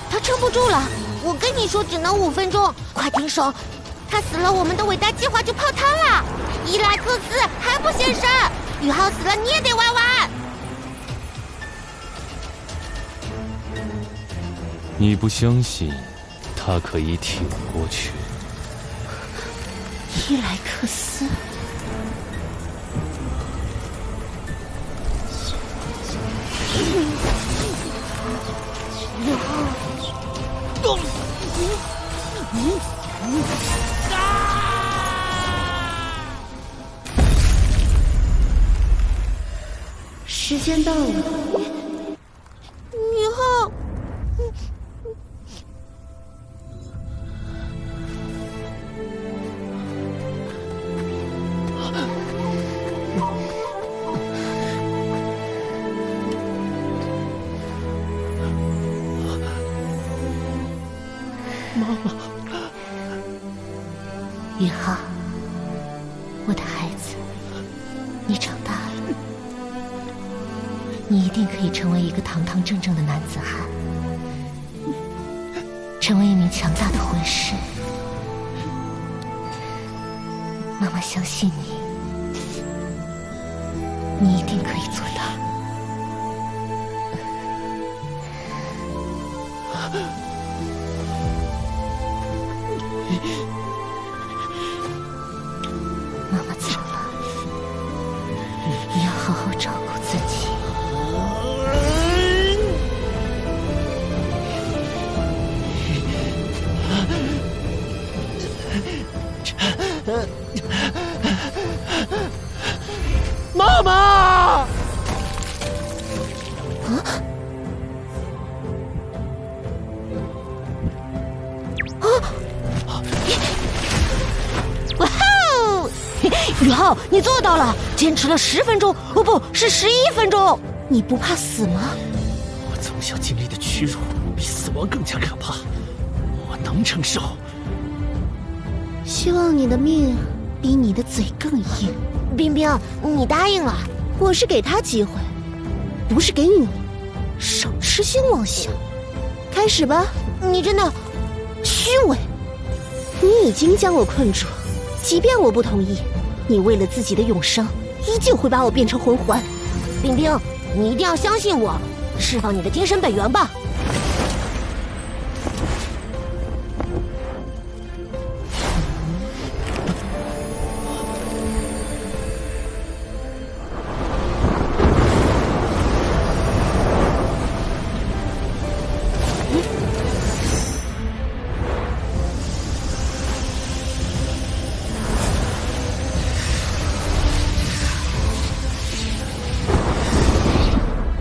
他撑不住了，我跟你说只能5分钟，快停手！他死了，我们的伟大计划就泡汤了。伊莱克斯还不现身，宇浩死了你也得玩完。你不相信他可以挺过去？伊莱克斯。时间到了，宇浩，妈妈，宇浩，我的孩子，你长大了。你一定可以成为一个堂堂正正的男子汉，成为一名强大的魂师。妈妈相信你，你一定可以做到。妈妈走了，你要好好照顾自己。妈妈！啊！哇哦！宇浩，你做到了，坚持了10分钟，哦，不是11分钟。你不怕死吗？我从小经历的屈辱比死亡更加可怕，我能承受。希望你的命比你的嘴更硬。冰冰，你答应了。我是给他机会，不是给你。少痴心妄想。开始吧。你真的虚伪。你已经将我困住，即便我不同意，你为了自己的永生，依旧会把我变成魂环。冰冰，你一定要相信我，释放你的精神本源吧。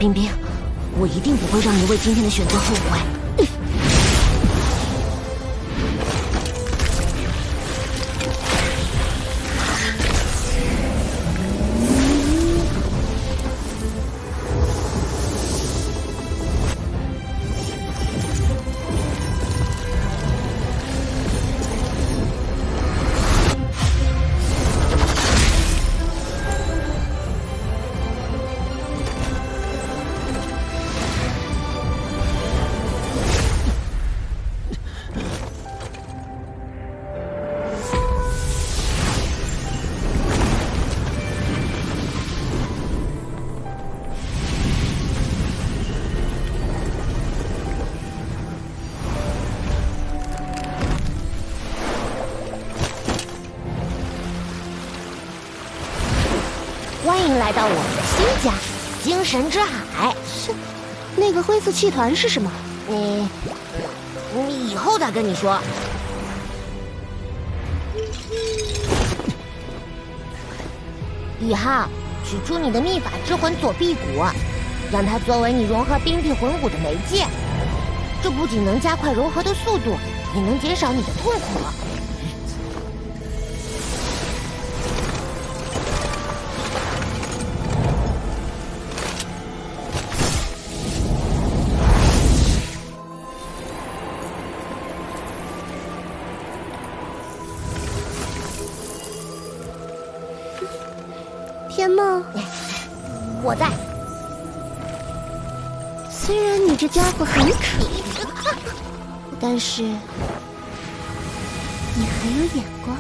冰冰，我一定不会让你为今天的选择后悔。欢迎来到我们的新家——精神之海。是，那个灰色气团是什么？你以后再跟你说。宇浩，取出你的秘法之魂左臂骨，让它作为你融合冰地魂骨的媒介。这不仅能加快融合的速度，也能减少你的痛苦。天梦，我在。虽然你这家伙很可怜，但是你很有眼光。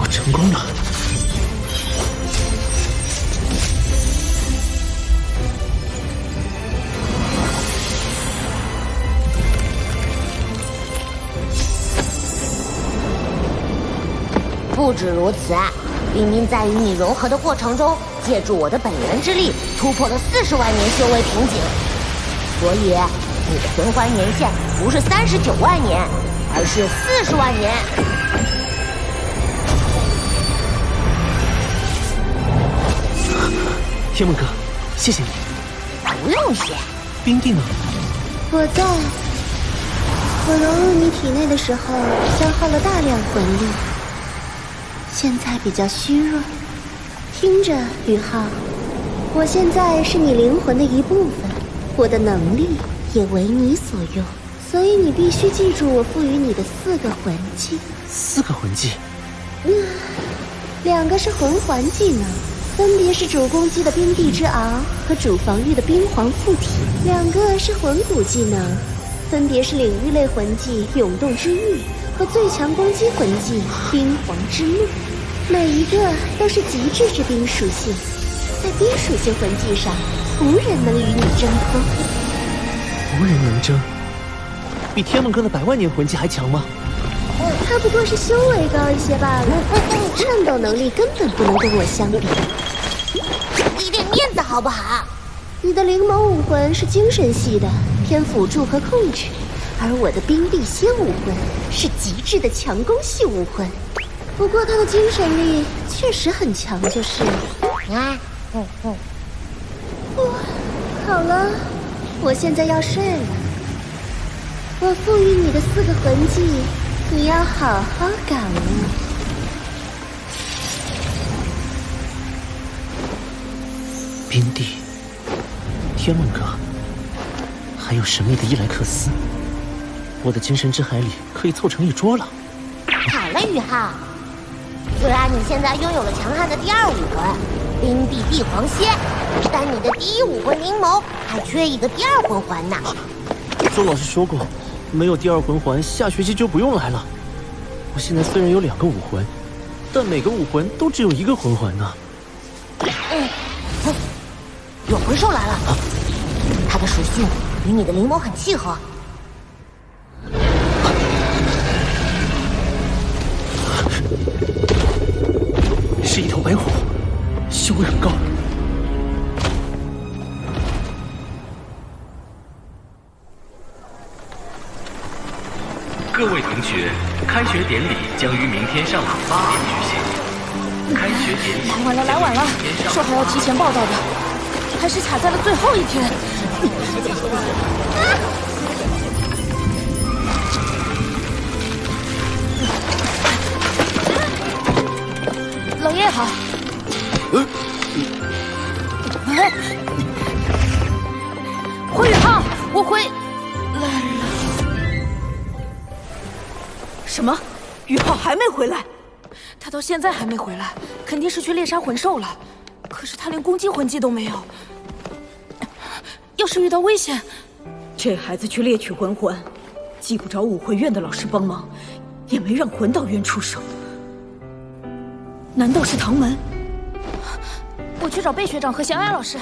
成功了！不止如此，冰冰在与你融合的过程中，借助我的本源之力，突破了40万年修为瓶颈。所以，你的魂环年限不是39万年，而是40万年。天梦哥，谢谢你。不用谢。冰帝呢？我在。我融入你体内的时候，消耗了大量魂力，现在比较虚弱。听着，宇浩，我现在是你灵魂的一部分，我的能力也为你所用，所以你必须记住我赋予你的4个魂技。4个魂技？2个是魂环技能。分别是主攻击的冰帝之昂和主防御的冰皇附体，2个是魂骨技能，分别是领域类魂技涌动之域和最强攻击魂技冰皇之怒，每一个都是极致之冰属性，在冰属性魂技上，无人能与你争锋。无人能争？比天梦哥的100万年魂技还强吗？他不过是修为高一些罢了，战斗能力根本不能跟我相比。给点面子好不好？你的灵眸武魂是精神系的，偏辅助和控制，而我的冰帝仙武魂是极致的强攻系武魂。不过他的精神力确实很强，就是了。好了，我现在要睡了。我赋予你的4个魂技，你要好好感悟。冰帝、天问阁，还有神秘的伊莱克斯，我的精神之海里可以凑成一桌了。好了，宇浩，虽然你现在拥有了强悍的第2武魂冰帝帝皇蝎，但你的第1武魂灵眸还缺一个第2魂环呢。周老师说过，没有第2魂环，下学期就不用来了。我现在虽然有2个武魂，但每个武魂都只有1个魂环呢。有魂兽来了，它的属性与你的灵眸很契合。是一条白虎，修为很高。各位同学，开学典礼将于明天上午8点举行。开学典礼来晚了，说好要提前报道的，还是卡在了最后一天。老爷好。回宇浩，我回来了。什么？宇浩还没回来？他到现在还没回来，肯定是去猎杀魂兽了。可是他连攻击魂技都没有，要是遇到危险，这孩子去猎取魂环，既不找武魂院的老师帮忙，也没让魂导院出手。难道是唐门？我去找贝学长和小雅老师。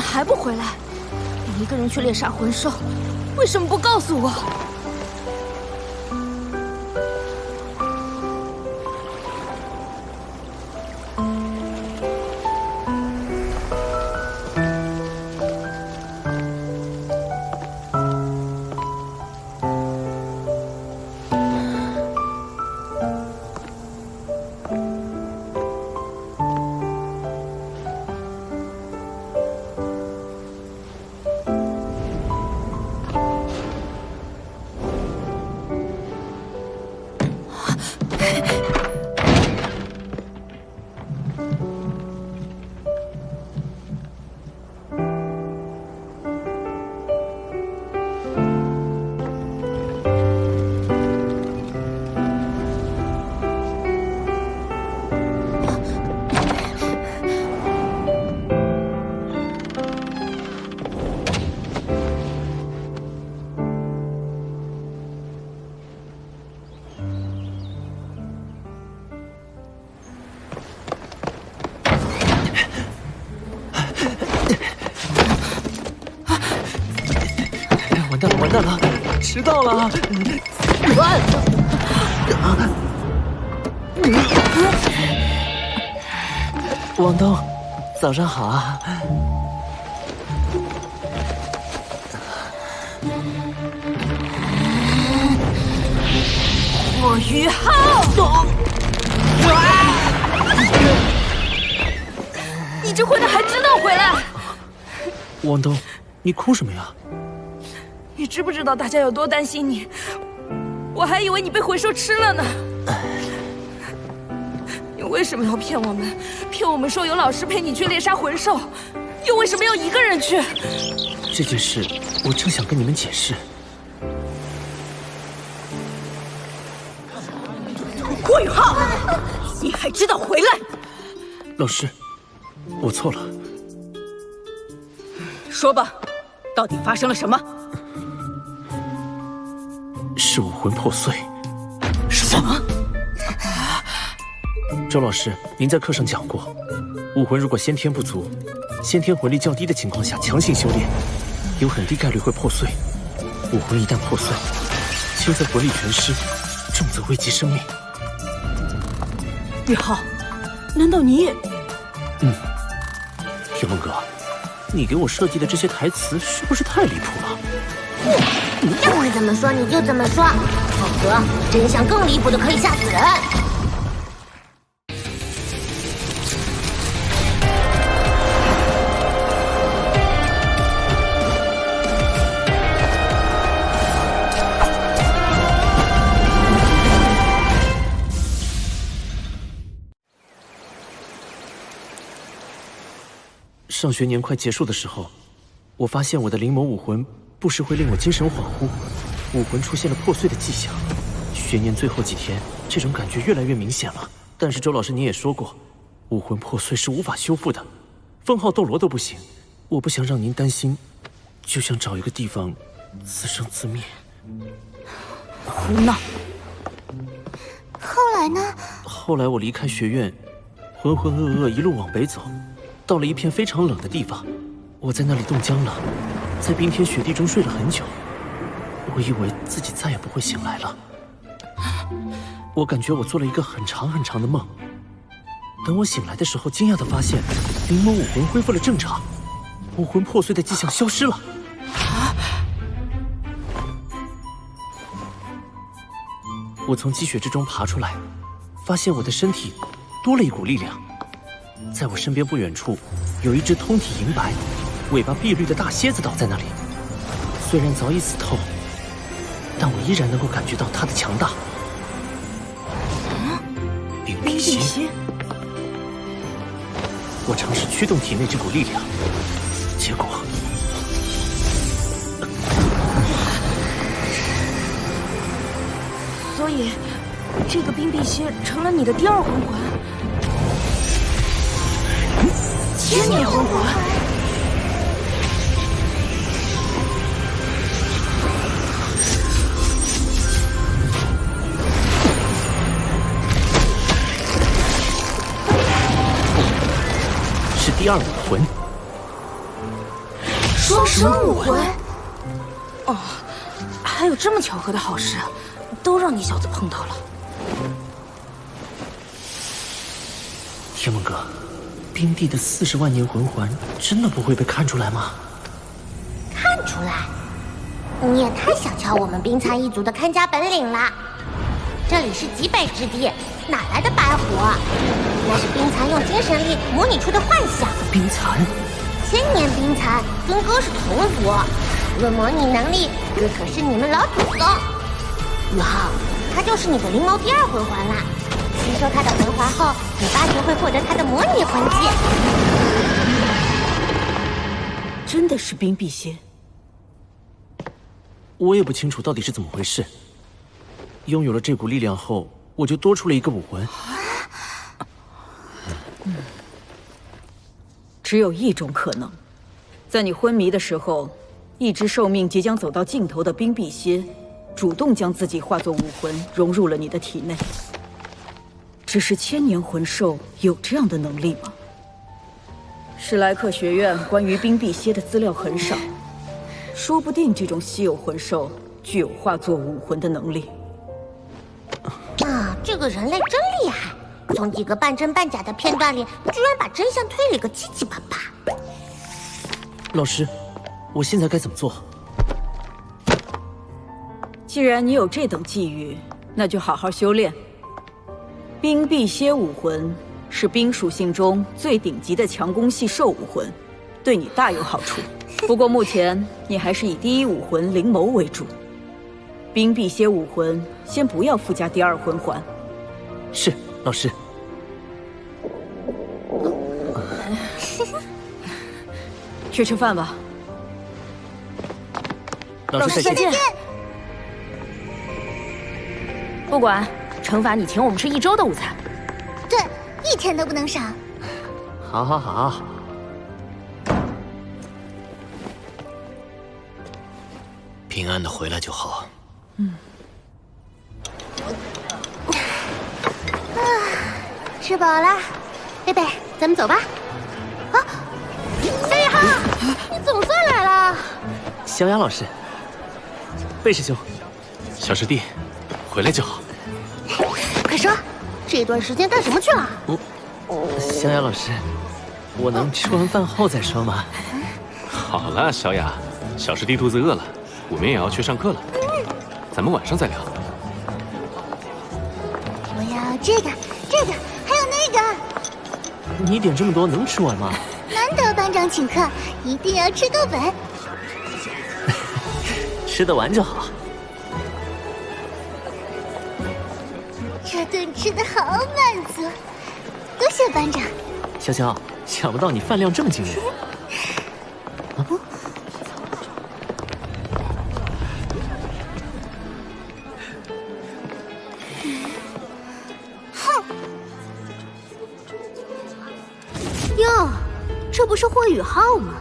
还不回来？你一个人去猎杀魂兽，为什么不告诉我？完蛋了，迟到了！王东，早上好啊！我于浩，你这混蛋还知道回来！王东，你哭什么呀？你知不知道大家有多担心你？我还以为你被魂兽吃了呢。你为什么要骗我们？骗我们说有老师陪你去猎杀魂兽，又为什么要一个人去？这件事我正想跟你们解释。郭宇浩，你还知道回来？老师，我错了。说吧，到底发生了什么？是武魂破碎。什么？周老师，您在课上讲过，武魂如果先天不足，先天魂力较低的情况下强行修炼，有很低概率会破碎。武魂一旦破碎，轻则魂力全失，重则危及生命。宇浩，难道你也……天梦哥，你给我设计的这些台词是不是太离谱了？要你怎么说你就怎么说，否则真相更离谱的可以吓死人。上学年快结束的时候，我发现我的灵眸武魂不时会令我精神恍惚，武魂出现了破碎的迹象。学年最后几天，这种感觉越来越明显了。但是周老师你也说过，武魂破碎是无法修复的，封号斗罗都不行。我不想让您担心，就想找一个地方自生自灭。胡闹！后来呢？后来我离开学院，浑浑噩噩一路往北走，到了一片非常冷的地方，我在那里冻僵了，在冰天雪地中睡了很久。我以为自己再也不会醒来了。我感觉我做了一个很长很长的梦。等我醒来的时候，惊讶地发现灵眸武魂恢复了正常，武魂破碎的迹象消失了。我从积雪之中爬出来，发现我的身体多了一股力量。在我身边不远处，有一只通体银白、尾巴碧绿的大蝎子倒在那里。虽然早已死透，但我依然能够感觉到它的强大。冰辟邪。我尝试驱动体内这股力量，结果……所以，这个冰辟邪成了你的第二魂环。千年魂环，是第二武魂，双生武魂。哦，还有这么巧合的好事，都让你小子碰到了。天梦哥。冰帝的40万年魂环真的不会被看出来吗？看出来？你也太小瞧我们冰蚕一族的看家本领了。这里是极北之地，哪来的白虎？那是冰蚕用精神力模拟出的幻象。冰蚕？1000年冰蚕跟哥是同族，论模拟能力，哥可是你们老祖宗。宇浩，他就是你的灵眸第二魂环啦。吸收他的魂环后，你8年会获得他的模拟魂技。真的是冰辟邪？我也不清楚到底是怎么回事。拥有了这股力量后，我就多出了一个武魂。只有一种可能，在你昏迷的时候，一只寿命即将走到尽头的冰辟邪，主动将自己化作武魂融入了你的体内。只是千年魂兽有这样的能力吗？史莱克学院关于冰辟邪的资料很少，说不定这种稀有魂兽具有化作武魂的能力。啊，这个人类真厉害！从几个半真半假的片段里，居然把真相推理个七七八八。老师，我现在该怎么做？既然你有这等际遇，那就好好修炼。冰辟邪武魂是冰属性中最顶级的强攻系兽武魂，对你大有好处。不过目前你还是以第一武魂灵眸为主，冰辟邪武魂先不要附加第二魂环。是，老师。去吃饭吧。老师再见。不管，惩罚你请我们吃1周的午餐。对，1天都不能少。好好好。平安的回来就好。吃饱了，贝贝，咱们走吧。啊，萧一浩，你总算来了。小雅老师，贝师兄，小师弟，回来就好。快说，这段时间干什么去了？小雅老师，我能吃完饭后再说吗？好了，小雅，小师弟肚子饿了，我们也要去上课了，咱们晚上再聊。我要这个，还有那个。你点这么多能吃完吗？难得班长请客，一定要吃够本。吃得完就好。这顿吃得好满足，多谢班长。潇潇，想不到你饭量这么惊人。哼！哟，这不是霍雨浩吗？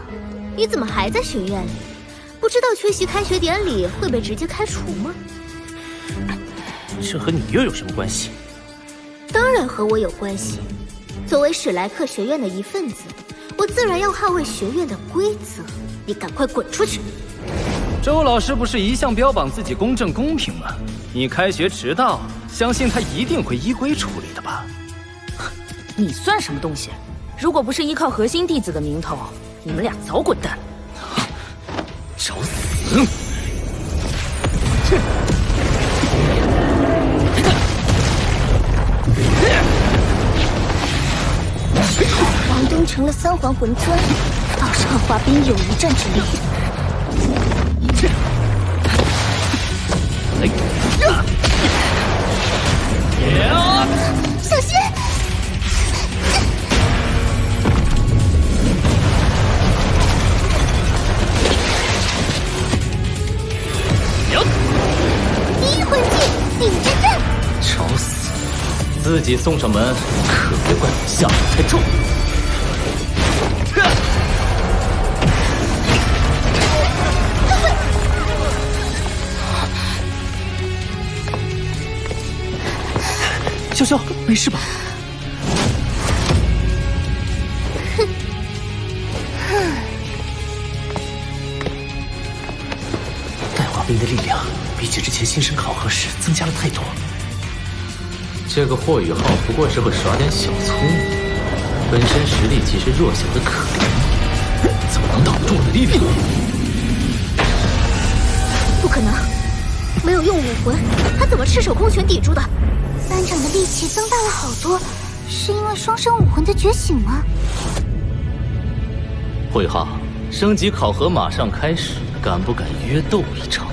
你怎么还在学院里？不知道缺席开学典礼会被直接开除吗？这和你又有什么关系？当然和我有关系。作为史莱克学院的一份子，我自然要捍卫学院的规则。你赶快滚出去！周老师不是一向标榜自己公正公平吗？你开学迟到，相信他一定会依规处理的吧？你算什么东西？如果不是依靠核心弟子的名头，你们俩早滚蛋！找死！王东成了三环魂尊，倒是和华彬有一战之力。小心！第一魂技顶之阵，找死！自己送上门，可别怪我下手太重。潇潇，没事吧？带华彬的力量比起之前新生考核时增加了太多。这个霍雨浩不过是会耍点小聪明，本身实力其实弱小的可怜，怎么能挡住我的力量？不可能，没有用武魂，他怎么赤手空拳抵住的？班长的力气增大了好多，是因为双生武魂的觉醒吗？霍雨浩，升级考核马上开始，敢不敢约斗一场？